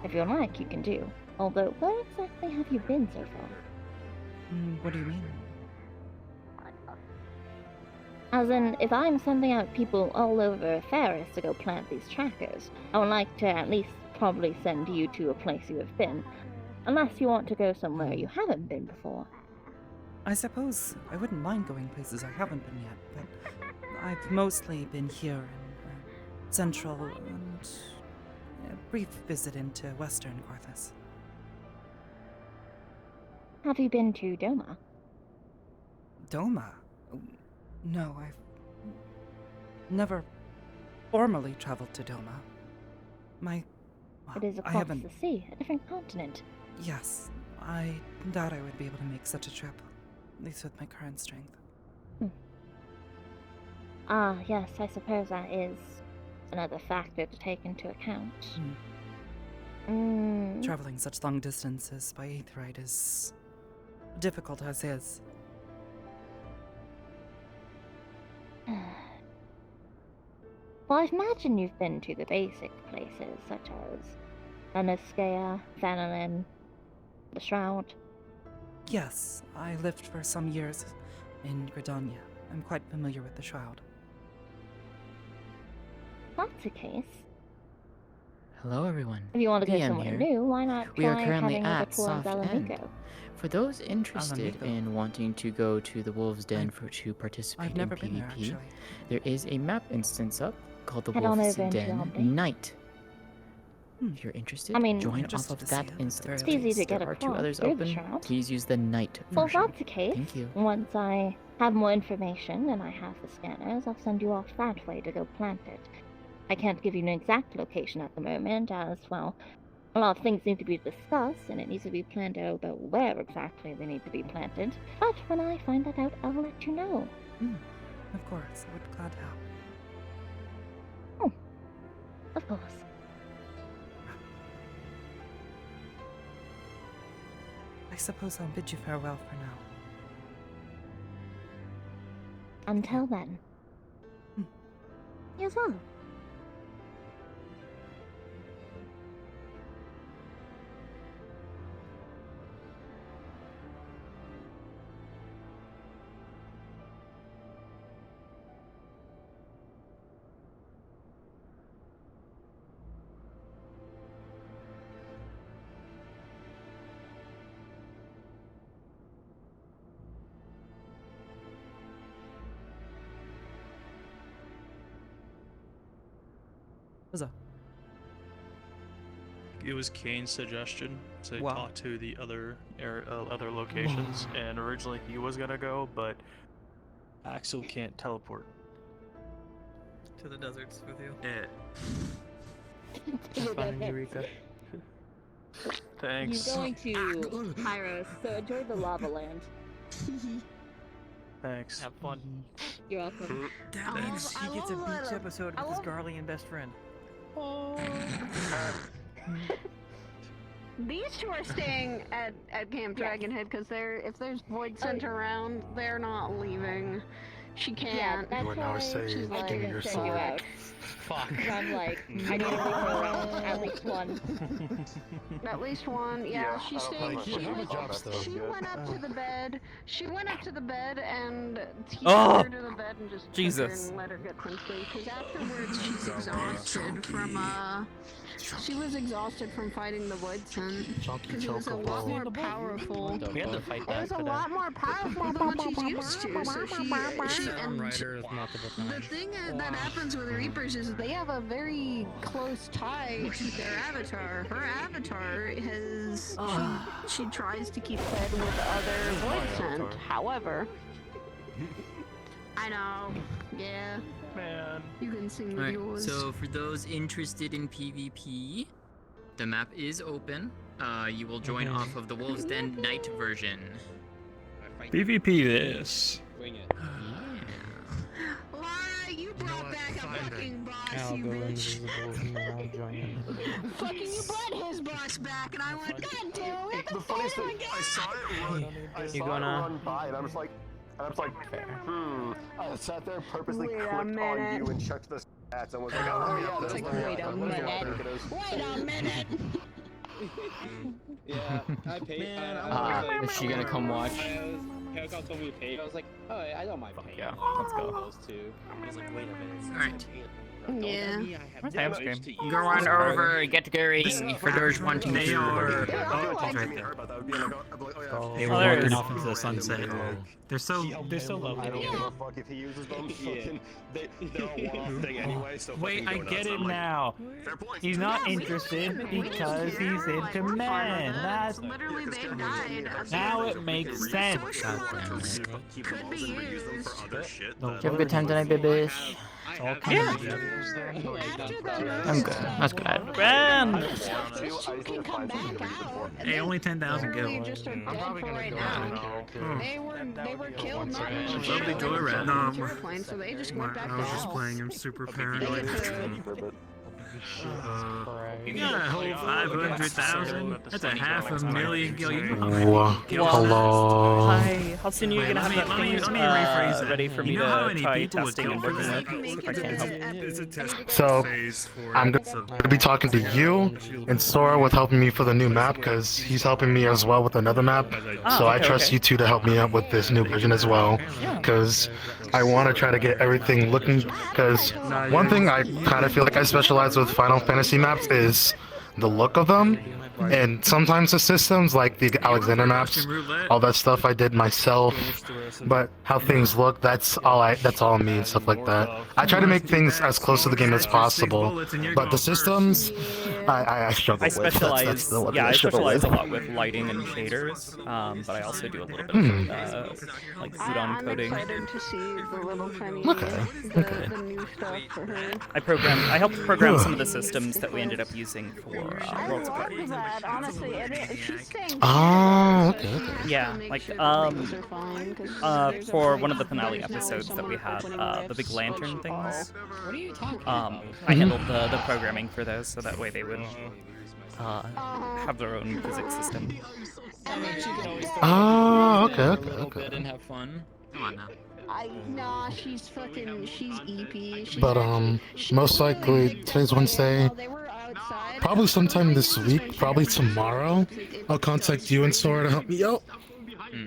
if you like, you can do. Although, where exactly have you been so far? What do you mean? As in, if I'm sending out people all over Aetheris to go plant these trackers, I would like to at least probably send you to a place you have been. Unless you want to go somewhere you haven't been before. I suppose I wouldn't mind going places I haven't been yet, but I've mostly been here in Central and a brief visit into Western Carthus. Have you been to Doma? Doma? No, I've never formally traveled to Doma. It is I across haven't. the sea, a different continent. Yes, I doubt I would be able to make such a trip, at least with my current strength. Ah, yes, I suppose that is another factor to take into account. Traveling such long distances by aetheryte is difficult as is. Well, I imagine you've been to the basic places, such as Anaskea, Vanillin, the Shroud. Yes, I lived for some years in Gridania. I'm quite familiar with the Shroud. If that's the case, Hello, everyone. if you want to go PM somewhere here. new, why not We are try currently having a at look towards Soft End. Alamigo? For those interested Alamigo. in wanting to go to the Wolves' Den to participate I've never in been there, PvP, actually. there is a map instance up called the Head on Wolves' over into Den Aldi. Night. If you're interested, I mean, join off interested of to see that it at the instance. It's easy to There get are two across others through the open. Shroud. Please use the Night Well, if version. that's the case, Thank you. once I have more information and I have the scanners, I'll send you off that way to go plant it. I can't give you an exact location at the moment, as, well, a lot of things need to be discussed, and it needs to be planned out about where exactly they need to be planted. But when I find that out, I'll let you know. Of course, I would be glad to help. Of course. I suppose I'll bid you farewell for now. Until then. You as well. What's up? It was Kane's suggestion to Wow. talk to the other other locations, and originally he was gonna go, but Axel can't teleport. To the deserts with you. Yeah. Have fun, Eureka. Thanks. He's going to Pyros, so enjoy the lava land. Thanks. Have fun. You're welcome. That means he gets a beach episode with his Garlean best friend. These two are staying at Camp Dragonhead because if there's void sent around, they're not leaving. She can't. That's You are now why saying, I give me didn't your send you sword. out. Fuck. 'Cause I'm like, I need to refill at least one. At least one. Yeah, she stayed. She went up to the bed. She went up to the bed and he Oh! took her to the bed and just took her Jesus. and let her get some sleep. Because afterwards she's exhausted from She was exhausted from fighting the Void Scent. Because it was a lot more powerful. We had to fight It that was a today. lot more powerful than what she's used to. So the thing that happens with Reapers is they have a very close tie to their avatar. Her avatar has she tries to keep fed with other Void Scent. However, I know. Yeah. Man. You can sing the Alright, yours. so for those interested in PvP, the map is open. You will join off of the Wolves Den Night version. PvP this. Wing it. Laura, you brought back a fucking boss, I'll you go bitch. invisible and I'll join in. Fucking you brought his boss back, and I went, God damn it, The funniest thing, I saw it run. I saw it run by, and I was like, I sat there, purposely Wait a clicked on minute. you and checked the stats and was like, oh yeah, that's Like, the wait a minute. Wait a minute. Yeah, I paid. Is she gonna come watch? Paycom told me to pay. I was like, oh, I don't mind paying. Yeah, let's go. Those two. I was like, wait a minute. Alright. Yeah. Go on over, get going for those wanting They to. are. Oh, Oh, right right there. They were there it walking is. off into the sunset. They're so I lovely. don't give a fuck if he uses them. Fucking, they're a one-off thing anyway. So Wait, fucking I go get nuts. it I'm like, now. fair point. He's not interested because he's into men. That's Literally, they died. now it makes sense. Could be used. You have a good time tonight, baby. Yeah. I'm good. That's good. Grand. Can come back out. Hey, only 10,000 Literally gil. just are dead for right now. They were killed. Not Lovely joyride. No, so they just went back I to was just hell. playing him super paranoid. You got a whole 500,000. That's a $500,000 gil. You can Hello. Hi. How soon are you gonna have that let me thing rephrase that. ready for me You know how to many try people would testing go and for working that? with? If I can help. It's a test So, phase for I'm it, gonna be talking to you and Sora with helping me for the new map because he's helping me as well with another map. So I trust you two to help me out with this new version as well because I want to try to get everything looking. Because one thing I kind of feel like I specialize with Final Fantasy maps is the look of them. And sometimes the systems, like the Alexander maps, all that stuff I did myself. But how things look, that's all me and stuff like that. I try to make things as close to the game as possible. But the systems, I struggle I with. specialize. That's the one thing I struggle specialize a with. lot with lighting and shaders, but I also do a little bit of like Zudon I'm coding. excited to see the little tiny, the new stuff for her. I helped program some of the systems that we ended up using for Worlds Apart. That, honestly, she's staying Oh, okay. Yeah, like for one of the finale episodes that we had, the big lantern things. What are you talking I handled the programming for those, so that way they would have their own physics system. Oh, okay, And have fun. Come on now. She's EP. But most likely today's Wednesday. Probably sometime this week, probably tomorrow. I'll contact you and Sora to help me out.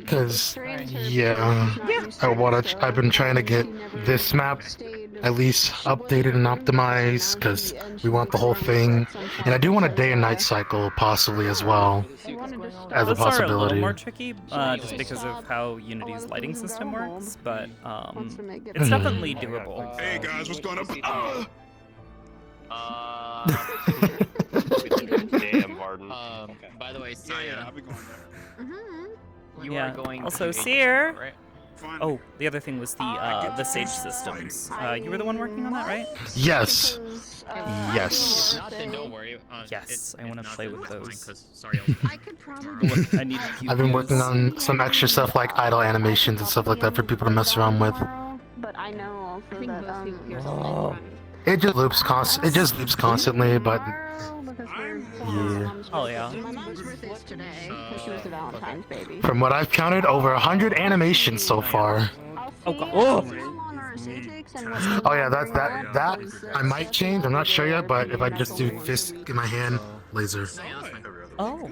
Cause I've been trying to get this map at least updated and optimized because we want the whole thing, and I do want a day and night cycle possibly as well as a Those are a little possibility. more tricky, just because of how Unity's lighting system works, but it's definitely doable. Hey guys, what's going on? Damn, Varden. By the way, Saya, You are going also Seer. Oh, the other thing was the Sage systems. You were the one working on that, right? Yes. Yes. Don't worry. Yes, I want to play with those. Sorry, I could probably. I need. I've been working on some extra stuff like idle animations and stuff like that for people to mess around with. But I know also that It just loops constantly, but yeah. Oh yeah. my mom's birthday is today because she was a Valentine's baby. From what I've counted, over 100 animations so far. Oh god. Oh. Oh yeah, that I might change. I'm not sure yet, but if I just do fist in my hand, laser. Oh.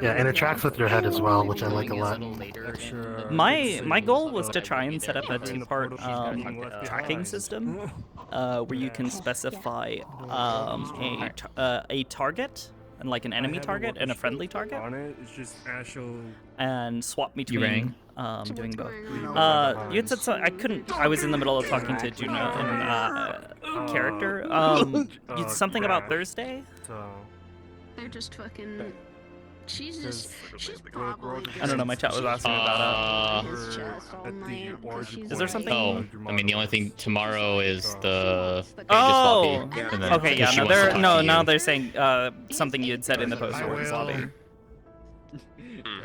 Yeah, and it tracks with your head as well, which I like a lot. My goal was to try and set up a two-part tracking system, where you can specify a target and like an enemy target and a friendly target, and swap between doing both. You had said I couldn't. I was in the middle of talking to Juno in character. Something about Thursday. They're just fucking. She's probably. I don't know. My chat was asking about it. Is there something? Oh, I mean, the only thing tomorrow is the. Oh. And then Okay. Yeah. she No. wants to talk to Now you. they're saying something you had said in the post-warden's lobby.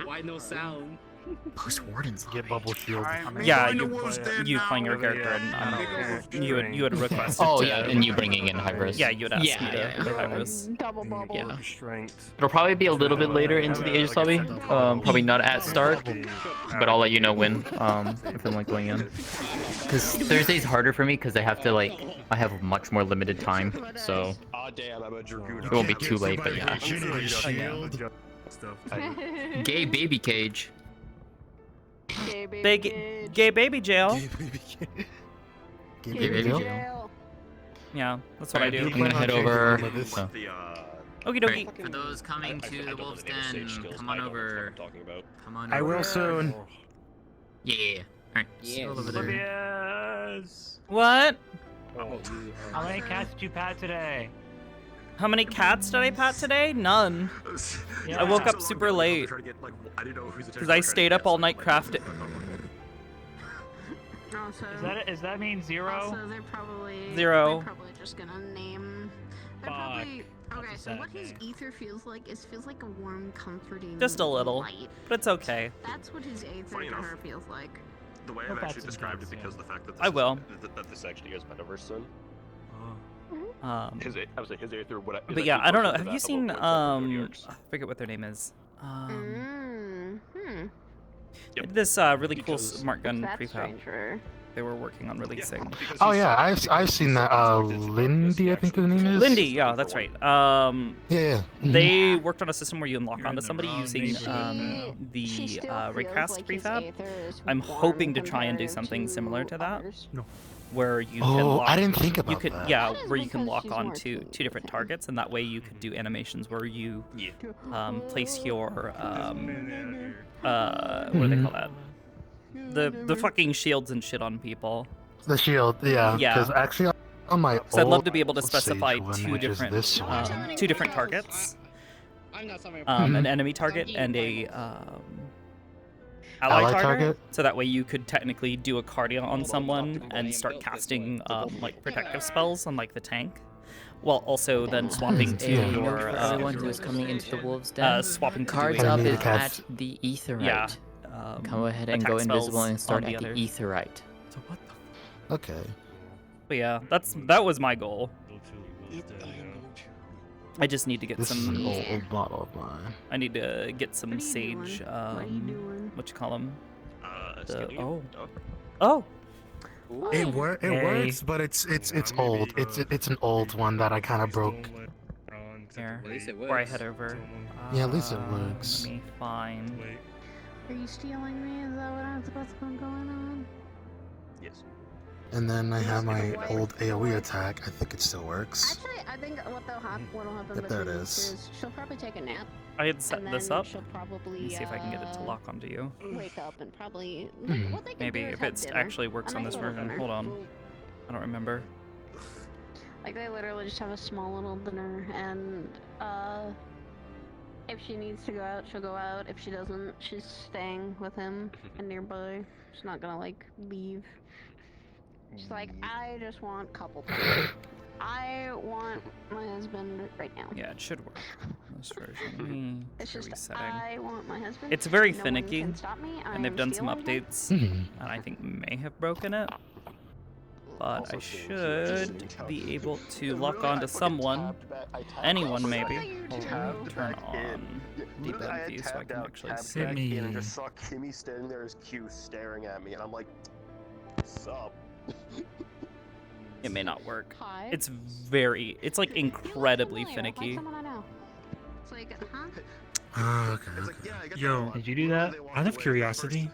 Why no sound? Post-warden's Get bubble shield. Yeah, you playing your character, and you had requested. Oh to, yeah, and you bringing in Hybris. Yeah, you had asked me to Hybris. Yeah. It'll probably be a little bit later into the Aegis lobby. Probably not at start, but I'll let you know when. If I'm like going in. Because Thursday's harder for me because I have to I have much more limited time, so it won't be too late. But yeah. Gay baby cage. Gay baby jail. Gay baby jail. Yeah, that's what I do. I'm gonna head over. Okie dokie. For those coming to the Wolf's Den, come on over. Come on over. I will soon. Yeah. Alright. Yeah. Over there. What? How many cats did you pat today? How many cats did I pat today? None. I woke up super late because I stayed up all night crafting. Does that mean zero? Also, they're probably 0. They're probably just gonna name. They're probably okay. So what his ether feels like feels like a warm, comforting. Just a little, light. but it's okay. That's what his ether to her feels like. The way I've actually described it, because the fact that I will. That this actually is Metaverse Sun. I would say his Aether would. But yeah, I don't know. Have you seen I forget what their name is. This really cool smart gun prefab they were working on releasing. Oh yeah, I've seen that. Lindy, I think the name is. Lindy, yeah, that's right. Yeah. They worked on a system where you unlock onto somebody using the Raycast prefab. I'm hoping to try and do something similar to that. No. Where you Oh, can lock, I didn't think about that. Yeah, where you can lock on to 2 different targets, and that way you could do animations where you place your what do they call that? The fucking shields and shit on people. The shield, yeah. Yeah. Because actually, on my So I'd love old to be able to specify Sage one, 2 which is different this one. 2 different targets. An enemy target and a ally target. So that way you could technically do a cardio on someone and start casting like protective spells on like the tank, while also then swapping to your everyone who is coming into the Wolves' Den. swapping to Cards doing up is at the Aetherite. Yeah. Go ahead and attack go spells invisible and start on the at the other. Aetherite. So what the? Okay. But yeah, that was my goal. I just need to get This some. is an old model of mine. I need to get some sage. What you call them? Oh. It works, but it's old. It's an old one that I kind of broke. Here, before I head over. Yeah, at least it works. Let me find. Are you stealing me? Is that what's going on? Yes. And then I have my old AoE attack. I think it still works. Actually, I think what'll happen Yep, there it between is. is she'll probably take a nap. I had set and this then up. She'll probably, Let me see if I can get it to lock onto you. Wake up and probably. What they can Maybe do is if have it dinner. actually works A on nice this little version. dinner. Hold on. I don't remember. Like they literally just have a small little dinner, and if she needs to go out, she'll go out. If she doesn't, she's staying with him and nearby. She's not gonna like leave. She's like, I just want couple time. I want my husband right now. Yeah, it should work. This version. It's just resetting. I want my husband. It's very No one finicky, can stop me. I and they've am done some stealing him. updates, Mhm. and I think may have broken it. But I should be able to lock onto someone, anyone maybe. Hold on, turn on deep end view so I can actually see. And just saw Kimmy standing there as Q staring at me, and I'm like, Sup? It may not work. Hi. It's like incredibly finicky. Someone I know. It's like, huh? Okay. Yo, did you do that? Out of curiosity,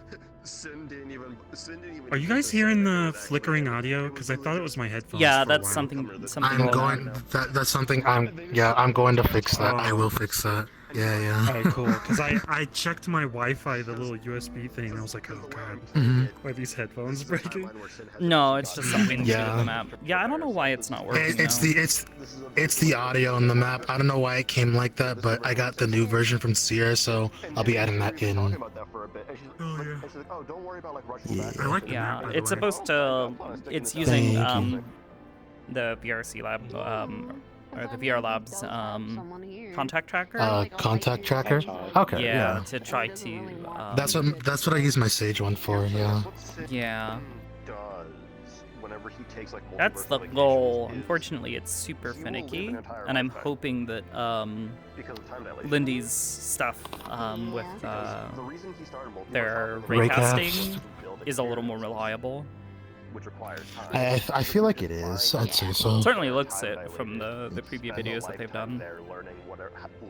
are you guys hearing the flickering audio? Because I thought it was my headphones. Yeah, for a that's while. something. I'm going. That's something. I'm going to fix that. I will fix that. Yeah. Alright, cool. Because I checked my Wi-Fi, the little USB thing, and I was like, oh god, are these headphones breaking? No, it's just something to do with Yeah. the map. Yeah, I don't know why it's not working. It's the audio on the map. I don't know why it came like that, but I got the new version from Sierra, so I'll be adding that in. Yeah. I like the map, by the It's way. supposed to. It's using Thank you. the VRC lab or the VR lab's contact tracker. Contact tracker. Okay. Yeah, to try to. That's what I use my Sage one for. Yeah. Yeah. Whenever he takes like That's the goal. Unfortunately, it's super finicky, and I'm hoping that Lindy's stuff with their raycasting is a little more reliable. Which requires time. I feel like it is. I'd say so. Certainly looks it from the preview videos that they've done.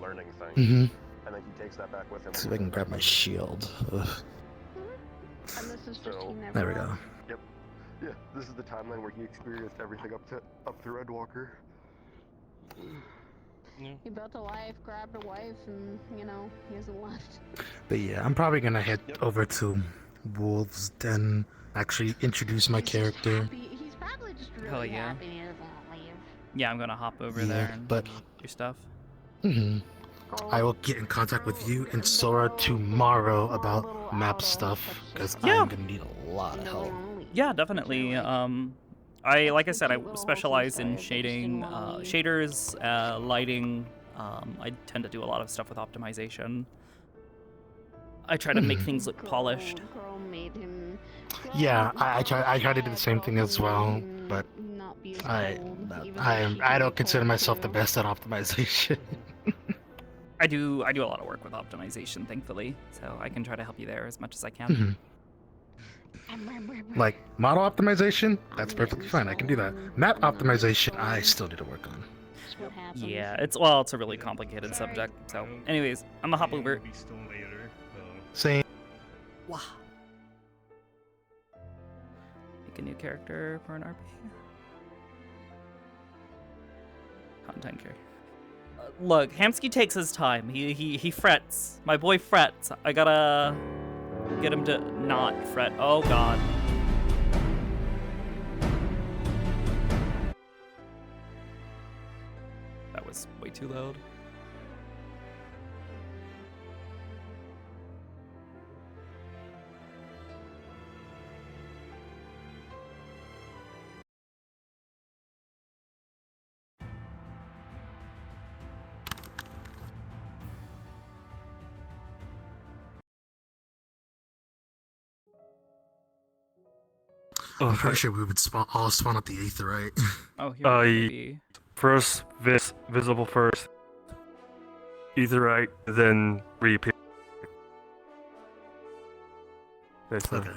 Learning things. Mhm. And then he takes that back with him. See if I can grab my shield. Ugh. There we go. Yep. Yeah, this is the timeline where he experienced everything up through Redwalker. He built a life, grabbed a wife, and he hasn't left. But yeah, I'm probably gonna head over to Wolves Den. Actually, introduce my character. He's probably just really Hell yeah. happy he doesn't leave. Yeah, I'm gonna hop over Yeah, there and but- do your stuff. I will get in contact with you and Sora tomorrow about map stuff, because I'm gonna need a lot of help. Yeah, definitely. Like I said, I specialize in shading, shaders, lighting. I tend to do a lot of stuff with optimization. I try to make things look polished. Yeah, I try to do the same thing as well, but I don't consider myself the best at optimization. I do a lot of work with optimization, thankfully, so I can try to help you there as much as I can. Like model optimization, that's perfectly fine. I can do that. Map optimization, I still need to work on. Yeah, it's a really complicated subject. So, anyways, I'm gonna hop over. Same. Wow. Make a new character for an RP. Content character. Look, Hamsky takes his time. He frets. My boy frets. I gotta get him to not fret. Oh god. That was way too loud. I'm pretty sure we would all spawn at the Aether, right? Oh, here First, visible first. Aetherite, then reappear. Okay.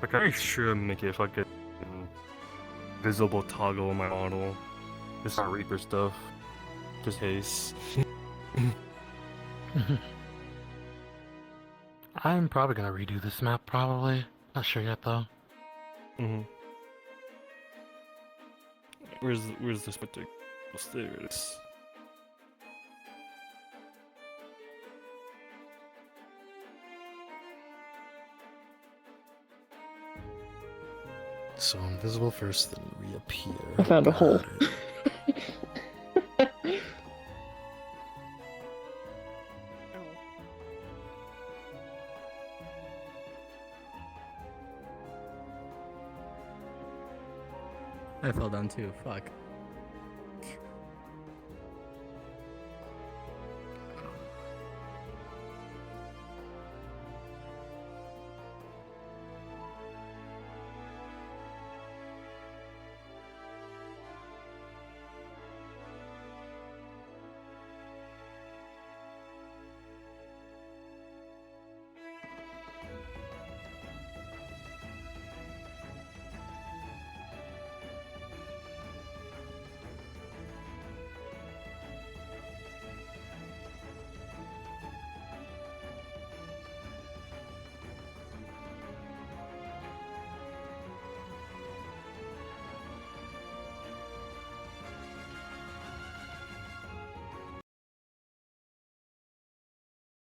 Like, I should make it fucking visible toggle on my model. Just not Reaper stuff. Just haste. I'm probably gonna redo this map, probably. Not sure yet, though. Where's this particular? There it is. So invisible first, then reappear. I found a hole. I fell down too, fuck.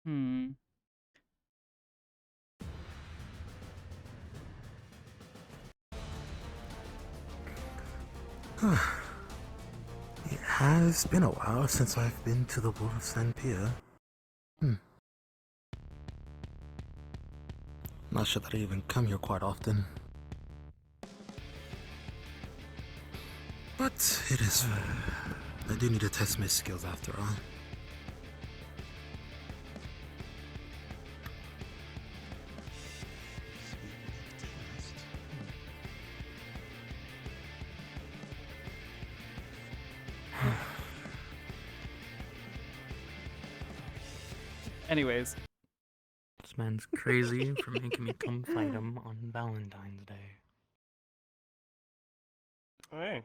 Hmm. It has been a while since I've been to the Wolves End Pier. Not sure that I even come here quite often. But it is. I do need to test my skills after all. Anyways. This man's crazy for making me come fight him on Valentine's Day. Hey,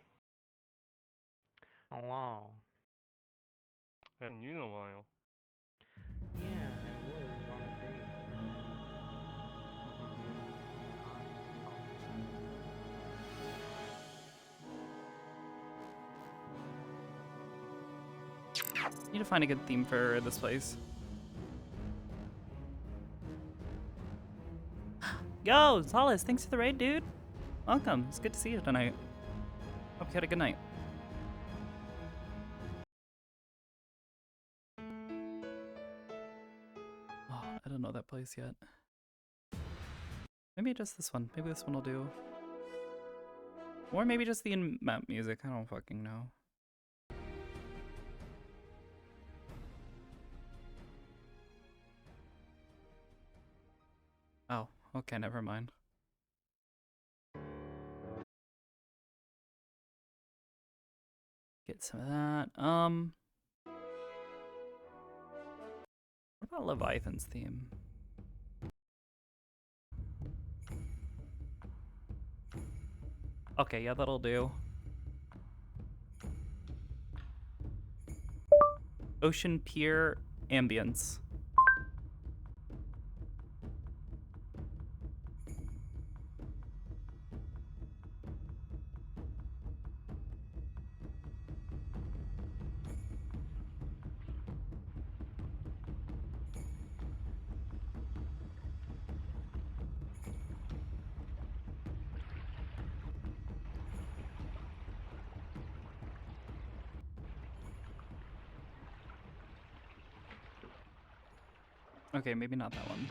Hello. haven't you in a while. Yeah, I was on a date. Need to find a good theme for this place. Yo, Solace, thanks for the raid, dude. Welcome. It's good to see you tonight. Hope you had a good night. Oh, I don't know that place yet. Maybe just this one. Maybe this one will do. Or maybe just the in-map music. I don't fucking know. Oh, okay, never mind. Get some of that. What about Leviathan's theme? Okay, yeah, that'll do. Ocean Pier ambience. Okay, maybe not that one.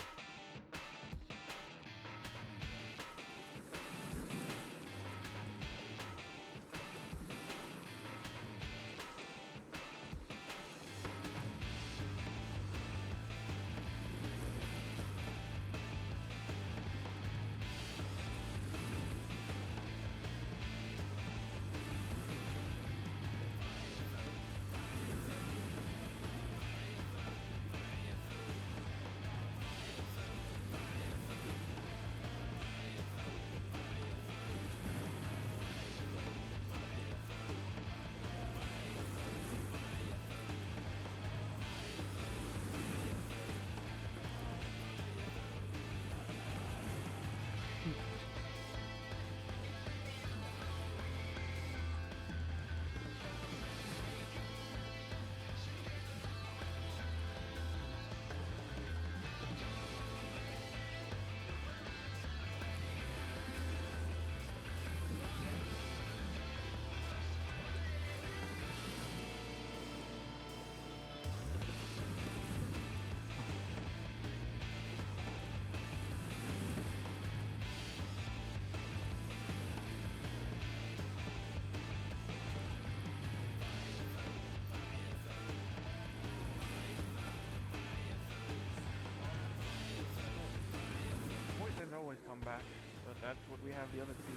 Always come back, but that's what we have the other two.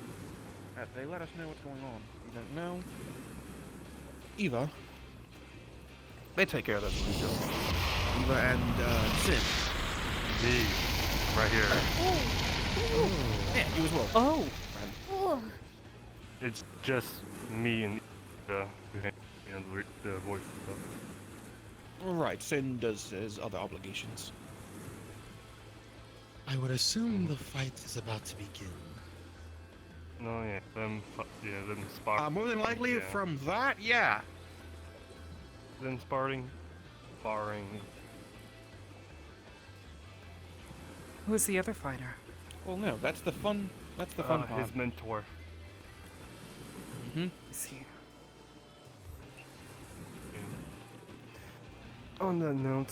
They let us know what's going on. You don't know? Eva. They take care of those two. Eva and Sid. Me, right here. Oh. Yeah, you as well. Oh. It's just me and the voice stuff. Right, Sin does his other obligations. I would assume the fight is about to begin. No, yeah, them sparring. More than likely from that, yeah. Them sparring. Who's the other fighter? Well, no, that's the fun. That's the fun part. His mentor. See. On that note,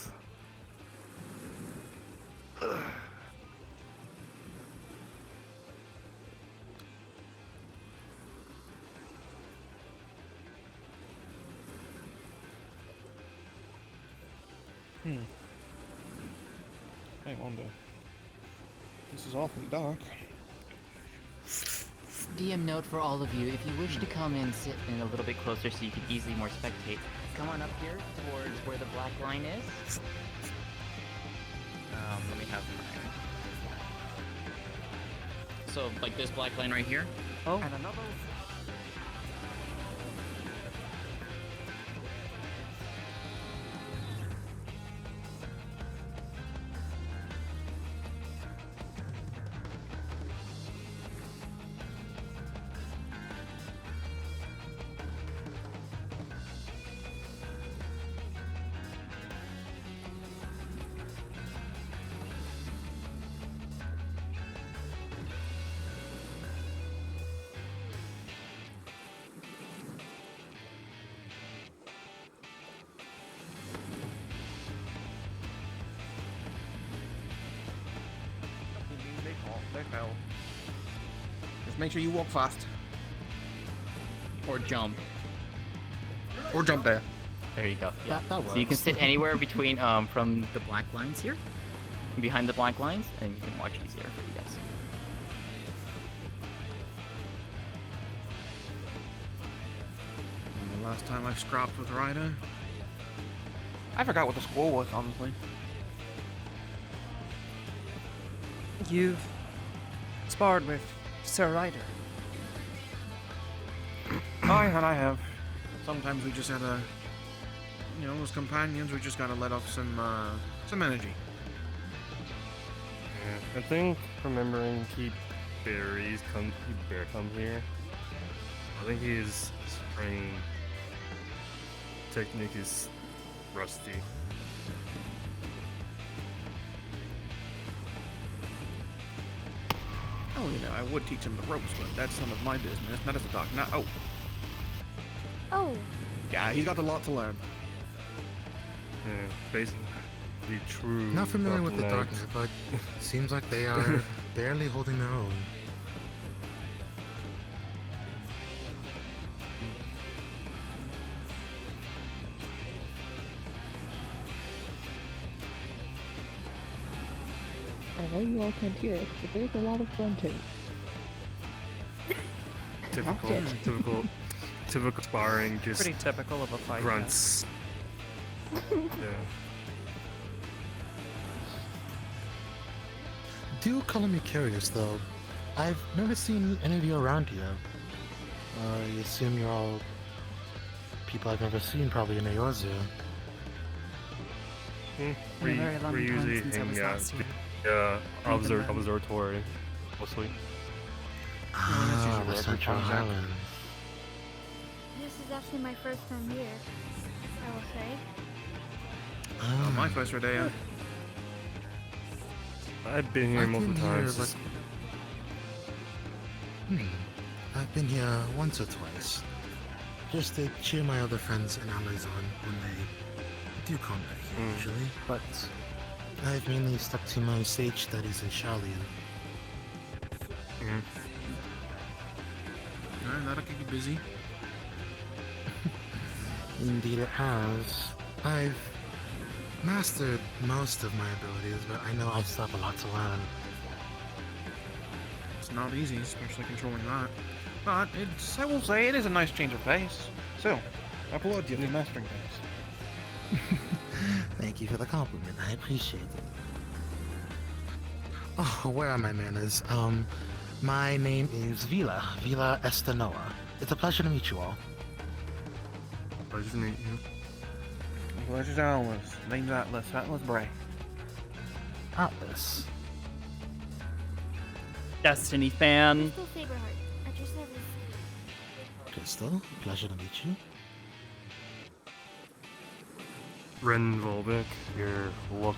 I wonder. This is awfully dark. DM note for all of you, if you wish to come and sit in a little bit closer so you can easily more spectate, come on up here towards where the black line is. Let me have mine. So, like this black line right here. Oh. And another. They fell. Just make sure you walk fast. Or jump. Or jump there. There you go. Yeah. That So you can works. sit anywhere between from the black lines here, behind the black lines, and you can watch easier for you guys. And the last time I scrapped with Ryder, I forgot what the score was, honestly. You've sparred with Sir Ryder. I have. Sometimes we just gotta, you know, as companions, we just gotta let off some energy. yeah, I think remembering keep bear come here. I think his spraying technique is rusty. Oh, you know, I would teach him the ropes, but that's none of my business. Not as a doc. Now, Oh. yeah, he's got a lot to learn. Yeah, basically true. Not familiar with the Knight. darkness, but seems like they are barely holding their own. I know you all can't hear it, but there's a lot of grunting. Typical sparring, just Pretty typical of a fight. grunts. Yeah. Do color me curious, though. I've never seen any of you around here. I assume you're all people I've never seen, probably in Eorzea. Been a very long We're time usually since I in was last here. the observatory, mostly. Ah, the Central contact. Highlands. This is actually my first time here, I will say. Ah, My first Rodeo. I've been here I've multiple been here, times. I've been here once or twice. Just to cheer my other friends and allies on when they do combat here, usually. But I've mainly stuck to my sage studies in Shalian. Alright, that'll keep you busy. Indeed it has. I've mastered most of my abilities, but I know I still have a lot to learn. It's not easy, especially controlling that. But I will say, it is a nice change of pace. So, I applaud you for mastering things. Thank you for the compliment. I appreciate it. Oh, where are my manners? My name is Vila Estanoa. It's a pleasure to meet you all. Pleasure to meet you. Pleasure's ours. Name's Atlas. Atlas Bray. Atlas. Destiny fan. Crystal Saberheart, at your service. Crystal, pleasure to meet you. Ren Volvic, your Look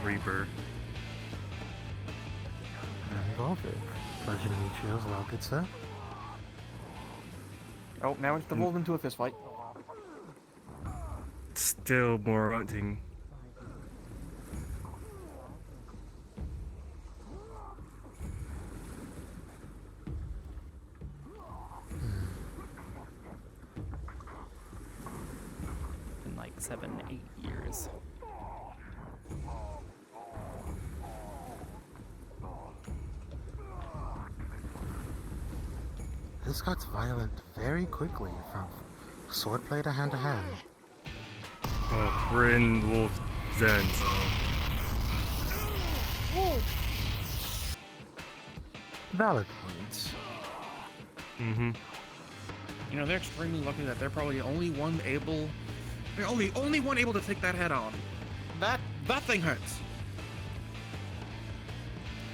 Reaper. And Golvic. Pleasure to meet you as well, good sir. Oh, now it's devolved into a fist fight. Still more hunting. In like 7, 8 years. This got violent very quickly from swordplay to hand. Oh, we're in Wolf's Den, so. Valid points. Mm-hmm. You know, they're extremely lucky that they're probably the only one able... They're only one able to take that head on. That thing hurts.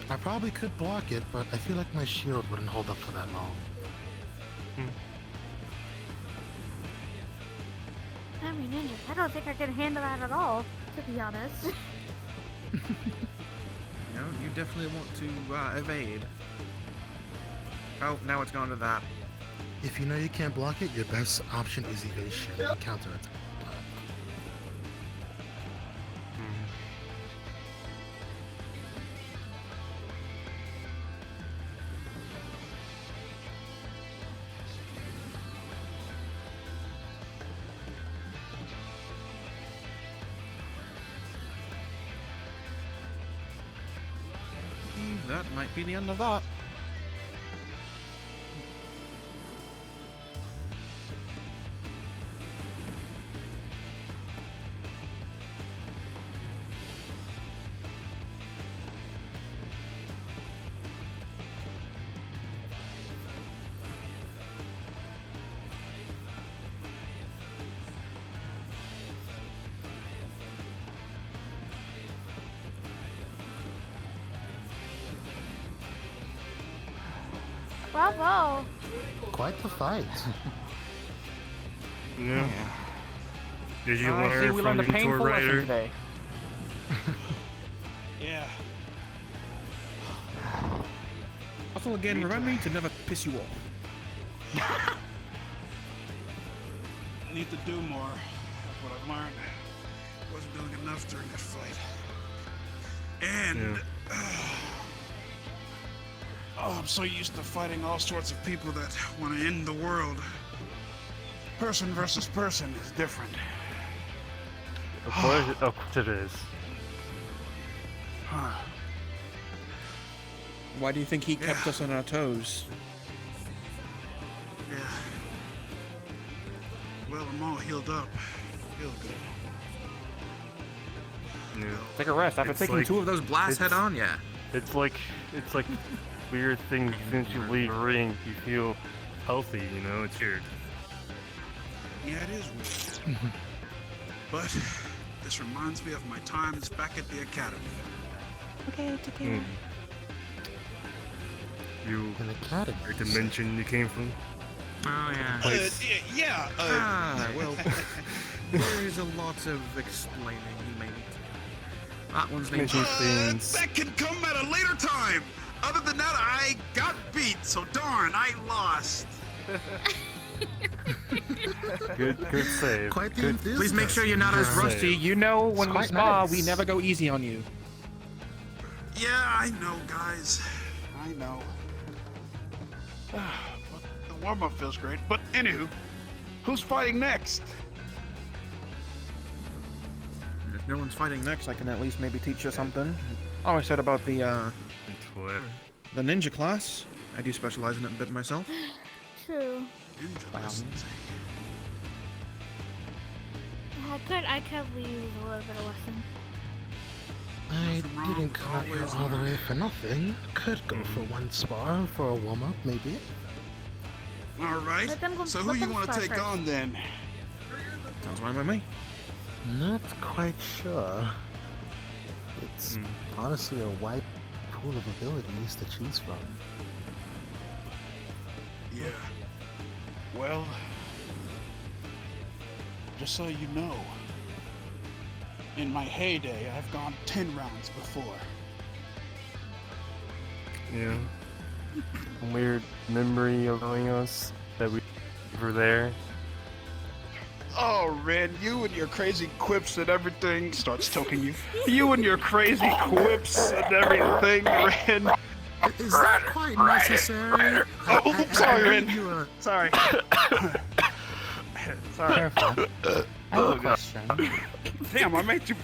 I probably could block it, but I feel like my shield wouldn't hold up for that long. I mean, ninjas, I don't think I can handle that at all, to be honest. You know, you definitely want to evade. Oh, now it's gone to that. If you know you can't block it, your best option is evasion and counterattack. That might be the end of that. Bravo! Quite the fight. Yeah. Did you I see learn we from learned a the painful tour lesson writer? today. Yeah. Also, again, remember to never piss you off. I need to do more. That's what I've learned. Wasn't doing enough during this fight. And oh, I'm so used to fighting all sorts of people that want to end the world. Person versus person is different. Of course it is. Why do you think he kept us on our toes? Yeah. Well, I'm all healed up. Feel good. Yeah. Take a rest after It's taking like- 2 of those blasts head it's- on. Yeah. It's like weird thing since you leave the ring, you feel healthy, you know, it's weird. Yeah, it is weird. But this reminds me of my times back at the academy. Okay, take care. You An academy. your dimension you came from? Oh yeah. Yeah. Well, there is a lot of explaining he made. That one's named. That can come at a later time. Other than that, I got beat, so darn, I lost. Good save. Quite the Good. enthusiasm. Please make sure you're not as Good rusty. save. You know, when we Quite spar, nice. we never go easy on you. Yeah, I know, guys. I know. But the warm-up feels great. But anywho, who's fighting next? If no one's fighting next, I can at least maybe teach you something. Oh, I said about the ninja class. I do specialize in it a bit myself. True. I could use a little bit of lesson. I didn't come out here all the way for nothing. Could go for one spar for a warm-up, maybe. All right. So who you want to take on then? Sounds fine by me. Not quite sure. It's honestly a wide pool of abilities to choose from. Yeah. Well, just so you know, in my heyday, I've gone 10 rounds before. Yeah. A weird memory of knowing us that we were there. Oh, Ren, you and your crazy quips and everything. Starts choking you. You and your crazy quips and everything, Ren. Is that quite necessary? Oh, sorry, Ren. Sorry. Sorry. Careful. I have a question. Damn, I made you.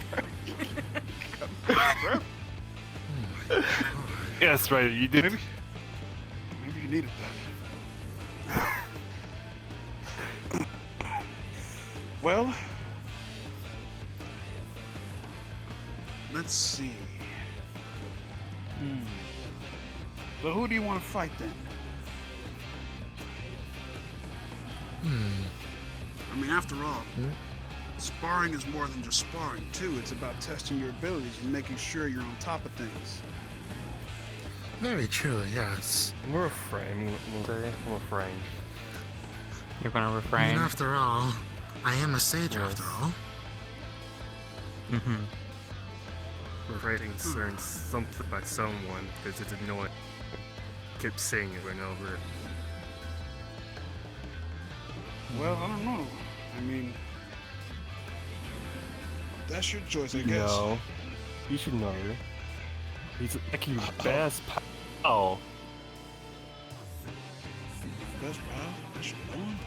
Yes, right. You did. Maybe you needed that. Well, let's see. So who do you want to fight then? I mean, after all, sparring is more than just sparring, too. It's about testing your abilities and making sure you're on top of things. Very true, yes. We're afraid. We're afraid. You're gonna refrain. I mean, after all, I am a sage after all. Mm-hmm. We're afraid to concern something by someone because it's annoying. Keep saying it over and over. Well, I don't know. I mean, that's your choice, I guess. No. You should know. He's like your best pal. Best pal? I should know him.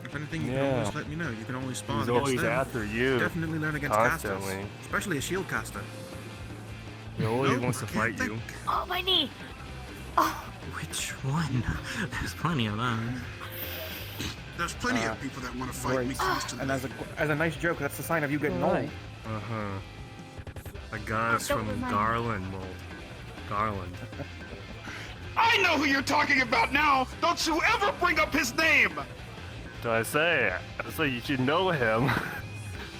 If anything, you can always let me know. You can always spawn He's against always them. after you. Definitely learn against constantly. casters. Especially a shield caster. He always wants to fight you. Oh, my knee! Which one? There's plenty of them. There's plenty of people that want to fight me constantly. And as a nice joke, that's the sign of you getting old. A guy's from Garland mold. Garland. I know who you're talking about now! Don't you ever bring up his name! Do I say? I say you should know him.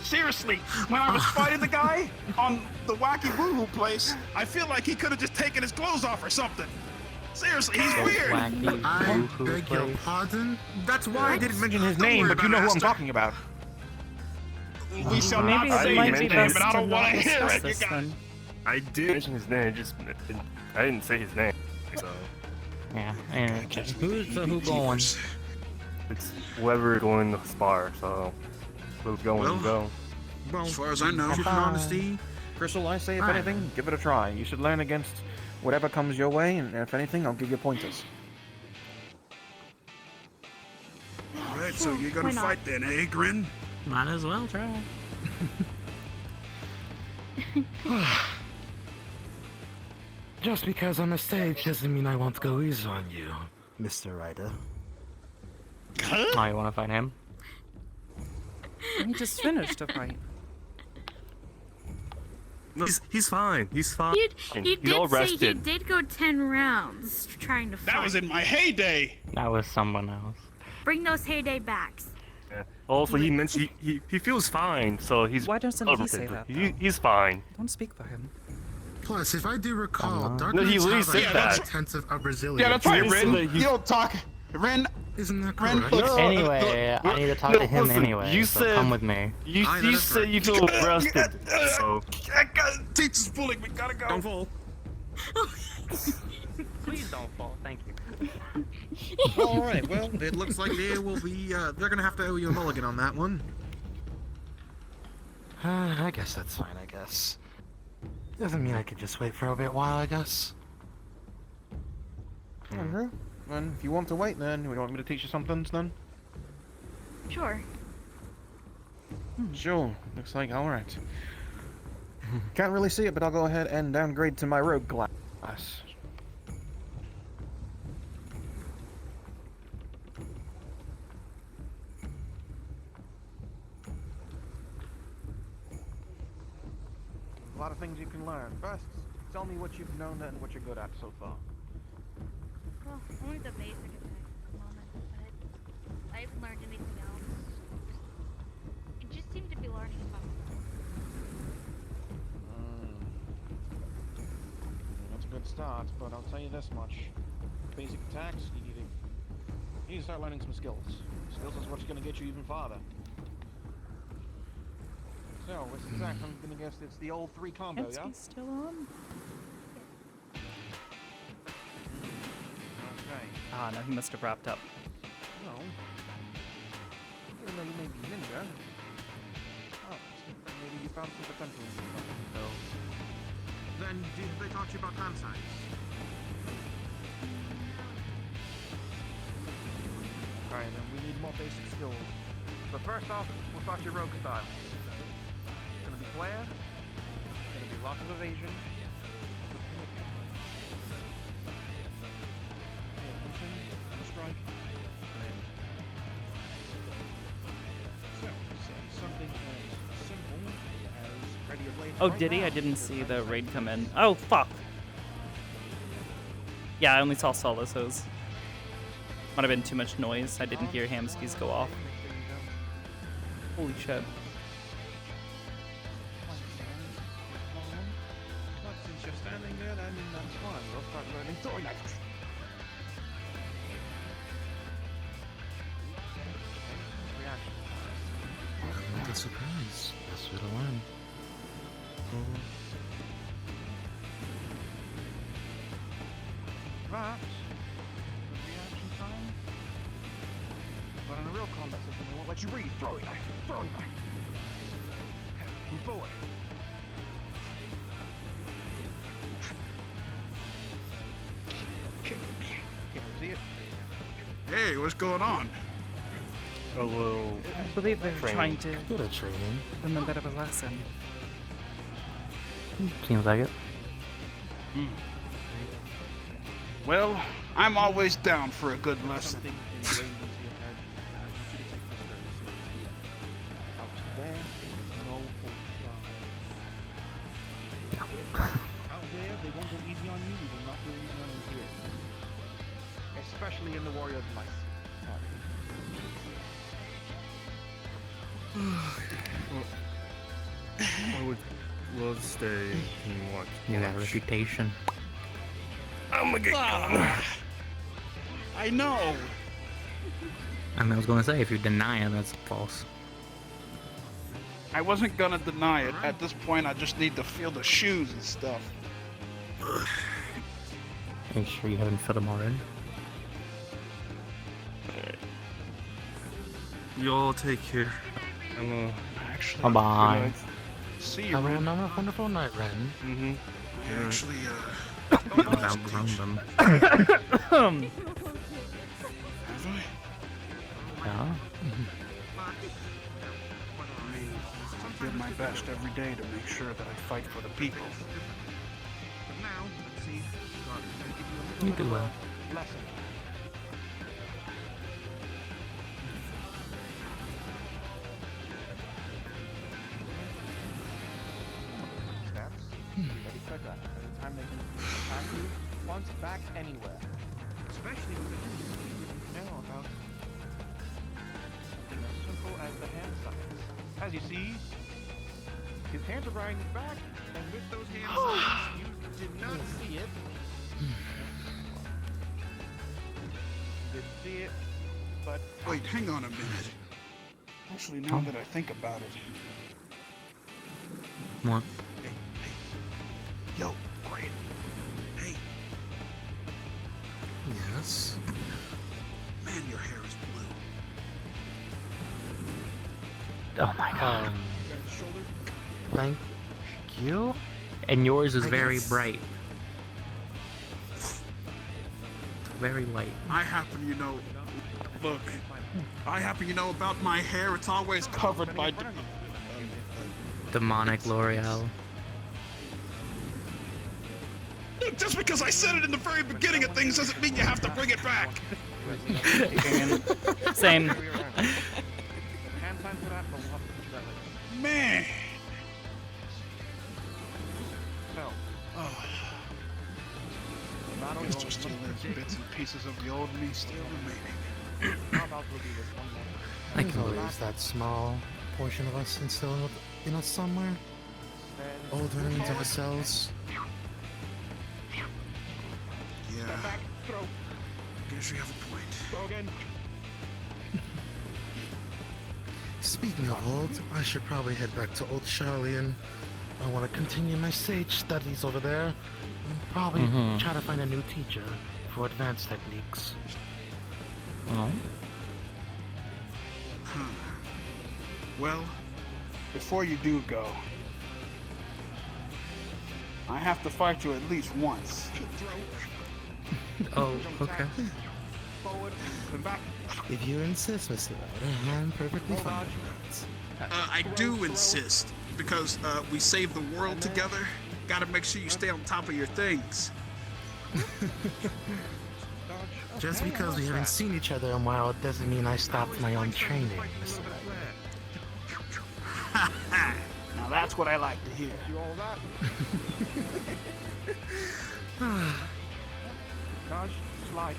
Seriously, when I was fighting the guy on the Wacky Woohoo place, I feel like he could have just taken his clothes off or something. Seriously, he's weird. I beg your pardon? That's why I didn't mention his name, but you know who I'm talking about. We shall not say his name, but I don't want to hear it, you guys. I did mention his name, I didn't say his name, so. Yeah, who going? It's whoever going to spar, so who's going to go. Well, as far as I know, in honesty, Crystal, I say if anything, give it a try. You should learn against whatever comes your way, and if anything, I'll give you pointers. Alright, so you're gonna fight then, eh, Grin? Might as well try. Just because I'm a sage doesn't mean I won't go easy on you, Mr. Ryder. Oh, you want to fight him? He just finished a fight. No, he's fine. He's fine. He He's all did say rested. he did go 10 rounds trying to fight. That was in my heyday! That was someone else. Bring those heyday backs. Yeah. Also, he mentioned he feels fine, so he's. Why doesn't he say that, though? He's fine. Don't speak for him. Plus, if I do recall, Dark No, he Knights literally have said a that. intensive of resilience. Yeah, that's right, Ren. He's- You don't talk. Ren, Isn't that Ren, correct? look. Anyway, I need to talk to him listen, anyway, you so said- come with me. You that's said right. you feel rested, so. Teacher's pulling me, gotta go. Don't fall. Please don't fall, thank you. All right. Well, it looks like they will be. They're gonna have to owe you a mulligan on that one. I guess that's fine, I guess. Doesn't mean I could just wait for a bit while, I guess. Andrew, and if you want to wait, then you want me to teach you something, then? Sure. Sure. Looks like all right. Can't really see it, but I'll go ahead and downgrade to my rogue class. A lot of things you can learn. First, tell me what you've known and what you're good at so far. Well, only the basic attacks at the moment, but I haven't learned anything else. I just seem to be learning about That's a good start, but I'll tell you this much. Basic attacks, you need to start learning some skills. Skills is what's going to get you even farther. So, what's the attack? I'm going to guess it's the old 3 combo, yeah? Still on? say? Ah, no, he must have wrapped up. No. Even though you may be ninja. Oh, maybe you found some potential in something, though. Then, did they talk to you about hand signs? Alright, then we need more basic skills. But first off, we'll start your rogue style. It's gonna be flare. It's gonna be lots of evasion. Strike. So, something as simple as ready your blade. Oh, right did he? now. I didn't see the raid come in. Oh, fuck. Yeah, I only saw Solace hose. Might have been too much noise. I didn't hear Hamskis go off. Holy shit. But since you're standing there, then that's fine. We'll start learning throwing knives. Reaction. What a surprise. That's what I learned. Perhaps. Reaction time. But in a real combat system, they won't let you breathe. Throwing knife. Throwing knife. Move forward. See it? Hey, what's going on? A little. I believe they're trying to Good at training. give them a bit of a lesson. Seems like it. Well, I'm always down for a good lesson. Out there, they won't go easy on you. We will not go easy on you here. Especially in the warrior's life. I would love to stay and watch. You got a reputation. I'm gonna get gone. I know. I mean, I was gonna say, if you deny it, that's false. I wasn't gonna deny it. At this point, I just need to feel the shoes and stuff. Are you sure you haven't filled them already? You all take care. I'm Actually, Bye-bye. See you, Have a Ren. wonderful night, Ren. Mm-hmm. I actually, I've outgrown them. have I? Yeah. I mean, I did my best every day to make sure that I fight for the people. But now, let's see. God, I'm gonna give you a You little do well. lesson. Steps. Ready for that. Anytime they can attack you, once back anywhere. Especially with the you know about something as simple as the hand signs. As you see, his hands are behind his back, and with those hand signs, you did not see it. You did see it, but Wait, hang on a minute. Actually, now that I think about it. What? Yo, Brian. Hey. Yes. Man, your hair is blue. Oh my god. Thank you. And yours is I very guess- bright. Very light. I happen, you know. Look, I happen, you know, about my hair. It's always covered by. Demonic L'Oreal. Look, just because I said it in the very beginning of things doesn't mean you have to bring it back. Same. hand sign for that, but we'll have to do that later. Man. So, Oh, not only there's just still there's bits and pieces of the old me still remaining. how about we'll do this one more? I There's can always believe that small portion of us instilled in us somewhere. Old versions of ourselves. Yeah, Step back, throw, guess you have a point. throw again. Speaking of old, I should probably head back to Old Charlie and I want to continue my sage studies over there. And probably try to find a new teacher for advanced techniques. Oh. Well, before you do go, I have to fight you at least once. Oh, okay. Forward and back. If you insist, Mr. Ryder, I'm perfectly fine with that. I do insist, because we save the world together. Gotta make sure you stay on top of your things. Just because we haven't seen each other in a while doesn't mean I stopped my own training, Mr. Ryder. Now that's what I like to hear. Dodge, slide.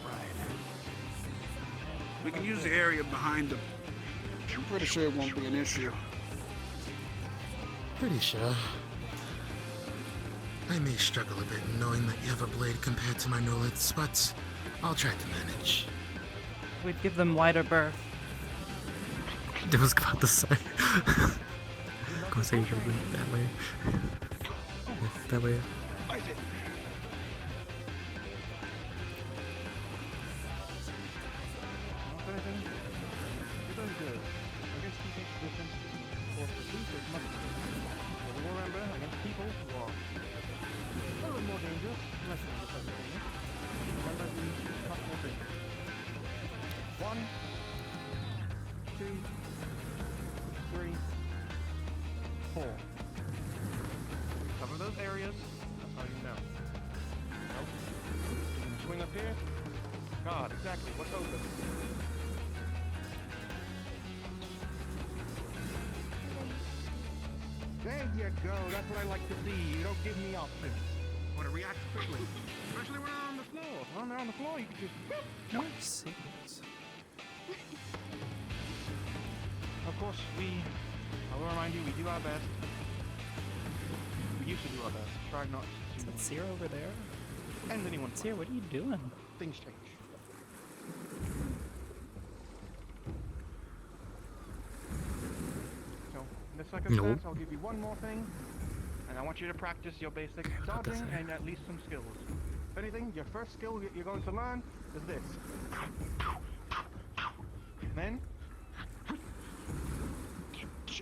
Right. We can use the area behind them. I'm pretty sure it won't be an issue. Pretty sure. I may struggle a bit knowing that you have a blade compared to my knowledge, but I'll try to manage. We'd give them wider berth. I was about to say. Go say that way. That way. One, two, three, four. Cover those areas. That's how you know. Nope. Swing up here. God, exactly. What's open? There you go. That's what I like to see. You don't give me options. Want to react quickly, especially when they're on the floor. When they're on the floor, you can just. No secrets. Of course, I will remind you, we do our best. We used to do our best. Try not to. Is that Seer over there? And anyone's Seer, what are you doing? Things change. So, in the second Nope. class, I'll give you one more thing. And I want you to practice your basic dodging and at least some skills. If anything, your first skill you're going to learn is this. Then,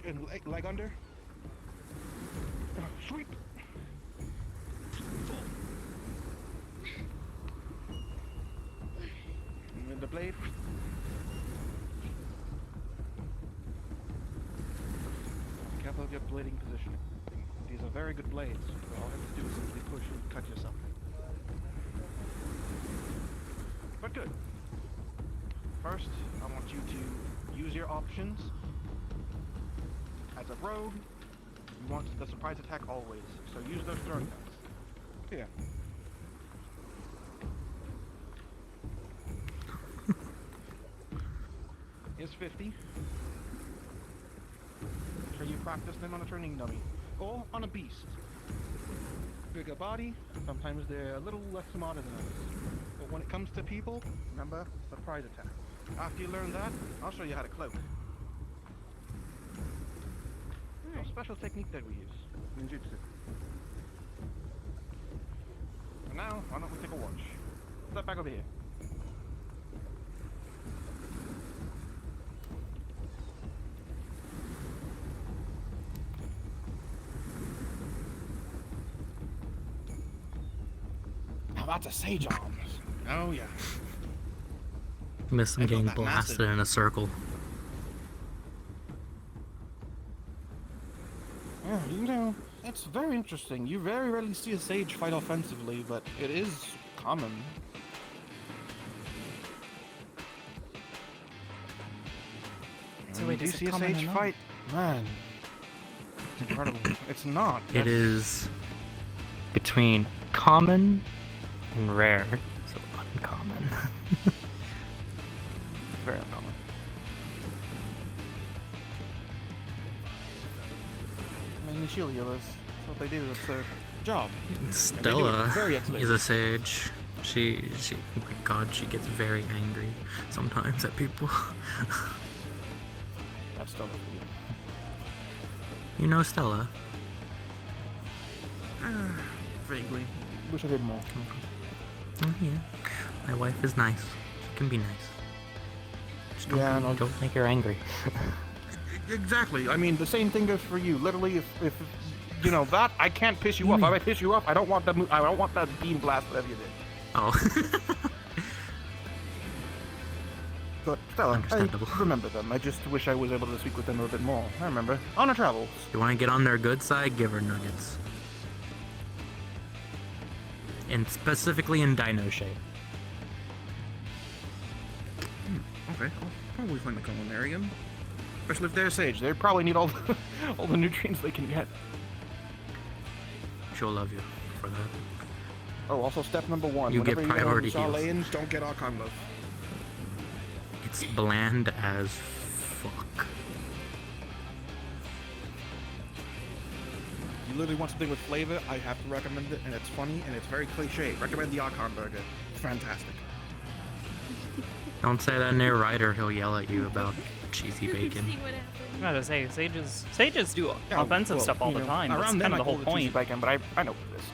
and leg under. Sweep. And with the blade. Be careful of your blading position. These are very good blades. So all you have to do is simply push and cut yourself. But good. First, I want you to use your options. As a rogue, you want the surprise attack always. So use those throwing knives. Here. Here's 50. Make sure you practice them on a training dummy. Or on a beast. Bigger body, sometimes they're a little less smarter than others. But when it comes to people, remember, surprise attack. After you learn that, I'll show you how to cloak. A special technique that we use, ninjutsu. And now, why don't we take a watch? Step back over here. Now that's a sage arms. Oh yeah. Miss him getting blasted in a circle. Yeah, you know, that's very interesting. You very rarely see a sage fight offensively, but it is common. So wait, you is it see a common sage or not? fight? Man, it's incredible. It's not. It is between common and rare, so uncommon. Very uncommon. I mean, the shield healers. That's what they do. It's their job. Stella is a sage. She, oh my god, she gets very angry sometimes at people. That's Stella for you. You know Stella? Vaguely. Wish I did more. Oh, yeah. My wife is nice. She can be nice. Just don't make her angry. Exactly. I mean, the same thing goes for you. Literally, if you know that, I can't piss you off. If I piss you off, I don't want that beam blast whatever you did. Oh. But Stella, I remember them. I just wish I was able to speak with them a little bit more. I remember. On our travels. You want to get on their good side? Give her nuggets. And specifically in dino shape. Okay, I'll probably find the culinarian. Especially if they're sage. They probably need all the nutrients they can get. She'll love you for that. Oh, also step number 1. You get priority heals. heals. Layins, don't get Archon love. It's bland as fuck. You literally want something with flavor, I have to recommend it, and it's funny, and it's very cliche. Recommend the Archon burger. It's fantastic. Don't say that near Ryder, he'll yell at you about cheesy bacon. I gotta say, sages do offensive stuff all the time. That's Around kind them, of the whole I call it cheesy point. bacon, but I know this.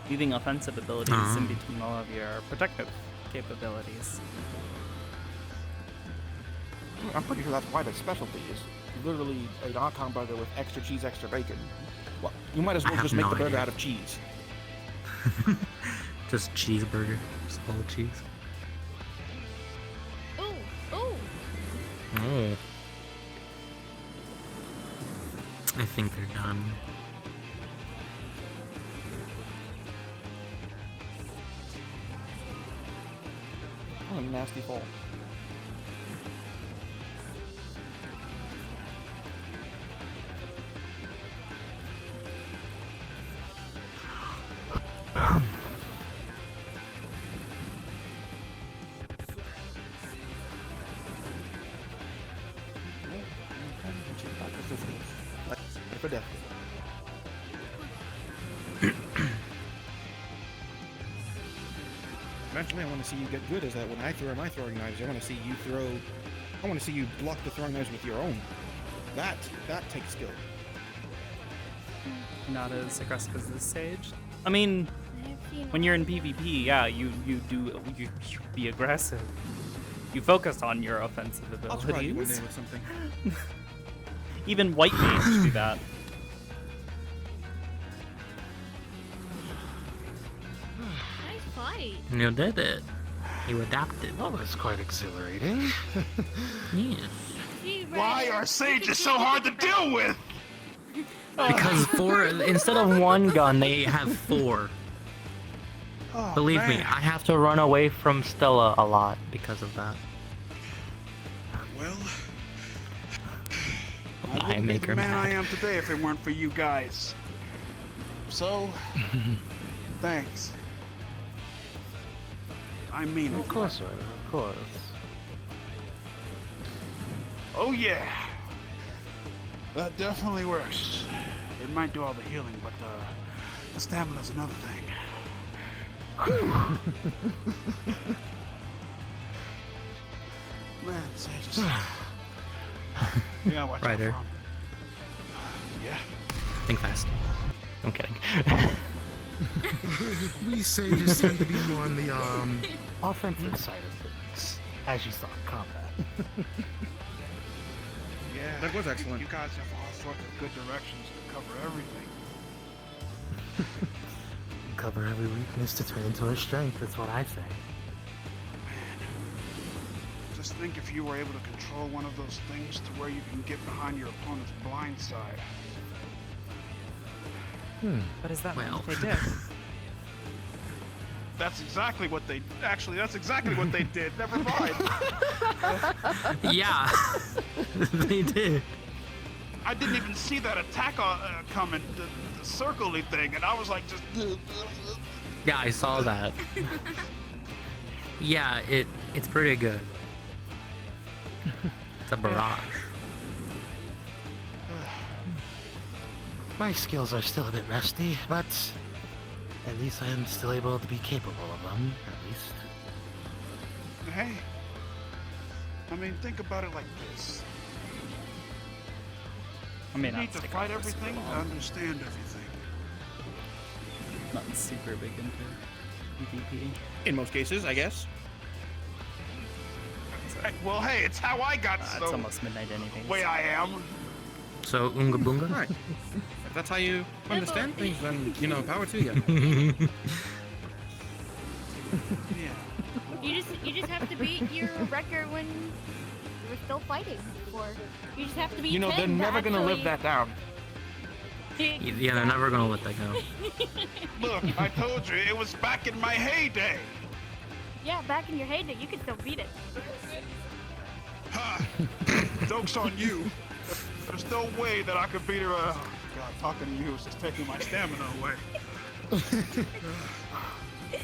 Leaving offensive abilities in between all of your protective capabilities. I'm pretty sure that's why the specialty is literally an Archon burger with extra cheese, extra bacon. Well, you might as well just make the burger out of cheese. Just cheeseburger. Just all cheese. Oh. I think they're done. Oh, nasty fall. For death. Eventually, I want to see you get good. Is that when I throw my throwing knives, I want to see you throw. I want to see you block the throwing knives with your own. That takes skill. Not as aggressive as this sage. I mean, when you're in PvP, yeah, you be aggressive. You focus on your offensive I'll try you one day abilities. with something. Even white mage do that. Nice fight. You did it. You adapted. That was quite exhilarating. Yes. Why are sages so hard to deal with? Because instead of one gun, they have 4. Oh, Believe me, man. I have to run away from Stella a lot because of that. Well, I make her the man mad. I am today if it weren't for you guys. So, thanks. I mean it. Of course, Ryder, of course. Oh yeah, that definitely works. It might do all the healing, but the stamina's another thing. Man, sages. Yeah, watch out Ryder. for 'em. Yeah. Think fast. I'm kidding. We sages tend to be more on the offensive side of things, as you saw in combat. Yeah. That was excellent. You guys have all sorts of good directions to cover everything. Cover every weakness to turn into a strength, that's what I say. Just think if you were able to control one of those things to where you can get behind your opponent's blind side. But is that Well. what they did? That's exactly what they did. Never mind. Yeah, they did. I didn't even see that attack coming, the circle-y thing, and I was like just. Yeah, I saw that. Yeah, it's pretty good. It's a barrage. My skills are still a bit rusty, but at least I am still able to be capable of them, at least. Hey, I mean, think about it like this. I mean, You need to fight everything to understand everything. not super big into PvP. In most cases, I guess. Well, hey, it's how I got It's almost midnight anyways. way I am. So, Unga Bunga? Right. If that's how you understand things, then, you know, power to you. You just have to beat your record when we're still fighting. Or you just have to beat. You know, 10 they're never gonna live that down. Yeah, they're never gonna let that go. Look, I told you, it was back in my heyday. Yeah, back in your heyday, you could still beat it. Ha! Joke's on you. There's no way that I could beat her. Oh, God, talking to you is just taking my stamina away.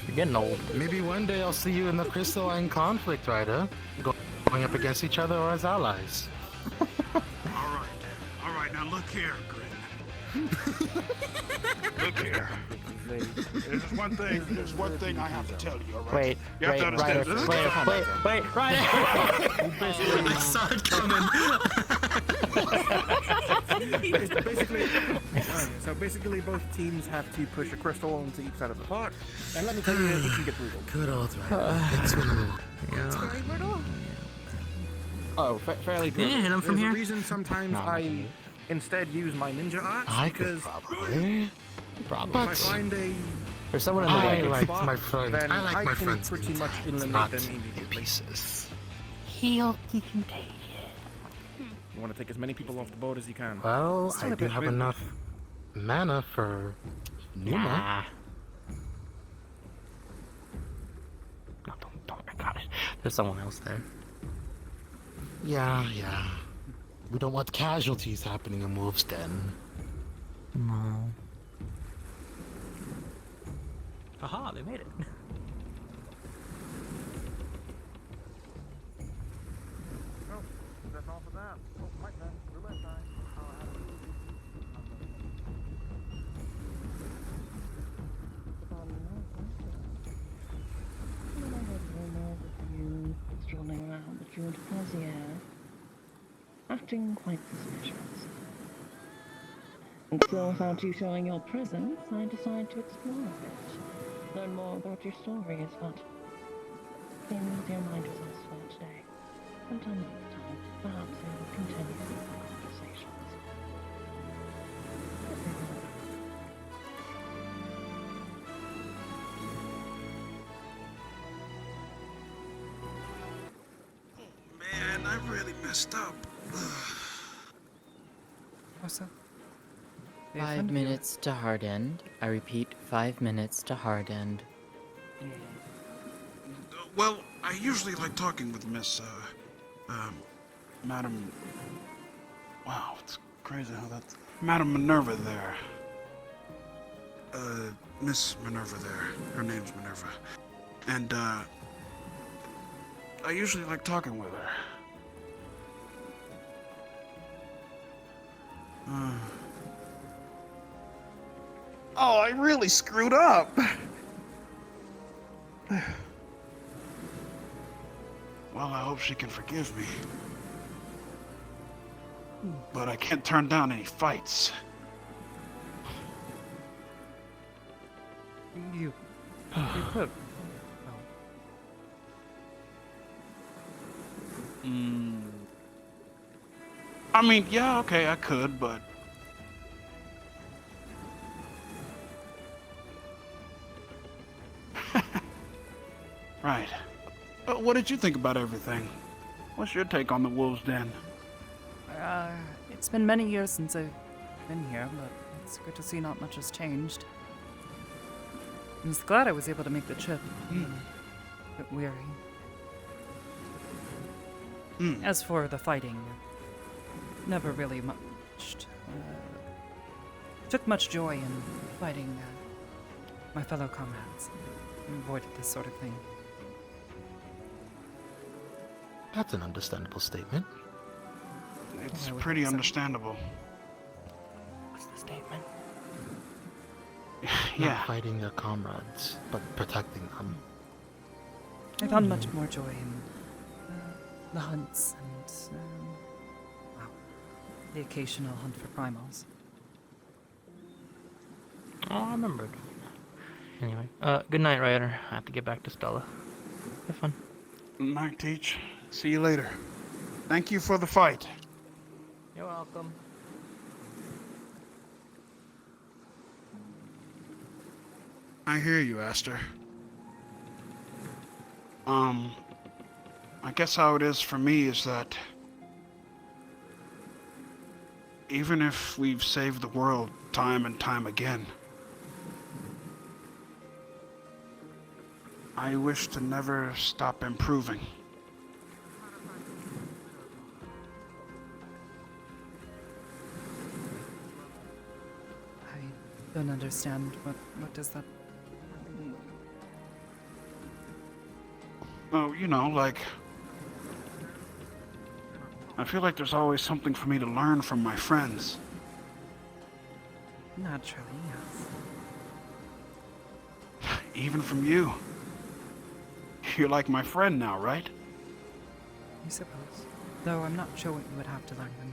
You're getting old. Maybe one day I'll see you in the crystalline conflict, Ryder. Going up against each other or as allies. All right, now look here, Grin. Look here. There's one thing I have to tell you, all right? Wait, you have to understand. wait, Ryder! I saw it coming. Basically, both teams have to push a crystal into each side of the pot, and let me tell you, it can get brutal. Good old Ryder. It's been a little. Very brutal. Oh, fairly brutal. Yeah, hit him from There's here. a reason sometimes I instead use my ninja arts I could because probably. if I find a There's someone in the I way. like spot, my friend. then I like my can friends pretty being much attacked, eliminate not them immediately. pieces. He'll keep him taken. You want to take as many people off the boat as you can. Well, Still I a do bit have weird. enough mana for Numa. Nah. No, don't. I got it. There's someone else there. Yeah. We don't want casualties happening in Wolf's Den. No. Haha, they made it. Oh, that's all for that. Oh, Mike, then. Roulette time. You strolling around the Jewel de Plaisir, acting quite suspicious. And so without you showing your presence, I decided to explore a bit. Learn more about your stories, but seems your mind was elsewhere today. Until next time, perhaps we will continue our conversations. Man, I really messed up. What's up? 5 minutes to hard end. I repeat, 5 minutes to hard end. Well, I usually like talking with Miss, Madam... Wow, it's crazy how that's... Madam Minerva there. Miss Minerva there. Her name's Minerva. And, I usually like talking with her. Oh, I really screwed up! Well, I hope she can forgive me. But I can't turn down any fights. You could. I mean, yeah, okay, I could, but... Right. What did you think about everything? What's your take on the Wolves' Den? It's been many years since I've been here, but it's good to see not much has changed. I was glad I was able to make the trip. A bit weary. As for the fighting, never really took much joy in fighting my fellow comrades. Avoided this sort of thing. That's an understandable statement. It's pretty understandable. What's the statement? Yeah. Not fighting their comrades, but protecting them. I found much more joy in the hunts and the occasional hunt for primals. Oh, I remember. Anyway, good night, Ryder. I have to get back to Stella. Have fun. Night, Teach. See you later. Thank you for the fight. You're welcome. I hear you, Aster. I guess how it is for me is that even if we've saved the world time and time again, I wish to never stop improving. I don't understand. What does that... Oh, you know, like... I feel like there's always something for me to learn from my friends. Naturally, yes. Even from you. You're like my friend now, right? I suppose. Though I'm not sure what you would have to learn from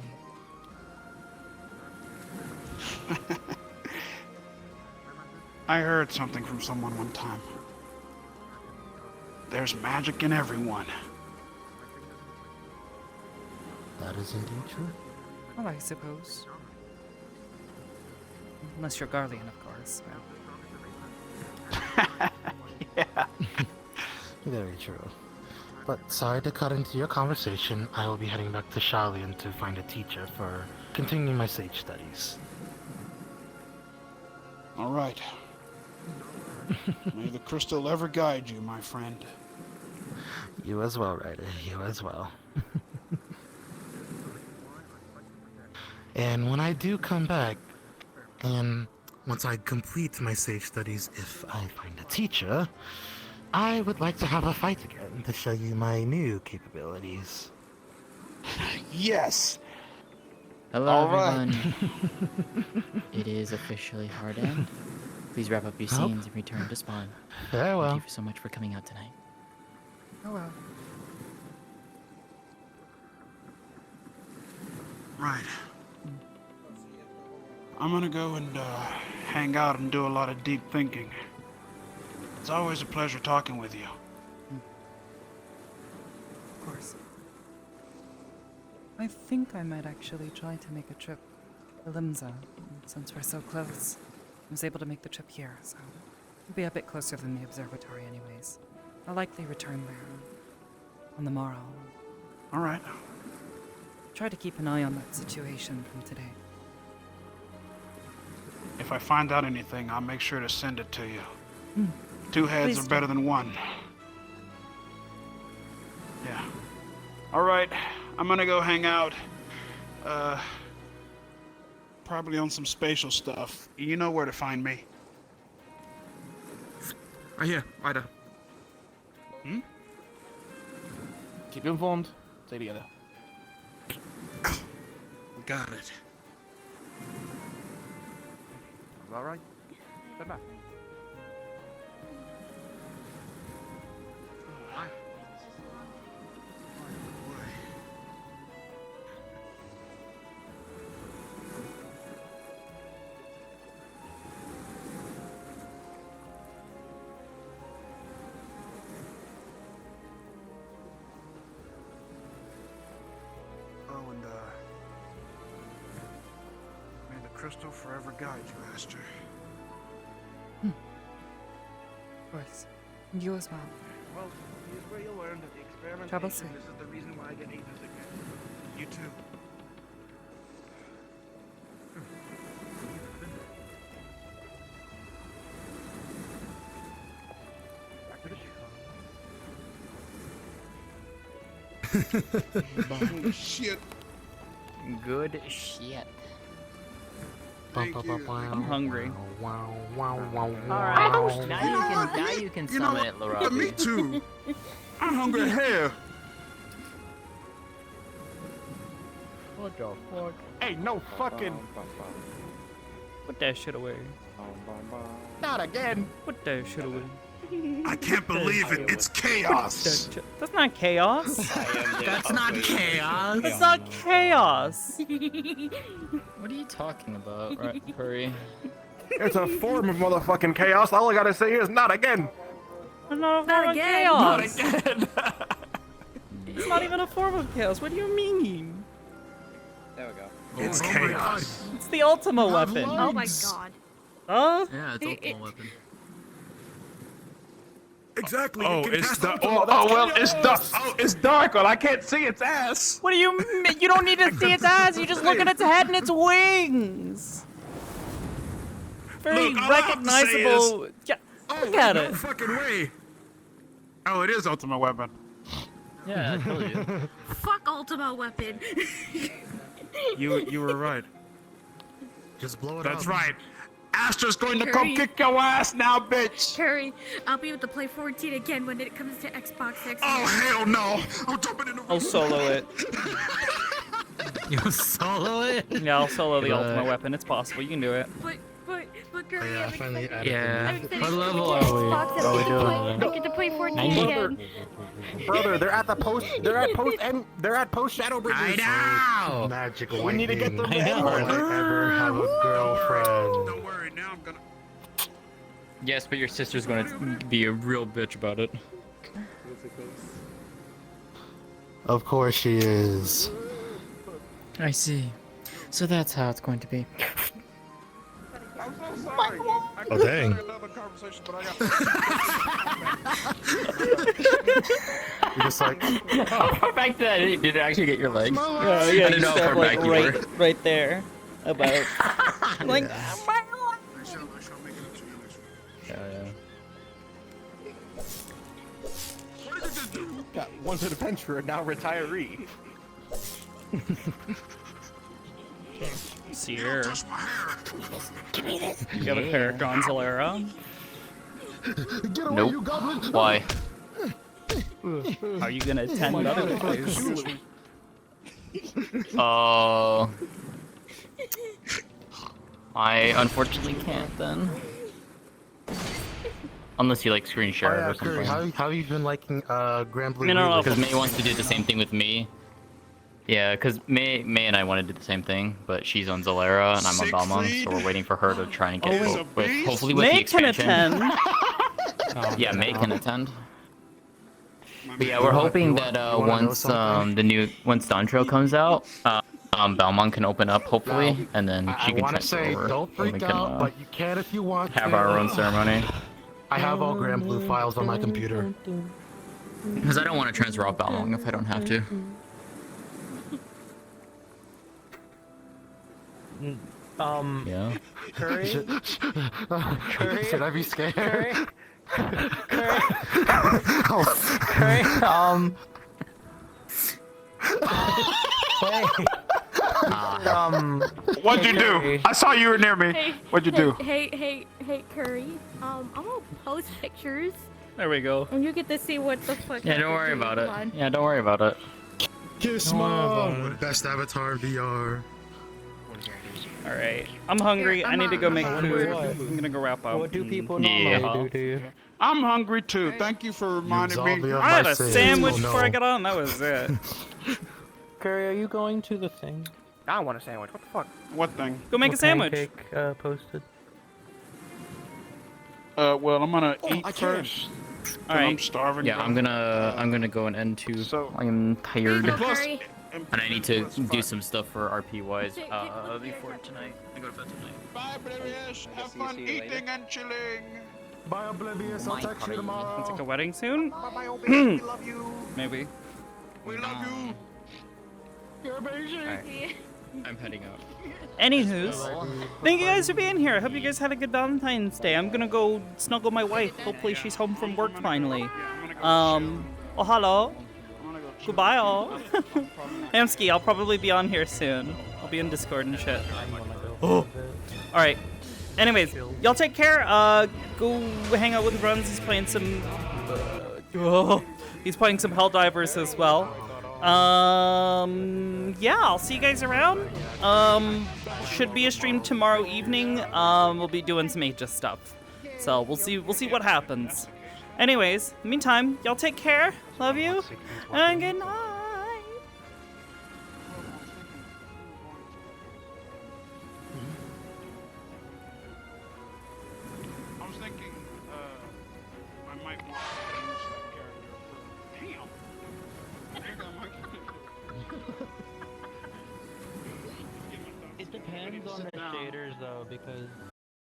me. I heard something from someone one time. There's magic in everyone. That is indeed true. Well, I suppose. Unless you're Garlean, of course. Yeah. Very true. But sorry to cut into your conversation. I will be heading back to Charlian to find a teacher for continuing my sage studies. All right. May the crystal ever guide you, my friend. You as well, Ryder. You as well. And when I do come back, and once I complete my sage studies, if I find a teacher, I would like to have a fight again to show you my new capabilities. Yes! Hello, All everyone. right. It is officially hard end. Please wrap up your scenes and return to spawn. Farewell. Thank you so much for coming out tonight. Oh well. Right. I'm gonna go and hang out and do a lot of deep thinking. It's always a pleasure talking with you. Of course. I think I might actually try to make a trip to Limsa, since we're so close. I was able to make the trip here, so it'll be a bit closer than the observatory anyways. I'll likely return there on the morrow. All right. Try to keep an eye on that situation from today. If I find out anything, I'll make sure to send it to you. Hmm. Two heads Please are better than one. Yeah. All right. I'm gonna go hang out. Probably on some spatial stuff. You know where to find me. Right here, Ryder. Keep you informed. Stay together. Got it. All right. Stand back. Oh, and may the crystal forever guide you, Aster. Of course. And you as well. Well, here's where you'll learn that the experimentation, Trouble safe. this is the reason why I get agents again. You too. Back to the Oh, shit. Good shit. I'm hungry. Alright, now you can summon it, Larobi. Me too. I'm hungry here. What the fuck? Hey, no fucking. Put that shit away. Not again. Put that shit away. I can't believe it. It's chaos. That's not chaos. That's not chaos. That's not chaos. What are you talking about, Hurry? It's a form of motherfucking chaos. All I gotta say is not again. Not again. Chaos. Not again. It's not even a form of chaos. What do you mean? There we go. It's chaos. It's the Ultima weapon. Oh my god. Huh? Yeah, it's Ultima weapon. Exactly. Oh, you can it's cast the Ultima, oh, that's well, chaos. it's dark. Oh, it's dark. Well, I can't see its ass. What do you mean? You don't need to see its eyes. You just look at its head and its wings. Very Look, all I have to say recognizable. is- Yeah, Oh, look at no it. fucking way. Oh, it is Ultima Weapon. Yeah, I told you. Fuck Ultima Weapon. You were right. Just blow it That's up. right. Aster's going to Curry. come kick your ass now, bitch. Curry, I'll be able to play 14 again when it comes to Xbox X. Oh, hell no. I'm jumping in the I'll solo it. You solo it? Yeah, I'll solo the But- Ultima weapon. It's possible. You can do it. But Curry, Yeah, I I'm finally excited. added I'm the excited What to level play are we? Xbox and Are we I doing? get to play 14 90? again. Brother, they're at post Shadow Bridges. I know. Magic We need to get them lightning. to Or I ever have a girlfriend. Don't worry, now I'm gonna. Yes, but your sister's gonna be a real bitch about it. Of course she is. I see. So that's how it's going to be. I'm so sorry. Oh, dang. Another conversation, but I You're just like, Back to that, did it actually get your legs? Yeah, I you didn't know how step, far like back you were. right there. About. Like. Yeah. got once an adventurer, now retiree. See here. You got a pair of Gonzalera. Nope. Why? Are you gonna attend otherwise? I unfortunately can't then. Unless you like screen share it or Curry, something. how have you been liking Grand Blue? Because May wants to do the same thing with me. Yeah, because May and I want to do the same thing, but she's on Zalera and I'm on Balmung, so we're waiting for her to try and get both with, hopefully with the May can expansion. attend. Yeah, May can attend. But yeah, we're hoping that once once Dantro comes out, Balmung can open up hopefully, and then she I can want to transfer say, over, don't and we freak can, out, but you can if you want have to. our own ceremony. I have all Grand Blue files on my computer. Because I don't want to transfer off Balmung if I don't have to. Yeah. Curry? Should I be scared? Curry? Curry? What'd you do? I saw you were near me. Hey, What'd you do? Hey, Curry. I'm gonna post pictures, There we go. and you get to see what the fuck. Yeah, don't worry about it. Yeah, don't worry about it. Kiss mom! Best avatar in VR. All right. I'm hungry. I need to go make food. What? I'm gonna go wrap up. What do people Yeah. normally do to you? I'm hungry too. Thank you for reminding me. I had a sandwich before I got on. That was it. Curry, are you going to the thing? I don't want a sandwich. What the fuck? What thing? Go make a sandwich. Pancake, posted. Well, I'm gonna eat I can. first. All right. I'm starving. Yeah, I'm gonna go and end too. I am tired. Plus, And I need to do some stuff for RP wise before tonight. I go to bed tonight. bye, Oblivious. Have fun eating and chilling. Bye, Oblivious. I'll text you tomorrow. It's like a wedding soon? Bye, bye, Oblivious. We love you. Maybe. We love you. You're amazing. I'm heading out. Anywho's, thank you guys for being here. I hope you guys had a good Valentine's Day. I'm gonna go snuggle my wife. Hopefully she's home from work finally. Oh, hello. Goodbye, all. Hamsky, I'll probably be on here soon. I'll be in Discord and shit. Oh. Alright. Anyways, y'all take care. Go hang out with Runs. He's playing some... he's playing some Helldivers as well. Yeah, I'll see you guys around. Should be a stream tomorrow evening. We'll be doing some Aegis stuff. So we'll see what happens. Anyways, in the meantime, y'all take care. Love you. And good night. It depends on the shaders though, because